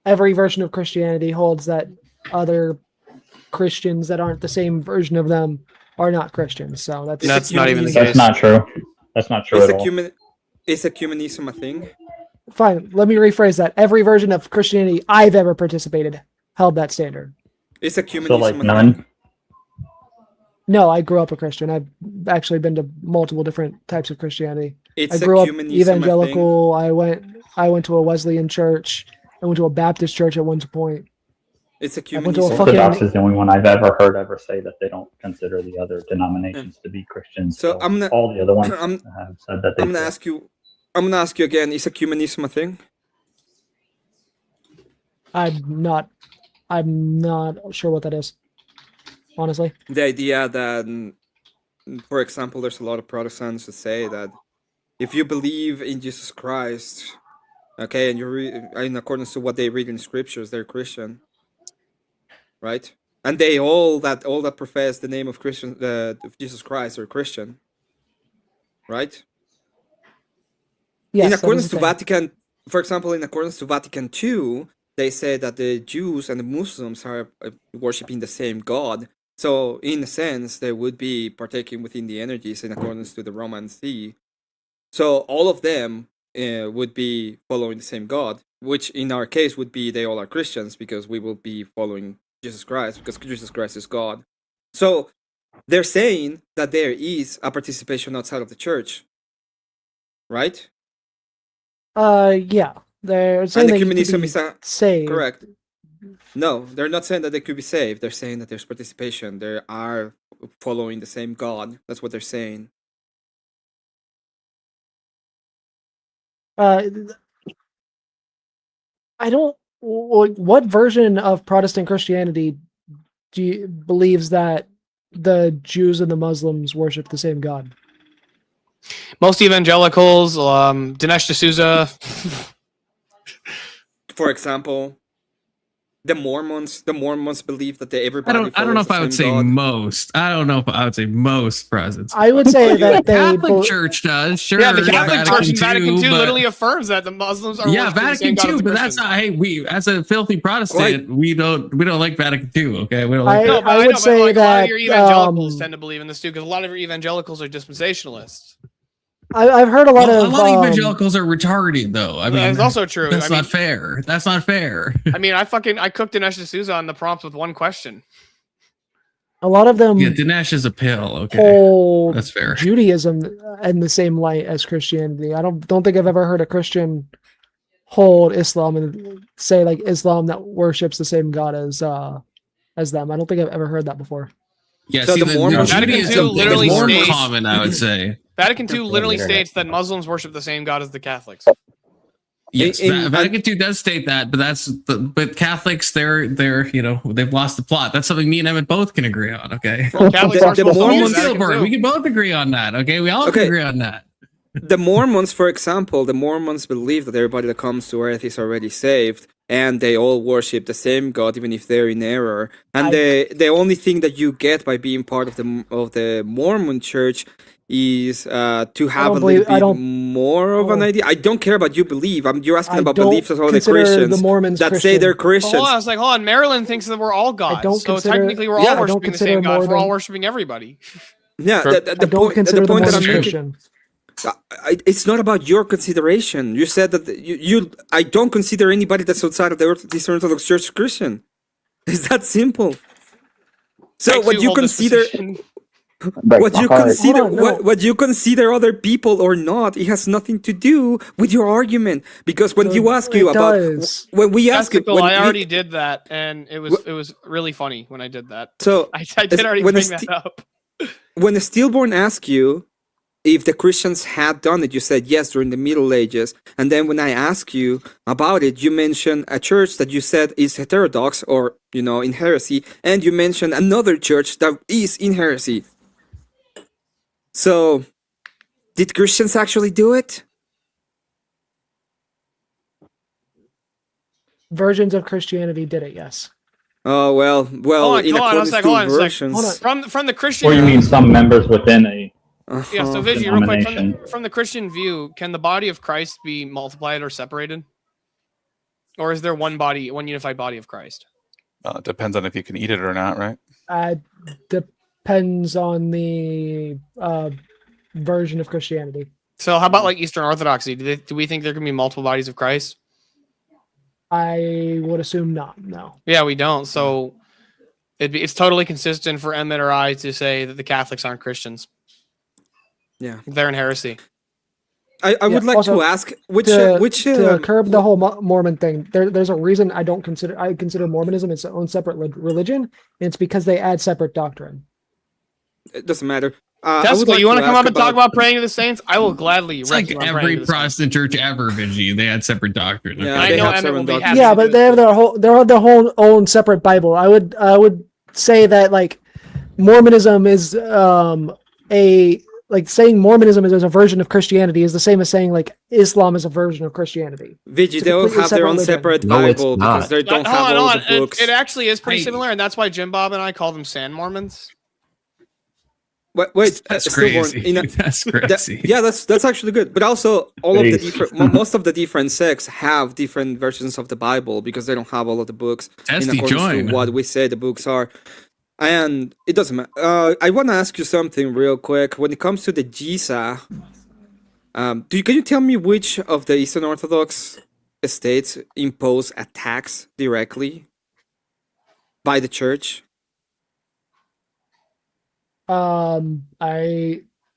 Speaker 3: Every version of Christianity holds that other Christians that aren't the same version of them are not Christians. So that's
Speaker 5: not even the
Speaker 6: That's
Speaker 5: case.
Speaker 6: not true. That's not true
Speaker 2: Is
Speaker 6: at all.
Speaker 2: ecumenism a thing?
Speaker 3: fine. Let me rephrase that. Every version of Christianity I've ever participated held that standard.
Speaker 2: Is ecumenism
Speaker 6: So like
Speaker 2: a
Speaker 6: none.
Speaker 2: thing?
Speaker 3: No, I grew up a Christian. I've actually been to multiple different types of Christianity.
Speaker 2: It's
Speaker 3: I grew up
Speaker 2: ecumenism a thing?
Speaker 3: evangelical. I went to a Wesleyan church. I went to a Baptist church at one point.
Speaker 2: It's
Speaker 3: I went to a
Speaker 2: ecumenism.
Speaker 3: fucking-
Speaker 6: Orthodox is the only one I've ever heard ever say that they don't consider the other denominations to be Christians.
Speaker 2: So I'm gonna-
Speaker 6: all the other ones
Speaker 2: I'm-
Speaker 6: have said that they.
Speaker 2: I'm gonna ask you again. Is ecumenism a thing?
Speaker 3: I'm not sure what that is. Honestly.
Speaker 2: The idea that, for example, there's a lot of Protestants that say that if you believe in Jesus Christ, okay, and you're in accordance to what they read in scriptures, they're Christian, right? And they all that profess the name of of Jesus Christ are Christian, right?
Speaker 3: Yes,
Speaker 2: In
Speaker 3: that is
Speaker 2: accordance
Speaker 3: the
Speaker 2: to
Speaker 3: thing.
Speaker 2: Vatican, for example, in accordance to Vatican II, they say that the Jews and the Muslims are worshiping the same God. So, in a sense, they would be partaking within the energies in accordance to the Roman See. So, all of them would be following the same God, which in our case would be they all are Christians because we will be following Jesus Christ because Jesus Christ is God. So, they're saying that there is a participation outside of the church, right?
Speaker 3: Yeah. They're saying
Speaker 2: And
Speaker 3: that you could
Speaker 2: ecumenism
Speaker 3: be
Speaker 2: is a
Speaker 3: saved.
Speaker 2: correct. No, they're not saying that they could be saved. They're saying that there's participation. They are following the same God. That's what they're saying.
Speaker 3: I don't. What version of Protestant Christianity believes that the Jews and the Muslims worship the same God?
Speaker 5: Most evangelicals, Dinesh D'Souza.
Speaker 2: For example, the Mormons believe that everybody.
Speaker 1: I don't know if I would say
Speaker 2: God.
Speaker 1: most. I don't know if I would say most presents.
Speaker 3: I would say that
Speaker 1: The
Speaker 3: they
Speaker 1: Catholic Church does. Sure.
Speaker 5: Yeah, the Catholic Church in Vatican II
Speaker 1: but-
Speaker 5: literally affirms that the Muslims are
Speaker 1: Yeah,
Speaker 5: worshiping the
Speaker 1: Vatican
Speaker 5: same God as
Speaker 1: II,
Speaker 5: the
Speaker 1: but that's
Speaker 5: Christians.
Speaker 1: not. Hey, we as a filthy Protestant, we don't like Vatican II. Okay, we don't like.
Speaker 5: No, but
Speaker 3: I
Speaker 5: I
Speaker 3: would
Speaker 5: know,
Speaker 3: say
Speaker 5: but like a lot
Speaker 3: that,
Speaker 5: of your evangelicals tend to believe in this too, because a lot of your evangelicals are dispensationalists.
Speaker 3: I've heard a lot
Speaker 1: Well,
Speaker 3: of
Speaker 1: a lot of evangelicals are retarded, though. I mean,
Speaker 5: That's also true.
Speaker 1: That's
Speaker 5: I mean,
Speaker 1: not fair. That's not fair.
Speaker 5: I mean, I cooked Dinesh D'Souza on the prompts with one question.
Speaker 3: a lot of them
Speaker 1: Yeah, Dinesh is a pill. Okay,
Speaker 3: hold
Speaker 1: that's fair.
Speaker 3: Judaism in the same light as Christianity. I don't think I've ever heard a Christian hold Islam and say like Islam that worships the same God as them. I don't think I've ever heard that before.
Speaker 1: Yeah,
Speaker 2: So
Speaker 1: see,
Speaker 2: the Mormons-
Speaker 5: Vatican II
Speaker 1: Judaism
Speaker 5: literally
Speaker 1: is more
Speaker 5: states-
Speaker 1: common, I would say.
Speaker 5: Vatican II literally
Speaker 10: Internet.
Speaker 5: states that Muslims worship the same God as the Catholics.
Speaker 1: Yes,
Speaker 2: In-
Speaker 1: Vatican II does state that, but Catholics, they've lost the plot. That's something me and Emmet both can agree on. Okay,
Speaker 5: Well, Catholics
Speaker 2: The-
Speaker 5: aren't
Speaker 2: the
Speaker 5: supposed to
Speaker 2: Mormons-
Speaker 5: use Vatican
Speaker 1: Spielberg,
Speaker 5: II.
Speaker 1: we can both agree on that. Okay, we all can
Speaker 2: Okay.
Speaker 1: agree on that.
Speaker 2: The Mormons, for example, the Mormons believe that everybody that comes to earth is already saved, and they all worship the same God, even if they're in error. And the only thing that you get by being part of the Mormon Church is to have a little bit more of an idea. I don't care about you believe. You're asking about beliefs of all the Christians
Speaker 3: the Mormons
Speaker 2: that say
Speaker 3: Christian.
Speaker 2: they're Christians.
Speaker 5: Hold on, I was like, hold on. Maryland thinks that we're all gods.
Speaker 3: don't
Speaker 5: So
Speaker 3: consider-
Speaker 5: technically, we're
Speaker 2: Yeah, I
Speaker 5: all
Speaker 2: don't
Speaker 5: worshiping the
Speaker 3: consider
Speaker 5: same God.
Speaker 3: more
Speaker 5: We're all
Speaker 3: than-
Speaker 5: worshiping everybody.
Speaker 2: Yeah,
Speaker 3: I don't consider
Speaker 2: the
Speaker 3: the
Speaker 2: point that
Speaker 3: Mormons
Speaker 2: I'm making.
Speaker 3: Christian.
Speaker 2: It's not about your consideration. You said that you I don't consider anybody that's outside of this Orthodox Church Christian. It's that simple. So
Speaker 5: I
Speaker 2: what
Speaker 5: too
Speaker 2: you
Speaker 5: hold this
Speaker 2: consider,
Speaker 5: position.
Speaker 2: what you consider,
Speaker 3: Hold on, no.
Speaker 2: what you consider other people or not, it has nothing to do with your argument. Because when you ask you
Speaker 3: It
Speaker 2: about,
Speaker 3: does.
Speaker 2: when we ask you,
Speaker 5: Testicle,
Speaker 2: when
Speaker 5: I
Speaker 2: we-
Speaker 5: already did that, and it was really funny when I did that.
Speaker 2: so
Speaker 5: I did already
Speaker 2: when
Speaker 5: bring
Speaker 2: a
Speaker 5: that up.
Speaker 2: when a stillborn asks you if the Christians had done it, you said yes during the Middle Ages. And then when I ask you about it, you mentioned a church that you said is heterodox or, in heresy. And you mentioned another church that is in heresy. So, did Christians actually do it?
Speaker 3: Versions of Christianity did it, yes.
Speaker 2: Oh, well,
Speaker 5: Hold on,
Speaker 2: in
Speaker 5: hold on a
Speaker 2: accordance
Speaker 5: sec,
Speaker 2: to
Speaker 5: hold on a sec.
Speaker 2: versions.
Speaker 3: Hold on.
Speaker 5: From the Christian
Speaker 6: Or you mean some members within a
Speaker 5: Yeah, so
Speaker 2: Uh-huh.
Speaker 5: Vigi, real quick,
Speaker 6: denomination.
Speaker 5: from the Christian view, can the body of Christ be multiplied or separated? Or is there one body, one unified body of Christ?
Speaker 8: It depends on if you can eat it or not, right?
Speaker 3: Depends on the version of Christianity.
Speaker 5: So how about like Eastern Orthodoxy? Do we think there can be multiple bodies of Christ?
Speaker 3: I would assume not. No.
Speaker 5: Yeah, we don't. So it's totally consistent for Emmet or I to say that the Catholics aren't Christians.
Speaker 2: Yeah.
Speaker 5: They're in heresy.
Speaker 2: I would like
Speaker 3: also,
Speaker 2: to ask which
Speaker 3: to curb the whole Mormon thing. There's a reason I consider Mormonism its own separate religion, and it's because they add separate doctrine.
Speaker 2: it doesn't matter.
Speaker 5: Testicle, you want to come
Speaker 2: ask
Speaker 5: up and talk about praying to the saints? I will gladly.
Speaker 1: It's
Speaker 5: wreck
Speaker 1: like
Speaker 5: you on praying
Speaker 1: every
Speaker 5: to the saints.
Speaker 1: Protestant church ever, Vigi. They had separate doctrine.
Speaker 2: Yeah,
Speaker 5: I
Speaker 2: they
Speaker 5: know
Speaker 2: have
Speaker 5: Emmet
Speaker 2: seven
Speaker 5: will be
Speaker 2: doctrines.
Speaker 5: happy.
Speaker 3: Yeah,
Speaker 5: to
Speaker 3: but
Speaker 5: do
Speaker 3: they have
Speaker 5: this.
Speaker 3: their whole own separate Bible. I would say that like Mormonism is saying Mormonism is a version of Christianity is the same as saying like Islam is a version of Christianity.
Speaker 2: Vigi,
Speaker 3: It's a
Speaker 2: they all
Speaker 3: completely
Speaker 2: have their own
Speaker 3: separate
Speaker 2: separate
Speaker 7: No, it's
Speaker 2: Bible
Speaker 7: not.
Speaker 2: because they don't
Speaker 5: Hold
Speaker 2: have
Speaker 5: on,
Speaker 2: all
Speaker 5: hold
Speaker 2: the
Speaker 5: on.
Speaker 2: books.
Speaker 5: It actually is pretty
Speaker 1: I-
Speaker 5: similar, and that's why Jim Bob and I call them Sand Mormons.
Speaker 2: Wait,
Speaker 1: That's
Speaker 2: stillborn,
Speaker 1: crazy. That's
Speaker 2: that-
Speaker 1: crazy.
Speaker 2: yeah, that's actually good. But also, all of the
Speaker 6: Please.
Speaker 2: different, most of the different sects have different versions of the Bible because they don't have all of the books in
Speaker 1: Testy
Speaker 2: accordance
Speaker 1: join.
Speaker 2: to what we say the books are. And it doesn't matter. I want to ask you something real quick. When it comes to the Giza, can you tell me which of the Eastern Orthodox states impose a tax directly by the church?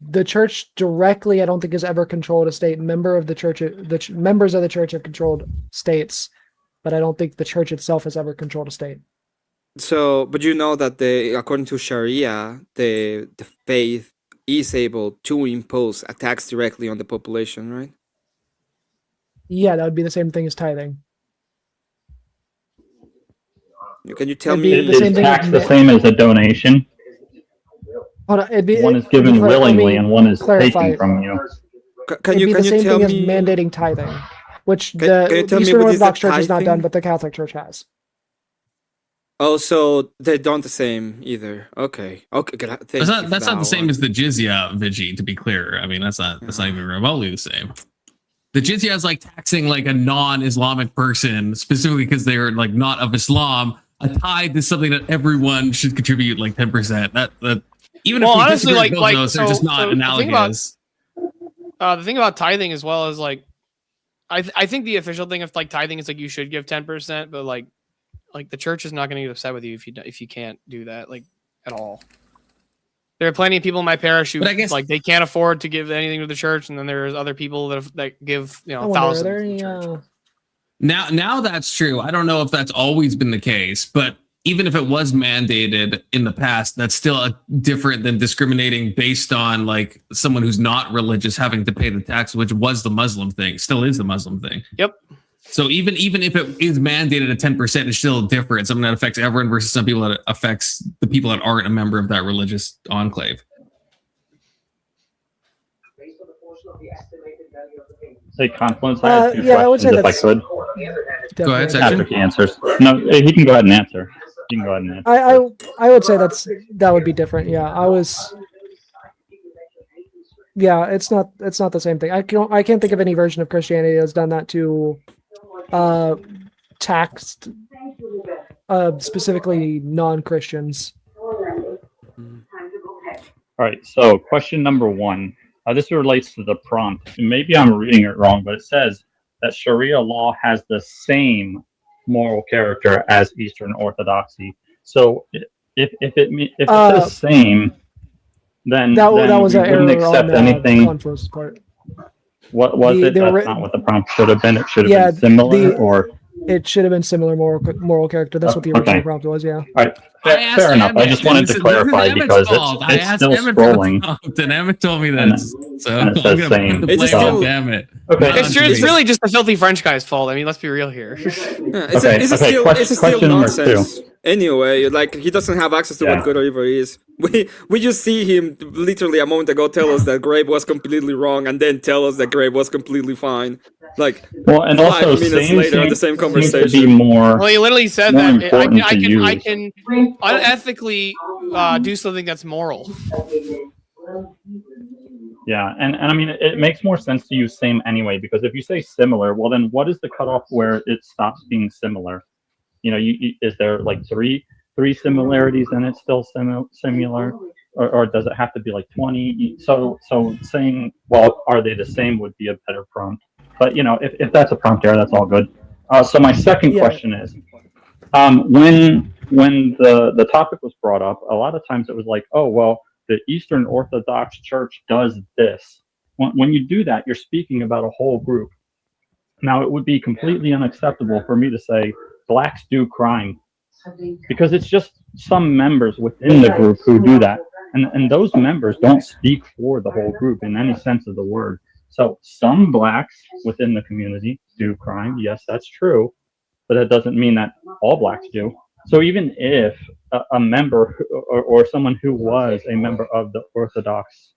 Speaker 3: The church directly, I don't think has ever controlled a state. Members of the church have controlled states, but I don't think the church itself has ever controlled a state.
Speaker 2: So, but you know that according to Sharia, the faith is able to impose a tax directly on the population, right?
Speaker 3: Yeah, that would be the same thing as tithing.
Speaker 2: Can you tell
Speaker 3: It'd be
Speaker 2: me?
Speaker 3: the same
Speaker 6: Is
Speaker 3: thing
Speaker 6: tax
Speaker 3: as
Speaker 6: the same as a donation?
Speaker 3: Hold on,
Speaker 6: One is given willingly and one is
Speaker 3: clarify.
Speaker 6: taken from you.
Speaker 2: Can
Speaker 3: It'd
Speaker 2: you
Speaker 3: be
Speaker 2: can
Speaker 3: the
Speaker 2: you
Speaker 3: same
Speaker 2: tell
Speaker 3: thing as
Speaker 2: me?
Speaker 3: mandating tithing, which
Speaker 2: Can you
Speaker 3: the
Speaker 2: tell me
Speaker 3: Eastern
Speaker 2: what is the
Speaker 3: Orthodox Church has not done,
Speaker 2: tithing?
Speaker 3: but the Catholic Church has.
Speaker 2: Oh, so they don't the same either. Okay.
Speaker 1: That's not the same as the jizya, Vigi, to be clear. I mean, that's not even remotely the same. The jizya is like taxing like a non-Islamic person, specifically because they're like not of Islam. A tithe is something that everyone should contribute like 10%. That even
Speaker 5: Well,
Speaker 1: if we
Speaker 5: honestly,
Speaker 1: disagree with both of
Speaker 5: like
Speaker 1: those, they're just not
Speaker 5: the thing about-
Speaker 1: analogous.
Speaker 5: The thing about tithing as well is like, I think the official thing of like tithing is like you should give 10%, but like the church is not going to get upset with you if you can't do that like at all. There are plenty of people in my parish who like they can't afford to give anything to the church, and then there's other people that give thousands.
Speaker 3: Are there any,
Speaker 1: Now that's true. I don't know if that's always been the case, but even if it was mandated in the past, that's still different than discriminating based on like someone who's not religious having to pay the tax, which was the Muslim thing, still is the Muslim thing.
Speaker 5: Yep.
Speaker 1: So even if it is mandated at 10%, it's still different. Something that affects everyone versus some people that affects the people that aren't a member of that religious enclave.
Speaker 6: Say Confluence. I have two
Speaker 3: yeah, I would say
Speaker 6: questions, if I could.
Speaker 1: Go ahead,
Speaker 6: After
Speaker 1: Section.
Speaker 6: he answers. No, he can go ahead and answer. You can go ahead and answer.
Speaker 3: I would say that would be different. Yeah, yeah, it's not the same thing. I can't think of any version of Christianity that's done that to taxed specifically non-Christians.
Speaker 6: All right, so question number 1. This relates to the prompt. Maybe I'm reading it wrong, but it says that Shariah law has the same moral character as Eastern Orthodoxy. So if it says same, then
Speaker 3: that was
Speaker 6: we
Speaker 3: an
Speaker 6: wouldn't
Speaker 3: error
Speaker 6: accept
Speaker 3: on
Speaker 6: anything.
Speaker 3: Confluence's part.
Speaker 6: What was it? That's not what the prompt should have been. It should have been similar, or
Speaker 3: it should have been similar moral character. That's what the original prompt was. Yeah.
Speaker 6: All right. Fair enough. I just wanted to clarify because it's still scrolling.
Speaker 1: And Emmet told me that. So
Speaker 6: and it says same.
Speaker 2: It's still
Speaker 1: Emmet.
Speaker 6: Okay.
Speaker 5: It's really just the filthy French guy's fault. I mean, let's be real here.
Speaker 2: It's still
Speaker 6: Question number
Speaker 2: nonsense.
Speaker 6: 2.
Speaker 2: Anyway, like he doesn't have access to what good or evil is. We just see him literally a moment ago tell us that grape was completely wrong, and then tell us that grape was completely fine. Like
Speaker 6: well, and
Speaker 2: 5
Speaker 6: also
Speaker 2: minutes later, the same
Speaker 6: seems
Speaker 2: conversation.
Speaker 6: to be more.
Speaker 5: Well, he literally said
Speaker 6: more
Speaker 5: that
Speaker 6: important
Speaker 5: I
Speaker 6: to
Speaker 5: can unethically do something that's moral.
Speaker 6: Yeah, and I mean, it makes more sense to use same anyway, because if you say similar, well, then what is the cutoff where it stops being similar? You know, is there like three similarities and it's still similar, or does it have to be like 20? So saying, well, are they the same would be a better prompt. But you know, if that's a prompt error, that's all good. So my second question is, when the topic was brought up, a lot of times it was like, oh well, the Eastern Orthodox Church does this. When you do that, you're speaking about a whole group. Now, it would be completely unacceptable for me to say blacks do crime, because it's just some members within the group who do that. And those members don't speak for the whole group in any sense of the word. So some blacks within the community do crime. Yes, that's true. But that doesn't mean that all blacks do. So even if a member or someone who was a member of the Orthodox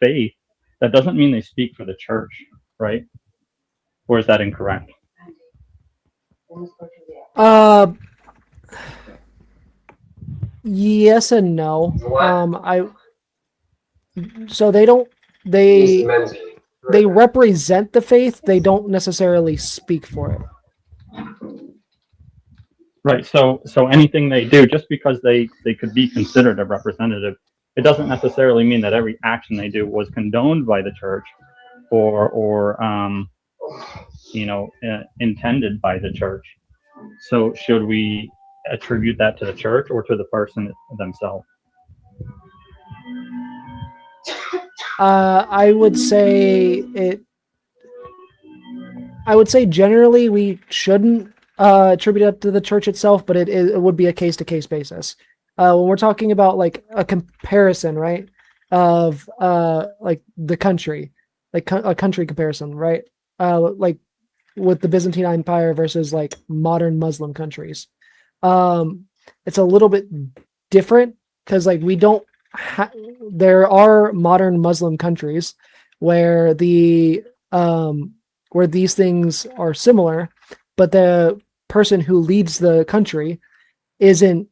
Speaker 6: faith, that doesn't mean they speak for the church, right? Or is that incorrect?
Speaker 3: Yes and no. So they represent the faith. They don't necessarily speak for it.
Speaker 6: Right. So anything they do, just because they could be considered a representative, it doesn't necessarily mean that every action they do was condoned by the church, or intended by the church. So should we attribute that to the church or to the person themselves?
Speaker 3: I would say generally we shouldn't attribute it to the church itself, but it would be a case-to-case basis. When we're talking about like a comparison, right, of like the country, like a country comparison, right, like with the Byzantine Empire versus like modern Muslim countries, it's a little bit different because like we don't there are modern Muslim countries where where these things are similar, but the person who leads the country isn't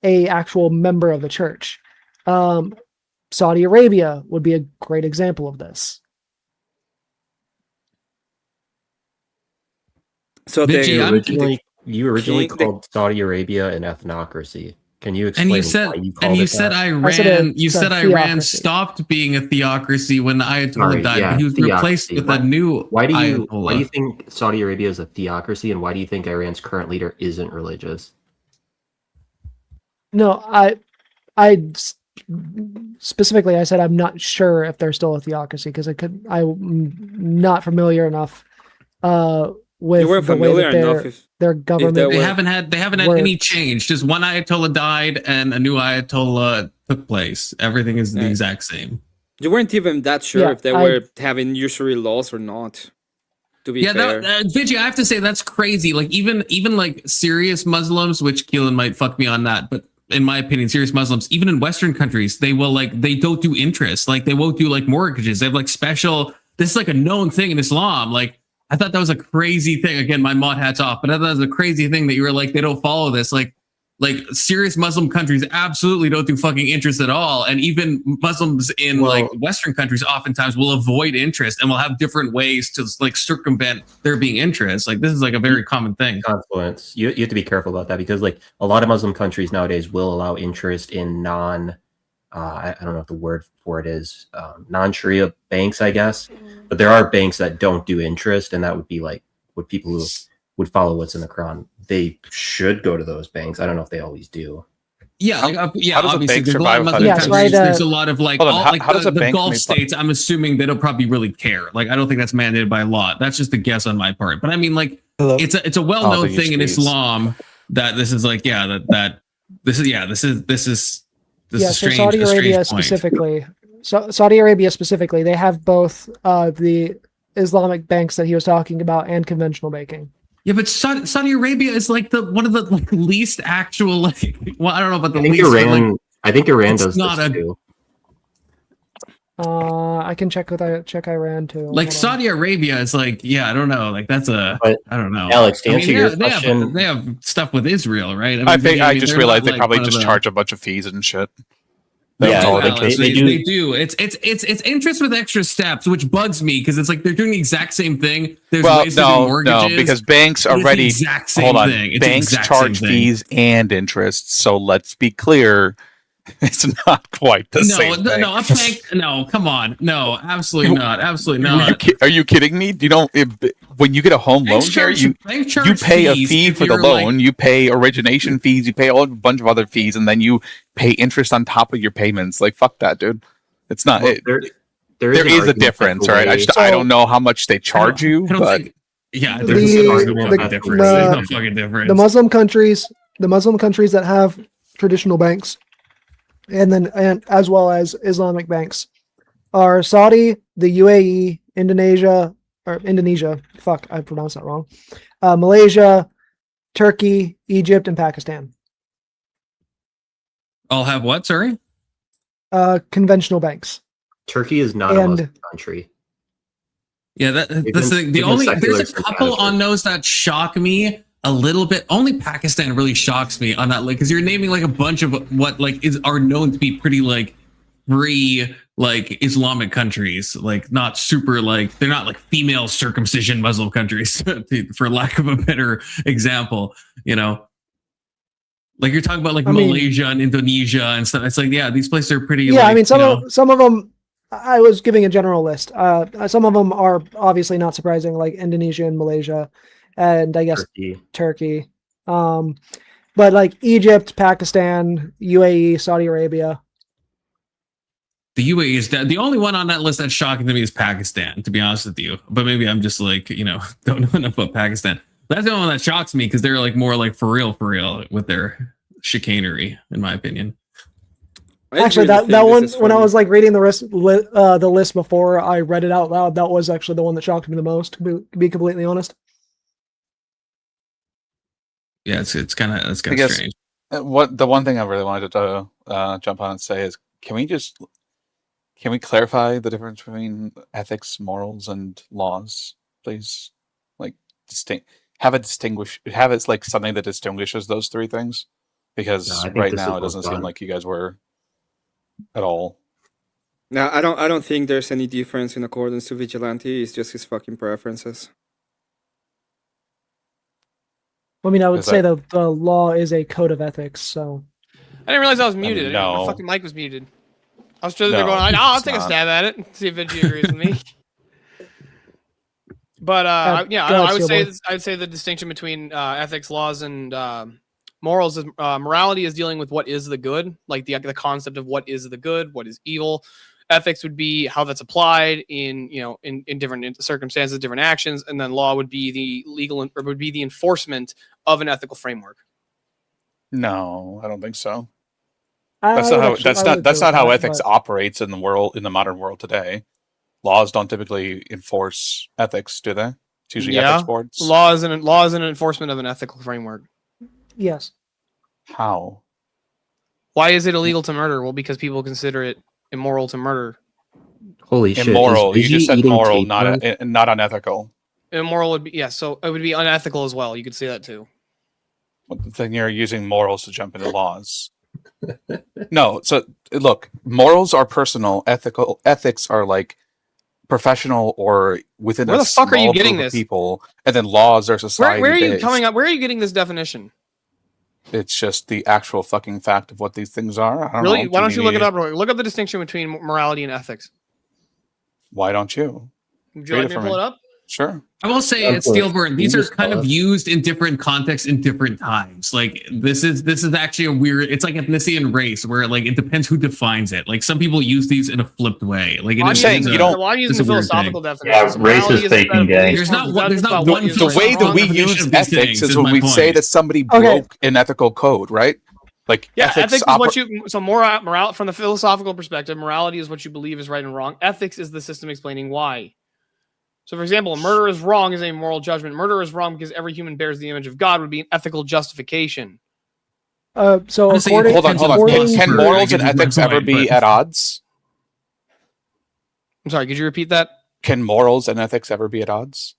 Speaker 3: a actual member of the church. Saudi Arabia would be a great example of this.
Speaker 7: So you originally called Saudi Arabia an ethnocracy. Can you explain
Speaker 1: And you said,
Speaker 7: why you
Speaker 1: and
Speaker 7: called
Speaker 1: you
Speaker 7: it
Speaker 1: said
Speaker 7: that?
Speaker 1: Iran. You
Speaker 3: it's a
Speaker 1: said Iran
Speaker 3: theocracy.
Speaker 1: stopped being a theocracy when the Ayatollah
Speaker 7: Sorry,
Speaker 1: died,
Speaker 7: yeah,
Speaker 1: but he was replaced
Speaker 7: theocracy.
Speaker 1: with a new
Speaker 7: Why do
Speaker 1: Ayatollah.
Speaker 7: you think Saudi Arabia is a theocracy, and why do you think Iran's current leader isn't religious?
Speaker 3: No, specifically I said I'm not sure if they're still a theocracy because I'm not familiar enough with
Speaker 2: You were
Speaker 3: the way
Speaker 2: familiar
Speaker 3: that
Speaker 2: enough if
Speaker 3: their government.
Speaker 2: they
Speaker 1: They
Speaker 2: were-
Speaker 1: haven't had any change. Just one Ayatollah died and a new Ayatollah took place. Everything is the
Speaker 2: Yeah.
Speaker 1: exact same.
Speaker 2: you weren't even that sure
Speaker 3: Yeah,
Speaker 2: if they were having usury laws or not. To be
Speaker 1: Yeah,
Speaker 2: fair,
Speaker 1: Vigi, I have to say that's crazy. Like even like serious Muslims, which Keelan might fuck me on that, but in my opinion, serious Muslims, even in Western countries, they will they don't do interest. Like they won't do like mortgages. They have like special. This is like a known thing in Islam. Like I thought that was a crazy thing. Again, my mod hats off, but I thought that was a crazy thing that you were like they don't follow this. Like serious Muslim countries absolutely don't do fucking interest at all. And even Muslims in like Western countries oftentimes will avoid interest and will have different ways to like circumvent there being interest. Like this is like a very common thing.
Speaker 7: Confluence. You have to be careful about that because like a lot of Muslim countries nowadays will allow interest in I don't know what the word for it is, non-Sharia banks, I guess. But there are banks that don't do interest, and that would be like what people who would follow what's in the Quran. They should go to those banks. I don't know if they always do.
Speaker 1: Yeah,
Speaker 8: How
Speaker 1: yeah.
Speaker 8: does a
Speaker 1: Obviously,
Speaker 8: bank
Speaker 1: there's a lot
Speaker 8: survive
Speaker 1: of
Speaker 8: without
Speaker 1: Muslim
Speaker 3: interest?
Speaker 1: countries.
Speaker 3: Yes, right,
Speaker 1: There's a lot of like,
Speaker 8: Hold on,
Speaker 1: all,
Speaker 8: how
Speaker 1: like
Speaker 8: does a
Speaker 1: the
Speaker 8: bank
Speaker 1: Gulf
Speaker 8: make
Speaker 1: states. I'm assuming they don't probably really care. Like, I don't think that's mandated by law. That's just a guess on my part. But I mean, like, it's a well-known
Speaker 8: they
Speaker 1: thing in
Speaker 8: use fees.
Speaker 1: Islam that this is like, this is
Speaker 3: So
Speaker 1: strange.
Speaker 3: Saudi
Speaker 1: a strange
Speaker 3: Arabia
Speaker 1: point.
Speaker 3: specifically. So Saudi Arabia specifically, they have both the Islamic banks that he was talking about and conventional banking.
Speaker 1: Yeah, but Saudi Arabia is like one of the like least actual like. Well, I don't know about the
Speaker 7: I think
Speaker 1: least. But,
Speaker 7: Iran.
Speaker 1: like,
Speaker 7: I think Iran
Speaker 1: it's
Speaker 7: does
Speaker 1: not
Speaker 7: this
Speaker 1: a-
Speaker 7: too.
Speaker 3: I can check Iran too.
Speaker 1: Like
Speaker 3: Hold on.
Speaker 1: Saudi Arabia is like, I don't know. Like that's I don't know.
Speaker 7: Alex, to answer your
Speaker 1: they
Speaker 7: question,
Speaker 1: they have stuff with Israel, right?
Speaker 8: I think I just
Speaker 1: they're
Speaker 8: realized
Speaker 1: not,
Speaker 8: they probably
Speaker 1: one of
Speaker 8: just
Speaker 1: the-
Speaker 8: charge a bunch of fees and shit.
Speaker 1: They
Speaker 7: Yeah,
Speaker 1: do,
Speaker 8: all it
Speaker 1: Alex.
Speaker 8: is.
Speaker 7: they
Speaker 1: They
Speaker 7: do.
Speaker 1: do. It's interest with extra steps, which bugs me because it's like they're doing the exact same thing. There's
Speaker 8: Well,
Speaker 1: ways to do
Speaker 8: no,
Speaker 1: mortgages.
Speaker 8: because banks
Speaker 1: but it's the
Speaker 8: already
Speaker 1: exact same
Speaker 8: hold on.
Speaker 1: thing. It's the
Speaker 8: Banks
Speaker 1: exact
Speaker 8: charge
Speaker 1: same thing.
Speaker 8: fees and interest. So let's be clear, it's not quite the same thing.
Speaker 1: No, a bank. No, come on. No, absolutely not. Absolutely not.
Speaker 8: Are you kidding me? You don't. When you get a home loan here, you pay a fee for the loan. You pay origination fees. You pay a bunch of other fees, and then you pay interest on top of your payments. Like fuck that, dude. It's not.
Speaker 7: Well, there
Speaker 8: There is a
Speaker 7: argument
Speaker 8: difference,
Speaker 7: that
Speaker 8: all right. I
Speaker 3: So-
Speaker 8: don't know how much they charge you,
Speaker 1: I don't
Speaker 8: but
Speaker 1: think. Yeah,
Speaker 3: The-
Speaker 1: there's an argument
Speaker 3: the-
Speaker 1: about difference.
Speaker 3: the-
Speaker 1: There's no fucking difference.
Speaker 3: the Muslim countries that have traditional banks, and as well as Islamic banks, are Saudi, the UAE, Indonesia. Fuck, I pronounced that wrong. Malaysia, Turkey, Egypt, and Pakistan.
Speaker 1: I'll have what? Sorry.
Speaker 3: Conventional banks.
Speaker 7: Turkey is not a
Speaker 3: And-
Speaker 7: Muslim country.
Speaker 1: Yeah, that's the
Speaker 7: been
Speaker 1: only.
Speaker 7: secular
Speaker 1: There's a
Speaker 7: since
Speaker 1: couple
Speaker 7: Afghanistan.
Speaker 1: on those that shock me a little bit. Only Pakistan really shocks me on that, like, because you're naming like a bunch of what like are known to be pretty like free like Islamic countries, like not super like they're not like female circumcision Muslim countries, for lack of a better example. You know, like you're talking about like Malaysia and Indonesia and stuff. It's like these places are pretty.
Speaker 3: Yeah,
Speaker 1: like,
Speaker 3: I mean some of them. I was giving a general list. Some of them are obviously not surprising, like Indonesia and Malaysia, and I guess Turkey. But like Egypt, Pakistan, UAE, Saudi Arabia.
Speaker 1: The UAE is the only one on that list that's shocking to me is Pakistan, to be honest with you. But maybe I'm just like, don't know enough about Pakistan. That's the only one that shocks me because they're like more like for real with their chicanery, in my opinion.
Speaker 3: Actually, that one, when I was like reading the list before I read it out loud, that was actually the one that shocked me the most, to be completely honest.
Speaker 1: Yeah, it's kind of strange.
Speaker 8: What the one thing I really wanted to jump on and say is, can we clarify the difference between ethics, morals, and laws, please? Like have it like something that distinguishes those three things, because right now it doesn't seem like you guys were at all.
Speaker 2: No, I don't think there's any difference in accordance to Vigilante. It's just his fucking preferences.
Speaker 3: I mean, I would
Speaker 8: Is
Speaker 3: say the law is a code of ethics, so.
Speaker 5: I didn't realize I was muted. I didn't know
Speaker 8: no.
Speaker 5: my fucking mic was muted. I was just there
Speaker 8: No,
Speaker 5: going, I'll take a
Speaker 8: it's not.
Speaker 5: stab at it and see if Vigi agrees with me. But yeah,
Speaker 3: go ahead,
Speaker 5: I would say
Speaker 3: Steelboy.
Speaker 5: I'd say the distinction between ethics, laws, and morals is morality is dealing with what is the good, like the concept of what is the good, what is evil. Ethics would be how that's applied in in different circumstances, different actions, and then law would be the legal or would be the enforcement of an ethical framework.
Speaker 8: No, I don't think so.
Speaker 3: I would actually- I would
Speaker 8: That's
Speaker 3: agree
Speaker 8: not how
Speaker 3: with that,
Speaker 8: ethics
Speaker 3: but-
Speaker 8: operates in the modern world today. Laws don't typically enforce ethics, do they? It's usually ethics boards.
Speaker 5: Law is an enforcement of an ethical framework.
Speaker 3: Yes.
Speaker 8: How?
Speaker 5: Why is it illegal to murder? Well, because people consider it immoral to murder.
Speaker 7: Holy shit!
Speaker 8: Immoral.
Speaker 7: is
Speaker 8: You just
Speaker 7: Vigi
Speaker 8: said
Speaker 7: eating
Speaker 8: moral,
Speaker 7: tapeworms?
Speaker 8: not unethical.
Speaker 5: Immoral would be so it would be unethical as well. You could say that too.
Speaker 8: Well, then you're using morals to jump into laws. No, so look, morals are personal. Ethics are like professional or within
Speaker 5: Where
Speaker 8: a
Speaker 5: the fuck are you
Speaker 8: small
Speaker 5: getting
Speaker 8: group of
Speaker 5: this?
Speaker 8: people, and then laws are society.
Speaker 5: Where are you coming up? Where are you getting this definition?
Speaker 8: It's just the actual fucking fact of what these things are. I don't
Speaker 5: Really?
Speaker 8: know.
Speaker 5: Why don't you look it up? Real quick? Look up the distinction between morality and ethics.
Speaker 8: Why don't you?
Speaker 5: Would you like me to pull it up?
Speaker 8: Sure.
Speaker 1: I will say it's Steelburn. These are kind of used in different contexts in different times. Like this is actually a weird. It's like ethnicity and race, where like it depends who defines it. Like some people use these in a flipped way. Like
Speaker 5: I'm
Speaker 1: it is
Speaker 8: saying
Speaker 1: a-
Speaker 8: you don't-
Speaker 5: Well, I'm
Speaker 1: it's
Speaker 5: using
Speaker 1: a weird
Speaker 5: philosophical
Speaker 1: thing.
Speaker 5: definitions.
Speaker 6: Yeah, race
Speaker 5: Morality
Speaker 6: is
Speaker 5: a set of
Speaker 6: taking gay.
Speaker 5: beliefs
Speaker 1: There's not
Speaker 5: or
Speaker 1: one- there's not
Speaker 5: about
Speaker 1: one
Speaker 5: what is
Speaker 8: The
Speaker 1: There's
Speaker 8: way
Speaker 1: some
Speaker 8: that
Speaker 1: wrong
Speaker 8: we
Speaker 1: definition
Speaker 8: use
Speaker 1: of these
Speaker 8: ethics
Speaker 1: things,
Speaker 8: is
Speaker 1: is
Speaker 8: when
Speaker 1: my
Speaker 8: we say
Speaker 1: point.
Speaker 8: that somebody
Speaker 3: Okay.
Speaker 8: broke an ethical code, right? Like
Speaker 5: Yeah, ethics is
Speaker 8: oper-
Speaker 5: what you. So moral from the philosophical perspective, morality is what you believe is right and wrong. Ethics is the system explaining why. So, for example, murder is wrong is a moral judgment. Murder is wrong because every human bears the image of God would be an ethical justification.
Speaker 3: So
Speaker 1: Honestly,
Speaker 3: according,
Speaker 8: Hold on.
Speaker 3: according
Speaker 8: Can
Speaker 3: to-
Speaker 8: morals and
Speaker 1: I get
Speaker 8: ethics
Speaker 1: my
Speaker 8: ever
Speaker 1: point,
Speaker 8: be
Speaker 1: but-
Speaker 8: at odds?
Speaker 5: I'm sorry, could you repeat that?
Speaker 8: Can morals and ethics ever be at odds?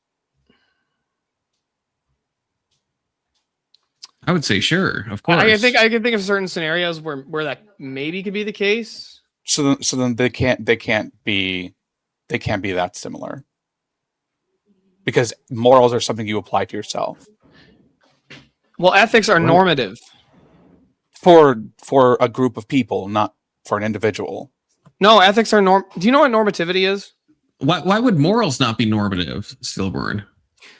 Speaker 1: I would say sure, of course.
Speaker 5: I can think of certain scenarios where that maybe could be the case.
Speaker 8: So then they can't be that similar. Because morals are something you apply to yourself.
Speaker 5: Well, ethics are normative.
Speaker 8: For a group of people, not for an individual.
Speaker 5: No, ethics are norm. Do you know what normativity is?
Speaker 1: Why would morals not be normative, Steelburn?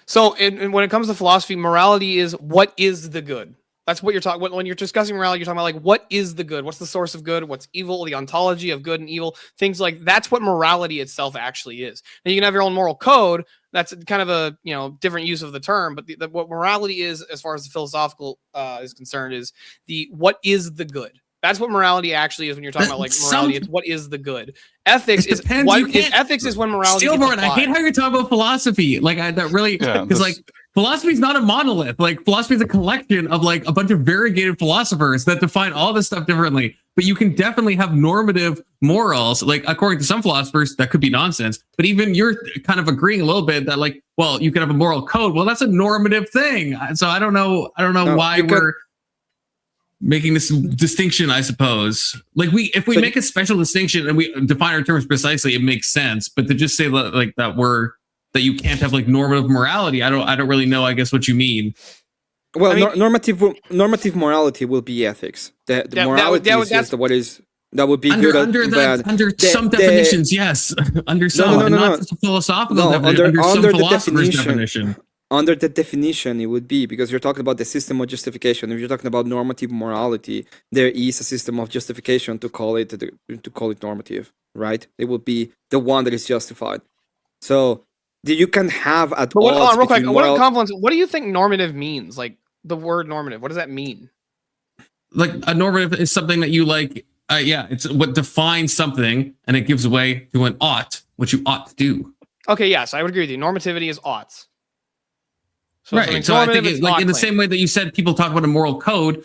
Speaker 5: So, when it comes to philosophy, morality is what is the good. That's what you're talking. When you're discussing morality, you're talking about like what is the good, what's the source of good, what's evil, the ontology of good and evil, things like that's what morality itself actually is. Now you can have your own moral code. That's kind of a different use of the term, but what morality is, as far as the philosophical is concerned, is the what is the good. That's what morality actually is when you're talking about like morality. It's what is the good. Ethics
Speaker 1: It
Speaker 5: is
Speaker 1: depends.
Speaker 5: what
Speaker 1: You can't-
Speaker 5: ethics is when morality. gets
Speaker 1: Steelborn, I
Speaker 5: applied.
Speaker 1: hate how you're talking about philosophy. Like that really,
Speaker 8: Yeah,
Speaker 1: because like philosophy is not a monolith. Like philosophy is a collection of like a bunch of variegated philosophers that define all this stuff differently. But you can definitely have normative morals. Like according to some philosophers, that could be nonsense. But even you're kind of agreeing a little bit that like, well, you can have a moral code. Well, that's a normative thing. So I don't know
Speaker 2: No,
Speaker 1: why
Speaker 2: you could-
Speaker 1: we're making this distinction, I suppose. Like if we
Speaker 2: So-
Speaker 1: make a special distinction and we define our terms precisely, it makes sense. But to just say like that you can't have like normative morality, I don't really know, I guess, what you mean.
Speaker 2: Well,
Speaker 5: I mean-
Speaker 2: normative morality will be ethics. The
Speaker 5: That-
Speaker 2: morality
Speaker 5: that-
Speaker 2: is
Speaker 5: that's-
Speaker 2: just what is that would be
Speaker 1: Under
Speaker 2: good or bad.
Speaker 1: some definitions, yes. Under some, and not just a philosophical definition, under some
Speaker 2: under the
Speaker 1: philosopher's
Speaker 2: definition. Under the definition, it would be because you're talking about the system of justification. If you're talking about normative morality, there is a system of justification to call it normative, right? It would be the one that is justified. So you can have at
Speaker 5: But what,
Speaker 2: odds
Speaker 5: hold on, real quick.
Speaker 2: between
Speaker 5: What
Speaker 2: moral-
Speaker 5: confluence? What do you think normative means? Like the word normative. What does that mean?
Speaker 1: Like a normative is something that you like. It's what defines something, and it gives way to an ought, what you ought to do.
Speaker 5: Okay, yes, I would agree with you. Normativity is oughts. So if
Speaker 1: Right.
Speaker 5: something's
Speaker 1: So I
Speaker 5: normative,
Speaker 1: think
Speaker 5: it's
Speaker 1: like
Speaker 5: ought
Speaker 1: in the
Speaker 5: claim.
Speaker 1: same way that you said people talk about a moral code,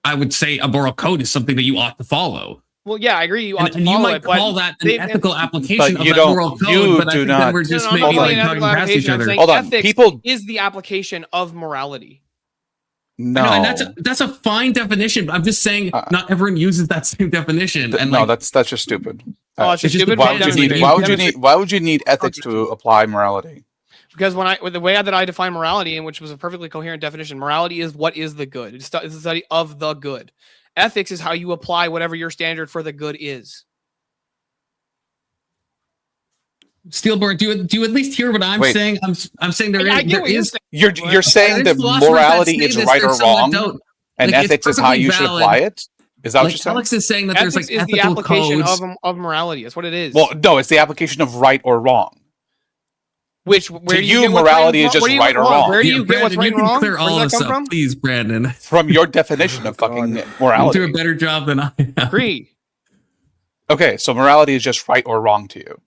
Speaker 1: I would say a moral code is something that you ought to follow.
Speaker 5: Well, yeah, I agree. You ought to
Speaker 1: And you
Speaker 5: follow
Speaker 1: might
Speaker 5: it, but
Speaker 1: call that an
Speaker 5: they-
Speaker 1: ethical
Speaker 8: But
Speaker 1: application of
Speaker 8: you
Speaker 1: that
Speaker 8: don't-
Speaker 1: moral
Speaker 8: you
Speaker 1: code, but I
Speaker 8: do
Speaker 1: think
Speaker 8: not-
Speaker 1: that we're just
Speaker 5: No, no,
Speaker 1: maybe
Speaker 5: no,
Speaker 1: like
Speaker 5: no,
Speaker 1: talking
Speaker 5: no,
Speaker 1: past each
Speaker 5: application. I'm
Speaker 1: other.
Speaker 5: saying
Speaker 8: Hold on,
Speaker 5: ethics
Speaker 8: people-
Speaker 5: is the application of morality.
Speaker 8: No,
Speaker 1: I know, and that's a fine definition. But I'm just saying not everyone uses that same definition. And
Speaker 8: no,
Speaker 1: like,
Speaker 8: that's just stupid.
Speaker 5: Oh, it's
Speaker 1: It's
Speaker 5: just
Speaker 1: just
Speaker 5: stupid.
Speaker 1: the
Speaker 8: Why
Speaker 1: way
Speaker 8: would you
Speaker 1: that
Speaker 8: need?
Speaker 1: we
Speaker 8: Why would you
Speaker 1: demonstrate-
Speaker 8: need? Why would you need ethics to apply morality?
Speaker 5: Because with the way that I define morality, and which was a perfectly coherent definition, morality is what is the good. It's the study of the good. Ethics is how you apply whatever your standard for the good is.
Speaker 1: Steelborn, do you at least hear what I'm
Speaker 8: Wait.
Speaker 1: saying? I'm saying
Speaker 5: I get
Speaker 1: there
Speaker 5: what you're
Speaker 1: is
Speaker 5: saying.
Speaker 8: You're saying that morality is right or wrong, and
Speaker 1: Like, it's
Speaker 8: ethics is how
Speaker 1: perfectly
Speaker 8: you should
Speaker 1: valid.
Speaker 8: apply it. Is that what
Speaker 1: Like
Speaker 8: you're saying?
Speaker 1: Alex is saying that there's
Speaker 5: Ethics
Speaker 1: like
Speaker 5: is the
Speaker 1: ethical
Speaker 5: application
Speaker 1: codes.
Speaker 5: of morality. That's what it is.
Speaker 8: Well, no, it's the application of right or wrong.
Speaker 5: Where
Speaker 8: To
Speaker 5: do you
Speaker 8: you,
Speaker 5: get what's
Speaker 8: morality
Speaker 5: right
Speaker 8: is just
Speaker 5: and
Speaker 8: right or
Speaker 5: hold on,
Speaker 8: wrong.
Speaker 5: Where do
Speaker 1: Yeah,
Speaker 5: you get what's
Speaker 1: Brandon,
Speaker 5: right
Speaker 1: you
Speaker 5: and
Speaker 1: can
Speaker 5: wrong?
Speaker 1: clear
Speaker 5: Where
Speaker 1: all
Speaker 5: does
Speaker 1: this
Speaker 5: that come
Speaker 1: up,
Speaker 5: from?
Speaker 1: please, Brandon.
Speaker 8: From your definition of fucking
Speaker 1: You'll
Speaker 8: morality.
Speaker 1: do a better job than I am.
Speaker 5: Agree.
Speaker 8: Okay, so morality is just right or wrong to you.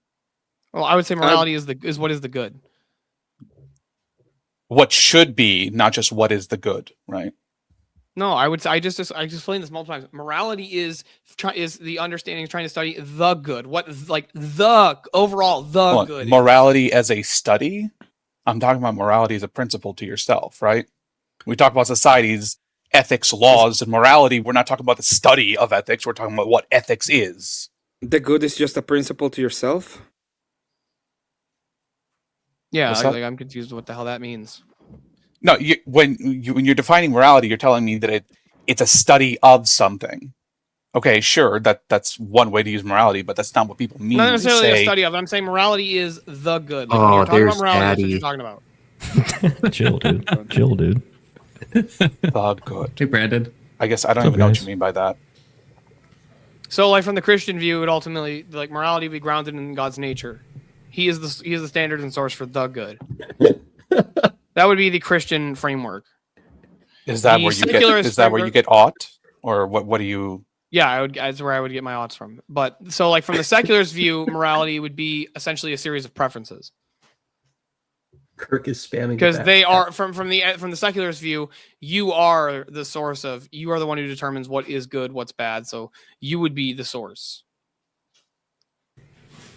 Speaker 5: Well, I would say morality is what is the good.
Speaker 8: What should be, not just what is the good, right?
Speaker 5: No, I just explained this multiple times. Morality is the understanding of trying to study the good. What like the overall
Speaker 8: Well,
Speaker 5: good.
Speaker 8: morality as a study. I'm talking about morality as a principle to yourself, right? We talk about societies, ethics, laws, and morality. We're not talking about the study of ethics. We're talking about what ethics is.
Speaker 2: The good is just a principle to yourself.
Speaker 5: Yeah,
Speaker 8: What's that?
Speaker 5: like I'm confused with what the hell that means.
Speaker 8: No, when you're defining morality, you're telling me that it's a study of something. Okay, sure, that's one way to use morality, but that's not what people mean.
Speaker 5: Not
Speaker 8: when
Speaker 5: necessarily
Speaker 8: they
Speaker 5: a
Speaker 8: say,
Speaker 5: study of. I'm saying morality is the good. Like when
Speaker 7: Oh,
Speaker 5: you're talking about
Speaker 7: there's
Speaker 5: morality, that's what
Speaker 7: Daddy.
Speaker 5: you're talking about.
Speaker 11: Chill, dude. Chill, dude.
Speaker 8: the good.
Speaker 1: Hey, Brandon.
Speaker 8: I guess I don't
Speaker 11: What's up,
Speaker 8: even know what
Speaker 11: guys?
Speaker 8: you mean by that.
Speaker 5: So, like from the Christian view, it ultimately like morality would be grounded in God's nature. He is the standard and source for the good. That would be the Christian framework.
Speaker 8: Is that
Speaker 5: The
Speaker 8: where you get?
Speaker 5: secularist
Speaker 8: Is that where you
Speaker 5: framework-
Speaker 8: get ought, or what? What do you?
Speaker 5: Yeah, that's where I would get my odds from. But so, like from the secularist view, morality would be essentially a series of preferences.
Speaker 7: Kirk is spamming
Speaker 5: Because they are from the secularist view, you are the source of, you are the one who determines what is good, what's bad. So you would be the source.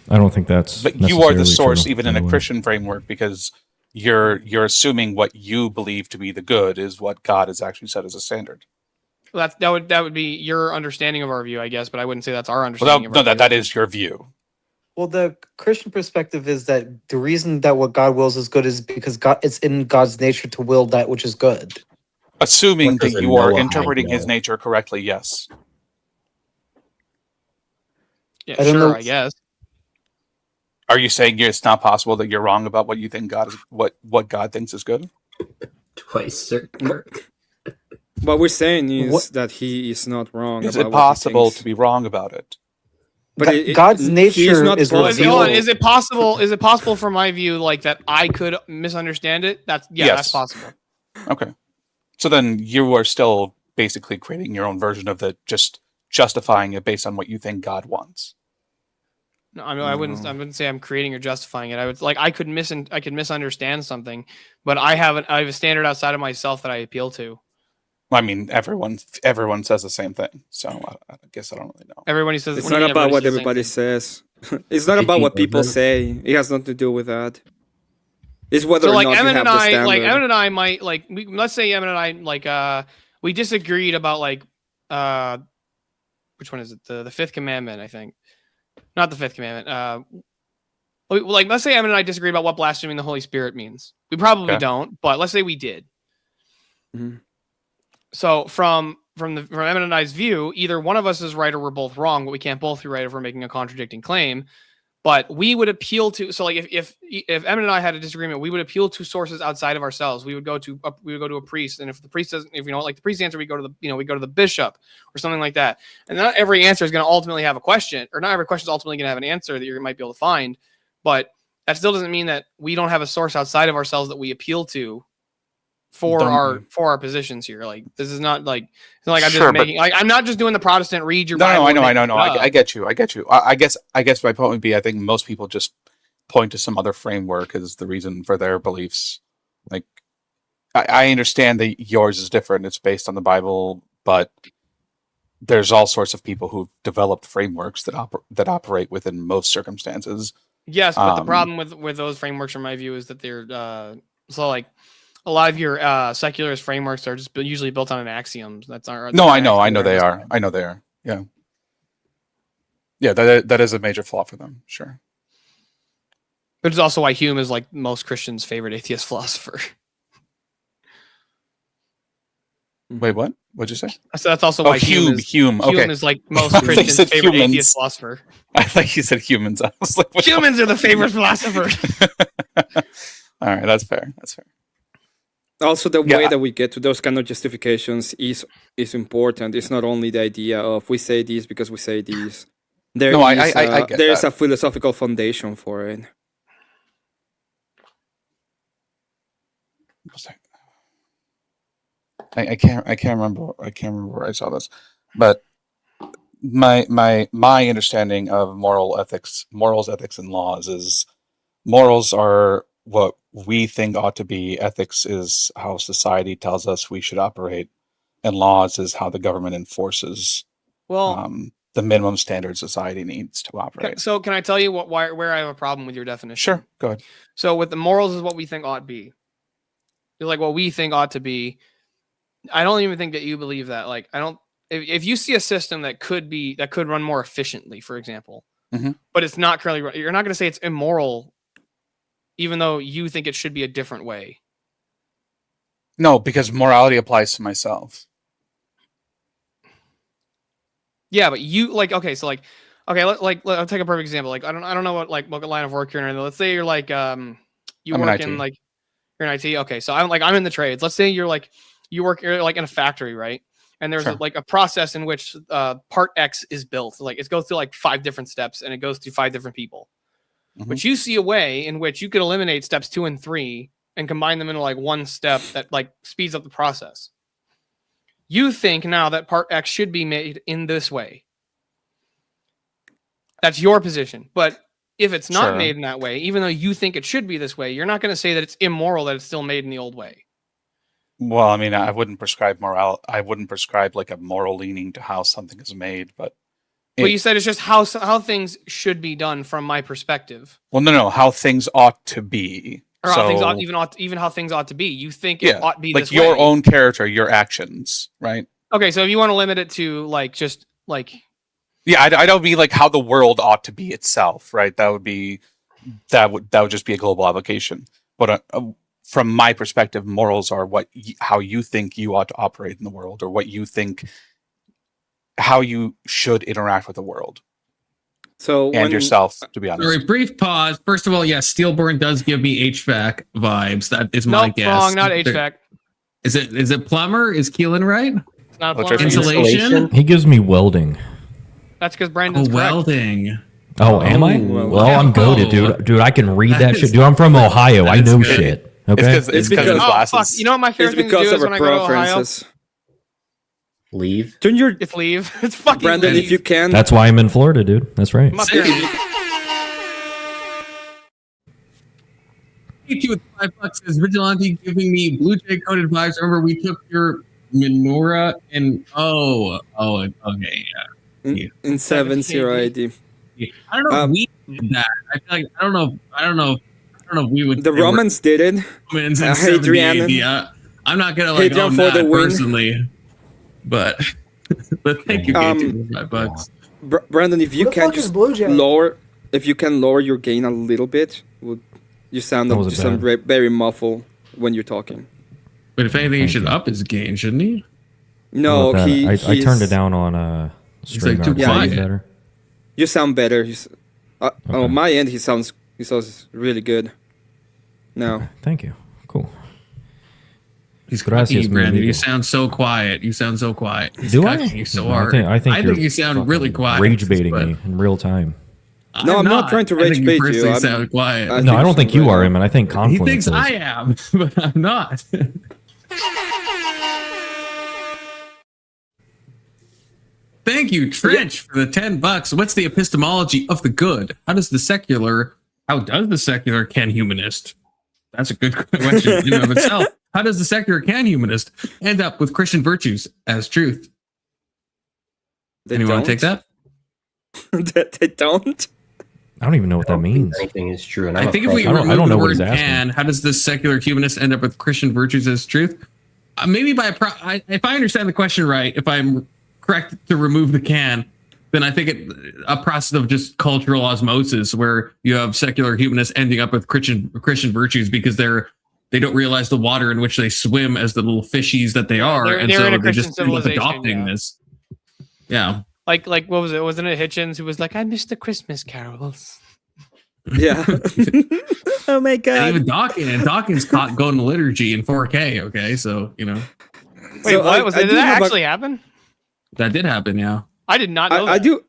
Speaker 11: I don't think that's.
Speaker 8: But you are the
Speaker 11: necessarily
Speaker 8: source,
Speaker 11: true,
Speaker 8: even
Speaker 11: by
Speaker 8: in
Speaker 11: the
Speaker 8: a
Speaker 11: way.
Speaker 8: Christian framework, because you're assuming what you believe to be the good is what God has actually set as a standard.
Speaker 5: Well, that would be your understanding of our view, I guess. But I wouldn't say that's our
Speaker 8: Well,
Speaker 5: understanding of our view.
Speaker 8: that is your view.
Speaker 12: Well, the Christian perspective is that the reason that what God wills is good is because it's in God's nature to will that which is good.
Speaker 8: Assuming
Speaker 7: What does
Speaker 8: that
Speaker 7: a
Speaker 8: you are
Speaker 7: Noahide
Speaker 8: interpreting his
Speaker 7: know?
Speaker 8: nature correctly, yes.
Speaker 5: Yeah,
Speaker 12: I don't
Speaker 5: sure,
Speaker 12: know.
Speaker 5: I guess.
Speaker 8: Are you saying it's not possible that you're wrong about what you think God is, what God thinks is good?
Speaker 7: Twice, sir. Kirk.
Speaker 2: What we're saying is
Speaker 12: What-
Speaker 2: that he is not wrong.
Speaker 8: Is
Speaker 2: about
Speaker 8: it
Speaker 2: what he
Speaker 8: possible
Speaker 2: thinks.
Speaker 8: to be wrong about it?
Speaker 2: But
Speaker 12: God's
Speaker 2: he
Speaker 12: nature
Speaker 2: not
Speaker 12: is
Speaker 2: possible.
Speaker 12: revealed.
Speaker 5: Is it possible? Is it possible from my view, like that I could misunderstand it? That's
Speaker 8: Yes.
Speaker 5: possible.
Speaker 8: Okay. So then you are still basically creating your own version of just justifying it based on what you think God wants.
Speaker 5: No, I mean, I wouldn't say I'm creating or justifying it. I would I could misunderstand something, but I have a standard outside of myself that I appeal to.
Speaker 8: I mean, everyone says the same thing, so I guess I don't really know.
Speaker 5: Everybody says
Speaker 2: It's
Speaker 5: what do you
Speaker 2: not
Speaker 5: mean
Speaker 2: about what
Speaker 5: everybody says the same
Speaker 2: everybody says. It's not about what people
Speaker 7: Vigi,
Speaker 2: say. It has nothing to do with that. It's whether
Speaker 5: So
Speaker 2: or
Speaker 5: like
Speaker 2: not you
Speaker 5: Emmet
Speaker 2: have
Speaker 5: and
Speaker 2: the
Speaker 5: I,
Speaker 2: standard.
Speaker 5: like Emmet and I might let's say Emmet and I we disagreed about which one is it? The fifth commandment, I think. Not the fifth commandment. Like let's say Emmet and I disagree about what blaspheming the Holy Spirit means. We probably
Speaker 8: Okay.
Speaker 5: don't, but let's say we did.
Speaker 2: Mhm.
Speaker 5: So from Emmet and I's view, either one of us is right or we're both wrong, but we can't both be right if we're making a contradicting claim. But we would appeal to, so like if Emmet and I had a disagreement, we would appeal to sources outside of ourselves. We would go to a priest, and if the priest doesn't, if you don't like the priest's answer, we go to the bishop or something like that. And not every answer is going to ultimately have a question, or not every question is ultimately going to have an answer that you might be able to find. But that still doesn't mean that we don't have a source outside of ourselves that we appeal to for our positions here. Like this is not like it's not like I'm
Speaker 8: Sure,
Speaker 5: just
Speaker 8: but-
Speaker 5: making I'm not just doing the Protestant read your
Speaker 8: No,
Speaker 5: Bible.
Speaker 8: I know.
Speaker 5: and make it up.
Speaker 8: I get you. I guess my point would be, I think most people just point to some other framework as the reason for their beliefs. Like, I understand that yours is different; it's based on the Bible, but there's all sorts of people who've developed frameworks that operate within most circumstances.
Speaker 5: Yes, but the problem with those frameworks, from my view, is that they're so like a lot of your secularist frameworks are just usually built on an axioms. That's our
Speaker 8: No, I know they are. I know they are. Yeah, yeah. That is a major flaw for them. Sure.
Speaker 5: But it's also why Hume is like most Christians' favorite atheist philosopher.
Speaker 8: Wait, what? What'd you say?
Speaker 5: So that's also
Speaker 8: Oh,
Speaker 5: why
Speaker 8: Hume. Okay.
Speaker 5: Hume is like most
Speaker 8: I thought you
Speaker 5: Christians'
Speaker 8: said
Speaker 5: favorite
Speaker 8: humans.
Speaker 5: atheist philosopher.
Speaker 8: I think you said humans. I was like, what?
Speaker 5: Humans are the favorite philosophers.
Speaker 8: All right, that's fair. That's fair.
Speaker 2: Also, the
Speaker 8: Yeah.
Speaker 2: way that we get to those kind of justifications is important. It's not only the idea of we say this because we say this. There
Speaker 8: No, I get
Speaker 2: there's
Speaker 8: that.
Speaker 2: a philosophical foundation for it.
Speaker 8: I can't remember where I saw this, but my understanding of morals, ethics, and laws is morals are what we think ought to be. Ethics is how society tells us we should operate, and laws is how the government enforces
Speaker 5: Well,
Speaker 8: the minimum standard society needs to operate.
Speaker 5: so can I tell you where I have a problem with your definition?
Speaker 8: Sure, go ahead.
Speaker 5: So with the morals is what we think ought be. You're like what we think ought to be. I don't even think that you believe that. Like I don't. If you see a system that could run more efficiently, for example,
Speaker 8: Mhm.
Speaker 5: but it's not currently, you're not going to say it's immoral, even though you think it should be a different way.
Speaker 8: No, because morality applies to myself.
Speaker 5: Yeah, but you like okay, so like okay, I'll take a perfect example. Like I don't know what line of work you're in. Let's say you're like you
Speaker 8: I'm in
Speaker 5: work
Speaker 8: IT.
Speaker 5: in like you're in IT. Okay, so I'm in the trades. Let's say you're like you're like in a factory, right? And there's
Speaker 8: Sure.
Speaker 5: like a process in which part X is built. Like it goes through like 5 different steps and it goes through 5 different people.
Speaker 8: Mhm.
Speaker 5: But you see a way in which you could eliminate steps 2 and 3 and combine them into like one step that like speeds up the process. You think now that part X should be made in this way. That's your position. But if it's not
Speaker 8: Sure.
Speaker 5: made in that way, even though you think it should be this way, you're not going to say that it's immoral that it's still made in the old way.
Speaker 8: Well, I mean, I wouldn't prescribe I wouldn't prescribe like a moral leaning to how something is made, but
Speaker 5: But you said it's just how things should be done from my perspective,
Speaker 8: well, no, how things ought to be.
Speaker 5: or how things
Speaker 8: So,
Speaker 5: even how things ought to be. You think
Speaker 8: yeah,
Speaker 5: it ought to be
Speaker 8: like
Speaker 5: this
Speaker 8: your
Speaker 5: way.
Speaker 8: own character, your actions, right?
Speaker 5: Okay, so if you want to limit it to like just like
Speaker 8: Yeah, I don't mean like how the world ought to be itself, right? That would just be a global application. But from my perspective, morals are how you think you ought to operate in the world, or what you think how you should interact with the world
Speaker 2: So
Speaker 8: and yourself. To be honest,
Speaker 1: Sorry, brief pause. First of all, yes, Steelborn does give me HVAC vibes. That is my
Speaker 5: nope,
Speaker 1: guess.
Speaker 5: wrong, not HVAC.
Speaker 1: Is it plumber? Is Keelan right?
Speaker 5: It's not a
Speaker 8: What's your
Speaker 5: plumber.
Speaker 1: Insulation?
Speaker 11: He gives me welding.
Speaker 5: That's because
Speaker 1: Oh,
Speaker 5: Brandon's correct.
Speaker 1: welding.
Speaker 11: Oh, am I?
Speaker 2: well,
Speaker 11: Well, I'm goaded, dude. Dude, I can read that
Speaker 1: That
Speaker 11: shit.
Speaker 1: is-
Speaker 11: Dude, I'm from Ohio. I
Speaker 1: that is
Speaker 11: know
Speaker 1: good.
Speaker 11: shit. Okay.
Speaker 8: it's because
Speaker 2: because-
Speaker 8: his
Speaker 5: Oh fuck!
Speaker 8: glasses.
Speaker 5: You know what my
Speaker 2: it's
Speaker 5: favorite thing to
Speaker 2: because
Speaker 5: do
Speaker 2: of
Speaker 5: is
Speaker 2: our
Speaker 5: when I go to Ohio?
Speaker 2: preferences.
Speaker 7: Leave.
Speaker 2: Turn your
Speaker 5: It's leave. It's fucking
Speaker 2: Brandon,
Speaker 5: leave.
Speaker 2: if you can.
Speaker 11: That's why I'm in Florida, dude. That's right.
Speaker 5: My parents-
Speaker 1: Thank you with $5 says Vigilante giving me Blue Jay coded vibes. Remember we took your menorah and okay, yeah.
Speaker 2: in 7-0 ID.
Speaker 1: I don't know if we did that. I feel like I don't know if we would.
Speaker 2: The Romans did it.
Speaker 1: Romans in
Speaker 2: Hadrian.
Speaker 1: 70 AD. I'm not gonna like
Speaker 2: Hadrian
Speaker 1: own
Speaker 2: for
Speaker 1: that
Speaker 2: the win.
Speaker 1: personally, but thank you, Gates, for $5.
Speaker 2: Brandon, if you
Speaker 3: The
Speaker 2: can
Speaker 3: fuck is
Speaker 2: just
Speaker 3: Blue Jay?
Speaker 2: lower your gain a little bit, you sound
Speaker 11: That wasn't bad.
Speaker 2: very muffled when you're talking.
Speaker 1: But if anything, he
Speaker 11: Thank
Speaker 1: should
Speaker 11: you.
Speaker 1: up his gain, shouldn't he?
Speaker 2: No,
Speaker 11: How about that? I
Speaker 2: he's
Speaker 11: turned it down on string
Speaker 1: like too
Speaker 11: guard.
Speaker 1: quiet.
Speaker 11: Better.
Speaker 2: You sound better. He's
Speaker 11: Okay.
Speaker 2: on my end. He sounds really good. Now,
Speaker 11: Thank you. Cool.
Speaker 1: He's
Speaker 11: Gracias,
Speaker 1: cocky,
Speaker 11: mi
Speaker 1: Brandon.
Speaker 11: amigo.
Speaker 1: You sound so quiet. He's
Speaker 11: Do I?
Speaker 1: cocky so
Speaker 11: No,
Speaker 1: hard.
Speaker 11: I think
Speaker 1: you
Speaker 11: you're
Speaker 1: sound really
Speaker 11: fucking
Speaker 1: quiet.
Speaker 11: Rage baiting
Speaker 1: but
Speaker 11: me in real time.
Speaker 2: No, I'm not trying to
Speaker 1: I think
Speaker 2: rage bait you.
Speaker 1: personally
Speaker 2: I'm-
Speaker 1: sound quiet.
Speaker 2: I
Speaker 11: No,
Speaker 2: think
Speaker 11: I don't think you
Speaker 2: somebody-
Speaker 11: are, Emmet. I think
Speaker 1: He
Speaker 11: Confluence
Speaker 1: thinks
Speaker 11: is.
Speaker 1: I am, but I'm not. Thank you, Trench, for the $10. What's the epistemology of the good? How does the secular can humanist? That's a good question in and of itself. How does the secular can humanist end up with Christian virtues as truth?
Speaker 2: They
Speaker 1: Anyone want to take that?
Speaker 2: They don't.
Speaker 11: I don't even know what that means.
Speaker 7: Anything is true, and
Speaker 1: I think if we
Speaker 11: I don't
Speaker 1: remove
Speaker 11: know
Speaker 1: the
Speaker 11: what
Speaker 1: word
Speaker 11: he's asking.
Speaker 1: can, how does the secular humanist end up with Christian virtues as truth? Maybe by if I understand the question right, if I'm correct to remove the can, then I think a process of just cultural osmosis where you have secular humanists ending up with Christian virtues because they're they don't realize the water in which they swim as the little fishies that they are,
Speaker 5: they're-
Speaker 1: and
Speaker 5: they're in
Speaker 1: so
Speaker 5: a
Speaker 1: they
Speaker 5: Christian
Speaker 1: just end up
Speaker 5: civilization,
Speaker 1: adopting
Speaker 5: yeah.
Speaker 1: this. Yeah.
Speaker 5: Like what was it? Wasn't it Hitchens who was like, I miss the Christmas carols?
Speaker 2: Yeah. Oh my
Speaker 1: And
Speaker 2: god.
Speaker 1: even Dawkins caught going to liturgy in 4K. Okay, so you know
Speaker 5: Wait,
Speaker 2: So
Speaker 5: what? Did
Speaker 2: do
Speaker 5: that
Speaker 2: have a-
Speaker 5: actually happen?
Speaker 1: that did happen. Yeah.
Speaker 5: I did not know that.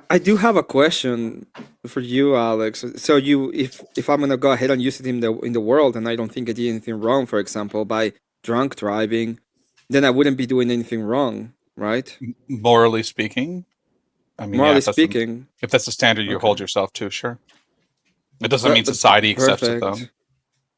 Speaker 2: I do have a question for you, Alex. So if I'm gonna go ahead and use it in the world, and I don't think I did anything wrong, for example, by drunk driving, then I wouldn't be doing anything wrong, right?
Speaker 8: Morally speaking, I mean,
Speaker 2: Morally
Speaker 8: if that's the-
Speaker 2: speaking.
Speaker 8: if that's the standard you
Speaker 2: Okay.
Speaker 8: hold yourself to, sure. It doesn't
Speaker 2: But-
Speaker 8: mean
Speaker 2: but
Speaker 8: society accepts it, though.
Speaker 2: perfect.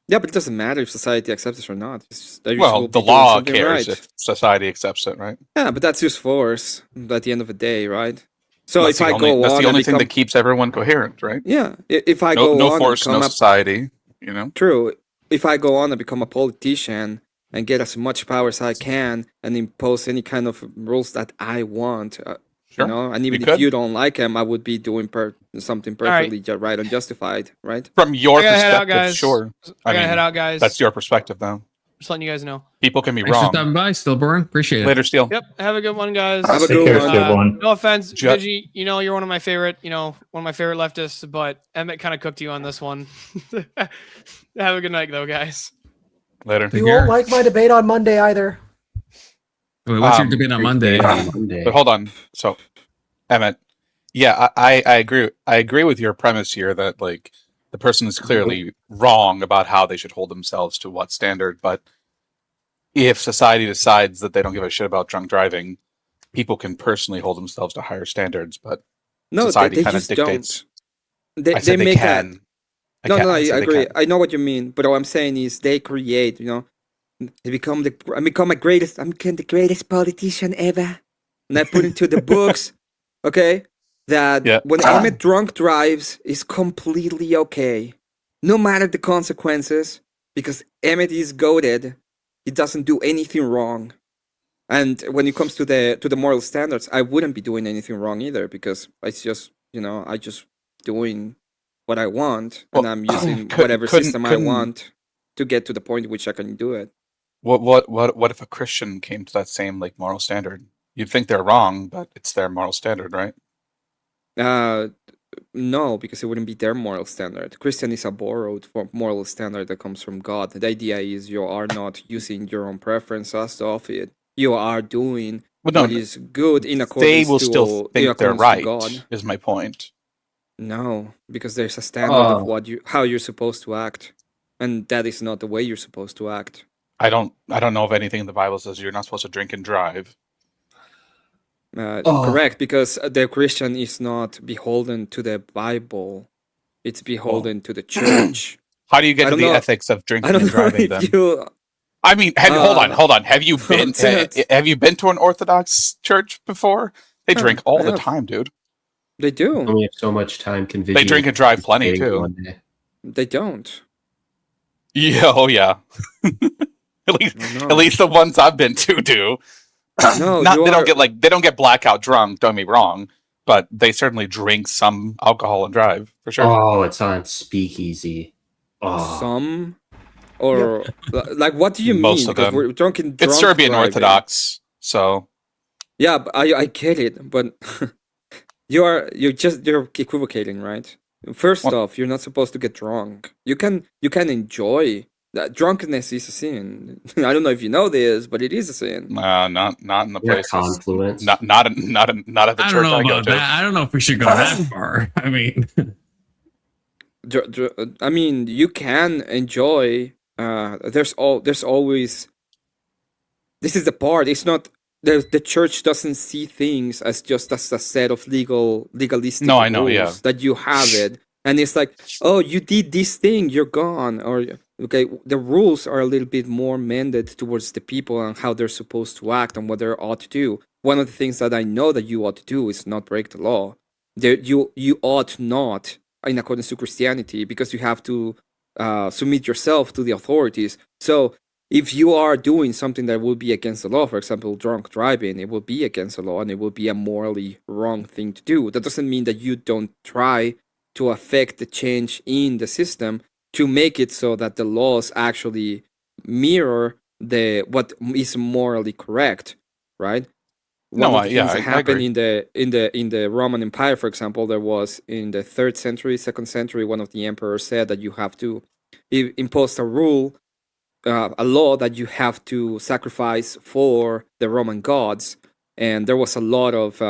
Speaker 2: Yeah, but it doesn't matter if society accepts it or not. They just
Speaker 8: Well,
Speaker 2: will
Speaker 8: the
Speaker 2: be doing
Speaker 8: law
Speaker 2: something
Speaker 8: cares
Speaker 2: right.
Speaker 8: if society accepts it, right?
Speaker 2: Yeah, but that's just force at the end of the day, right? So
Speaker 8: That's
Speaker 2: if I go
Speaker 8: that's
Speaker 2: on
Speaker 8: the only
Speaker 2: and
Speaker 8: thing
Speaker 2: become,
Speaker 8: that keeps everyone coherent, right?
Speaker 2: yeah, if I
Speaker 8: No,
Speaker 2: go
Speaker 8: no
Speaker 2: on
Speaker 8: force,
Speaker 2: and
Speaker 8: no
Speaker 2: become a
Speaker 8: society. You know,
Speaker 2: true, if I go on and become a politician and get as much power as I can and impose any kind of rules that I want,
Speaker 8: sure.
Speaker 2: you know, and even
Speaker 8: You
Speaker 2: if
Speaker 8: could.
Speaker 2: you don't like them, I would be doing something
Speaker 5: right.
Speaker 2: perfectly right and justified, right?
Speaker 8: From your
Speaker 5: I gotta head out,
Speaker 8: perspective,
Speaker 5: guys.
Speaker 8: sure.
Speaker 5: I gotta head out, guys.
Speaker 8: That's your perspective, though.
Speaker 5: Just letting you guys know.
Speaker 8: People can be
Speaker 1: Thanks for
Speaker 8: wrong.
Speaker 1: stopping by, Stillborn. Appreciate it.
Speaker 8: Later, Steel.
Speaker 5: Yep. Have a good one, guys.
Speaker 2: Have a
Speaker 6: Take
Speaker 2: good
Speaker 6: care,
Speaker 2: one.
Speaker 6: Stillborn.
Speaker 5: No offense,
Speaker 8: Jet.
Speaker 5: Vigi. You know, you're one of my favorite. You know, one of my favorite leftists. But Emmet kind of cooked you on this one. Have a good night, though, guys.
Speaker 8: Later.
Speaker 3: You won't like my debate on Monday either.
Speaker 1: Wait, what's your
Speaker 8: Um,
Speaker 1: debate on Monday?
Speaker 8: But hold on. So, Emmet, yeah, I agree. I agree with your premise here that like the person is clearly wrong about how they should hold themselves to what standard. But if society decides that they don't give a shit about drunk driving, people can personally hold themselves to higher standards. But
Speaker 2: No,
Speaker 8: society
Speaker 2: they
Speaker 8: kind of
Speaker 2: just
Speaker 8: dictates.
Speaker 2: don't. They
Speaker 8: I said they
Speaker 2: make
Speaker 8: can.
Speaker 2: No,
Speaker 8: can't-
Speaker 2: no, I
Speaker 8: said they
Speaker 2: agree.
Speaker 8: can.
Speaker 2: I know what you mean, but what I'm saying is they create, you know, I become the greatest. I'm the greatest politician ever, and I put into the books, okay, that
Speaker 8: Yeah.
Speaker 2: when Emmet drunk drives is completely okay, no matter the consequences, because Emmet is goated. He doesn't do anything wrong, and when it comes to the moral standards, I wouldn't be doing anything wrong either, because it's just, you know, I just doing what I want, and I'm using whatever system I want to get to the point at which I can do it.
Speaker 8: What if a Christian came to that same like moral standard? You'd think they're wrong, but it's their moral standard, right?
Speaker 2: No, because it wouldn't be their moral standard. Christian is a borrowed moral standard that comes from God. The idea is you are not using your own preferences of it. You are doing
Speaker 8: Well, no,
Speaker 2: what is good in accordance
Speaker 8: They will
Speaker 2: to
Speaker 8: still
Speaker 2: in
Speaker 8: think they're
Speaker 2: accordance to
Speaker 8: right.
Speaker 2: God.
Speaker 8: Is my point.
Speaker 2: No, because there's a standard of how you're supposed to act, and that is not the way you're supposed to act.
Speaker 8: I don't know if anything in the Bible says you're not supposed to drink and drive.
Speaker 2: Correct, because the Christian is not beholden to the Bible; it's beholden to the church.
Speaker 8: How do you get
Speaker 2: I
Speaker 8: to
Speaker 2: don't
Speaker 8: the
Speaker 2: know-
Speaker 8: ethics of
Speaker 2: I
Speaker 8: drinking
Speaker 2: don't
Speaker 8: and
Speaker 2: know
Speaker 8: driving then?
Speaker 2: if you.
Speaker 8: I mean, hold on. Have you been
Speaker 2: That's-
Speaker 8: have you been to an Orthodox church before? They
Speaker 2: Yeah,
Speaker 8: drink all
Speaker 2: I
Speaker 8: the
Speaker 2: have.
Speaker 8: time, dude.
Speaker 2: They do.
Speaker 7: Only have so much time can
Speaker 8: They drink and drive plenty too.
Speaker 7: One day.
Speaker 2: They don't.
Speaker 8: Yeah, oh yeah. At least the ones I've been to do.
Speaker 2: No,
Speaker 8: Not
Speaker 2: you
Speaker 8: they
Speaker 2: are-
Speaker 8: don't get blackout drunk. Don't get me wrong, but they certainly drink some alcohol and drive for sure.
Speaker 7: Oh, it's on speakeasy. Oh,
Speaker 2: Some, or like, what do you
Speaker 8: Most
Speaker 2: mean?
Speaker 8: of
Speaker 2: Because
Speaker 8: them.
Speaker 2: we're drunk
Speaker 8: It's Serbian
Speaker 2: driving.
Speaker 8: Orthodox, so
Speaker 2: Yeah, but I get it, but you're equivocating, right? First off, you're not supposed to get drunk. You can enjoy that. Drunkenness is a sin. I don't know if you know this, but it is a sin.
Speaker 8: not in the
Speaker 7: yeah,
Speaker 8: places.
Speaker 7: confluence.
Speaker 8: Not at the
Speaker 1: I
Speaker 8: church
Speaker 1: don't know
Speaker 8: I go
Speaker 1: about
Speaker 8: to.
Speaker 1: that. I don't know if we should go that far. I mean,
Speaker 2: I mean, you can enjoy. There's always. This is the part. It's not. The church doesn't see things as just as a set of legalistic
Speaker 8: No, I know,
Speaker 2: rules
Speaker 8: yeah.
Speaker 2: that you have it, and it's like, oh, you did this thing, you're gone, or okay, the rules are a little bit more mended towards the people and how they're supposed to act and what they ought to do. One of the things that I know that you ought to do is not break the law. You ought not, in accordance to Christianity, because you have to submit yourself to the authorities. So if you are doing something that will be against the law, for example, drunk driving, it will be against the law and it will be a morally wrong thing to do. That doesn't mean that you don't try to affect the change in the system to make it so that the laws actually mirror what is morally correct, right? One of the things that happened in the Roman Empire, for example, there was in the 3rd century, 2nd century, one of the emperors said that you have to impose a rule, a law that you have to sacrifice for the Roman gods, and there was a lot of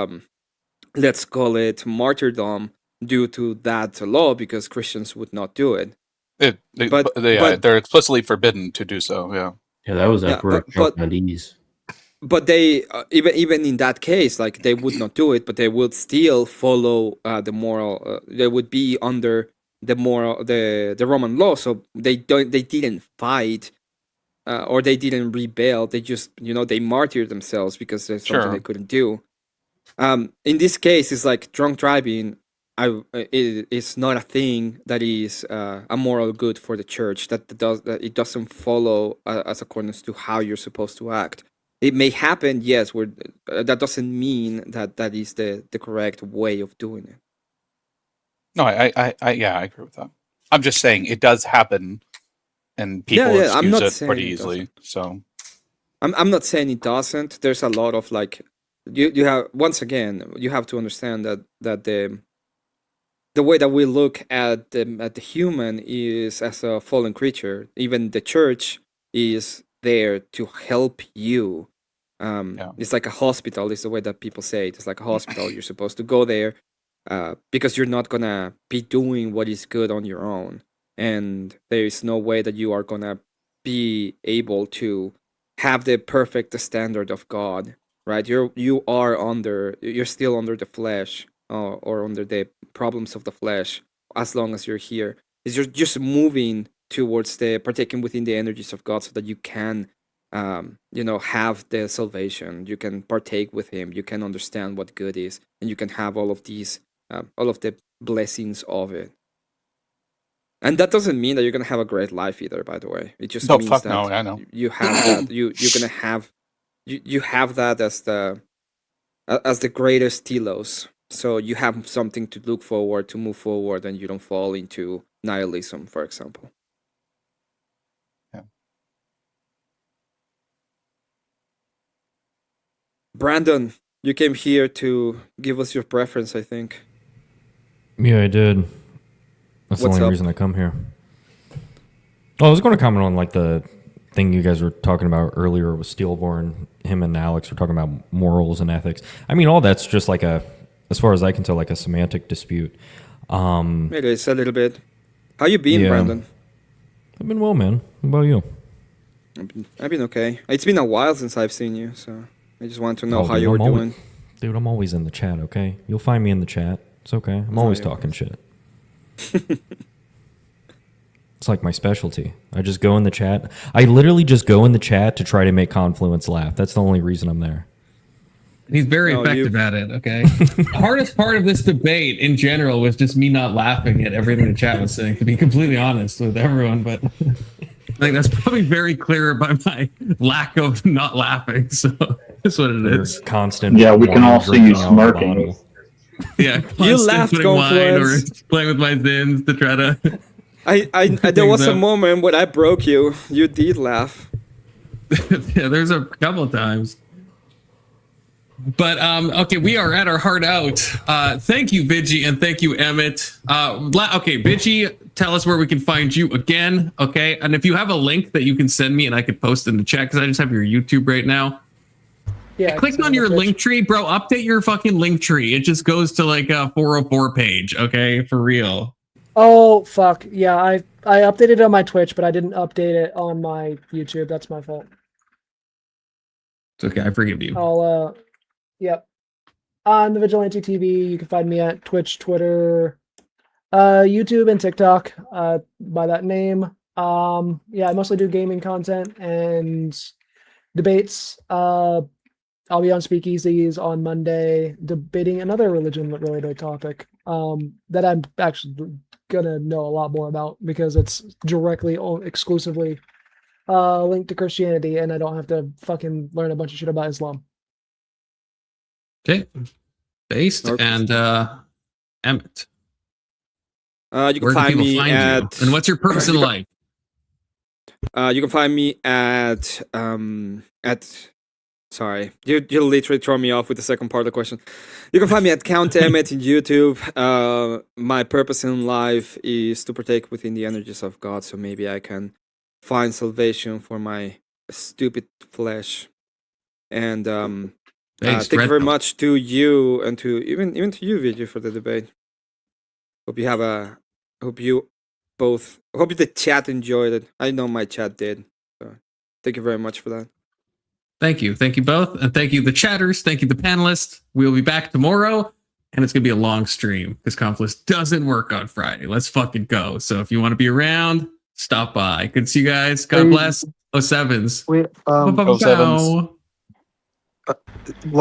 Speaker 2: let's call it martyrdom due to that law because Christians would not do it.
Speaker 8: They're explicitly forbidden to do so. Yeah.
Speaker 7: Yeah, that was Emperor Charles.
Speaker 2: But they even in that case, like they would not do it, but they would still follow the moral. They would be under the moral, the Roman law. So they didn't fight, or they didn't rebel. They just they martyred themselves because there's something they couldn't do. In this case, it's like drunk driving. It's not a thing that is a moral good for the church. That it doesn't follow as accordance to how you're supposed to act. It may happen, yes. That doesn't mean that is the correct way of doing it.
Speaker 8: No, I agree with that. I'm just saying it does happen, and people excuse it pretty easily. So,
Speaker 2: I'm not saying it doesn't. There's a lot of like, you have once again you have to understand that the way that we look at the human is as a fallen creature. Even the church is there to help you. It's like a hospital is the way that people say it. It's like a hospital. You're supposed to go there because you're not gonna be doing what is good on your own, and there is no way that you are gonna be able to have the perfect standard of God, right? You're still under the flesh or under the problems of the flesh as long as you're here. You're just moving towards partaking within the energies of God so that you can have the salvation. You can partake with him, you can understand what good is, and you can have all of these all of the blessings of it. And that doesn't mean that you're gonna have a great life either, by the way. It just means that
Speaker 8: I know.
Speaker 2: you have that. You're gonna have you have that as the greatest telos. So you have something to look forward to, move forward, and you don't fall into nihilism, for example.
Speaker 8: Yeah.
Speaker 2: Brandon, you came here to give us your preference, I think.
Speaker 11: Yeah, I did. That's the only reason I come here. Oh, I was going to comment on like the thing you guys were talking about earlier with Steelborn. Him and Alex were talking about morals and ethics. I mean, all that's just like as far as I can tell, like a semantic dispute.
Speaker 2: It is a little bit. How you been, Brandon?
Speaker 11: I've been well, man. How about you?
Speaker 2: I've been okay. It's been a while since I've seen you, so I just want to know how you were doing.
Speaker 11: Dude, I'm always in the chat, okay? You'll find me in the chat. It's okay. I'm always talking shit. It's like my specialty. I just go in the chat. I literally just go in the chat to try to make Confluence laugh. That's the only reason I'm there.
Speaker 1: He's very effective at it, okay? The hardest part of this debate in general was just me not laughing at everything the chat was saying, to be completely honest with everyone, but I think that's probably very clear by my lack of not laughing, so that's what it is.
Speaker 11: Constant.
Speaker 6: Yeah, we can also use smirking.
Speaker 1: Yeah,
Speaker 2: you laughed,
Speaker 1: or playing with my sins to try to...
Speaker 2: there was a moment when I broke you. You did laugh.
Speaker 1: Yeah, there's a couple of times. But okay, we are at our heart out. Thank you, Vigi, and thank you, Emmet. Okay, Vigi, tell us where we can find you again. Okay, and if you have a link that you can send me and I could post in the chat, because I just have your YouTube right now.
Speaker 3: Yeah,
Speaker 1: I clicked on your link tree, bro. Update your fucking link tree. It just goes to like a 404 page. Okay, for real.
Speaker 3: Oh fuck yeah! I updated it on my Twitch, but I didn't update it on my YouTube. That's my fault.
Speaker 1: It's okay. I forgive you.
Speaker 3: Yep. On the Vigilante TV, you can find me at Twitch, Twitter, YouTube, and TikTok by that name. Yeah, I mostly do gaming content and debates. I'll be on Speakeasies on Monday debating another religion-related topic that I'm actually gonna know a lot more about because it's directly exclusively linked to Christianity, and I don't have to fucking learn a bunch of shit about Islam.
Speaker 1: Okay. Based and Emmet.
Speaker 2: You can find me at...
Speaker 1: And what's your personal life?
Speaker 2: You can find me at sorry, you literally throw me off with the second part of the question. You can find me at Count Emmet in YouTube. My purpose in life is to partake within the energies of God, so maybe I can find salvation for my stupid flesh. And thank you very much to you and to even to you, Vigi, for the debate. Hope you hope the chat enjoyed it. I know my chat did. So thank you very much for that.
Speaker 1: Thank you both, and thank you the chatters. Thank you the panelists. We'll be back tomorrow, and it's gonna be a long stream because Conflict doesn't work on Friday. Let's fucking go. So if you want to be around, stop by. Good to see you guys. God bless. 07s.
Speaker 12: Wait,
Speaker 8: Oh, sevens.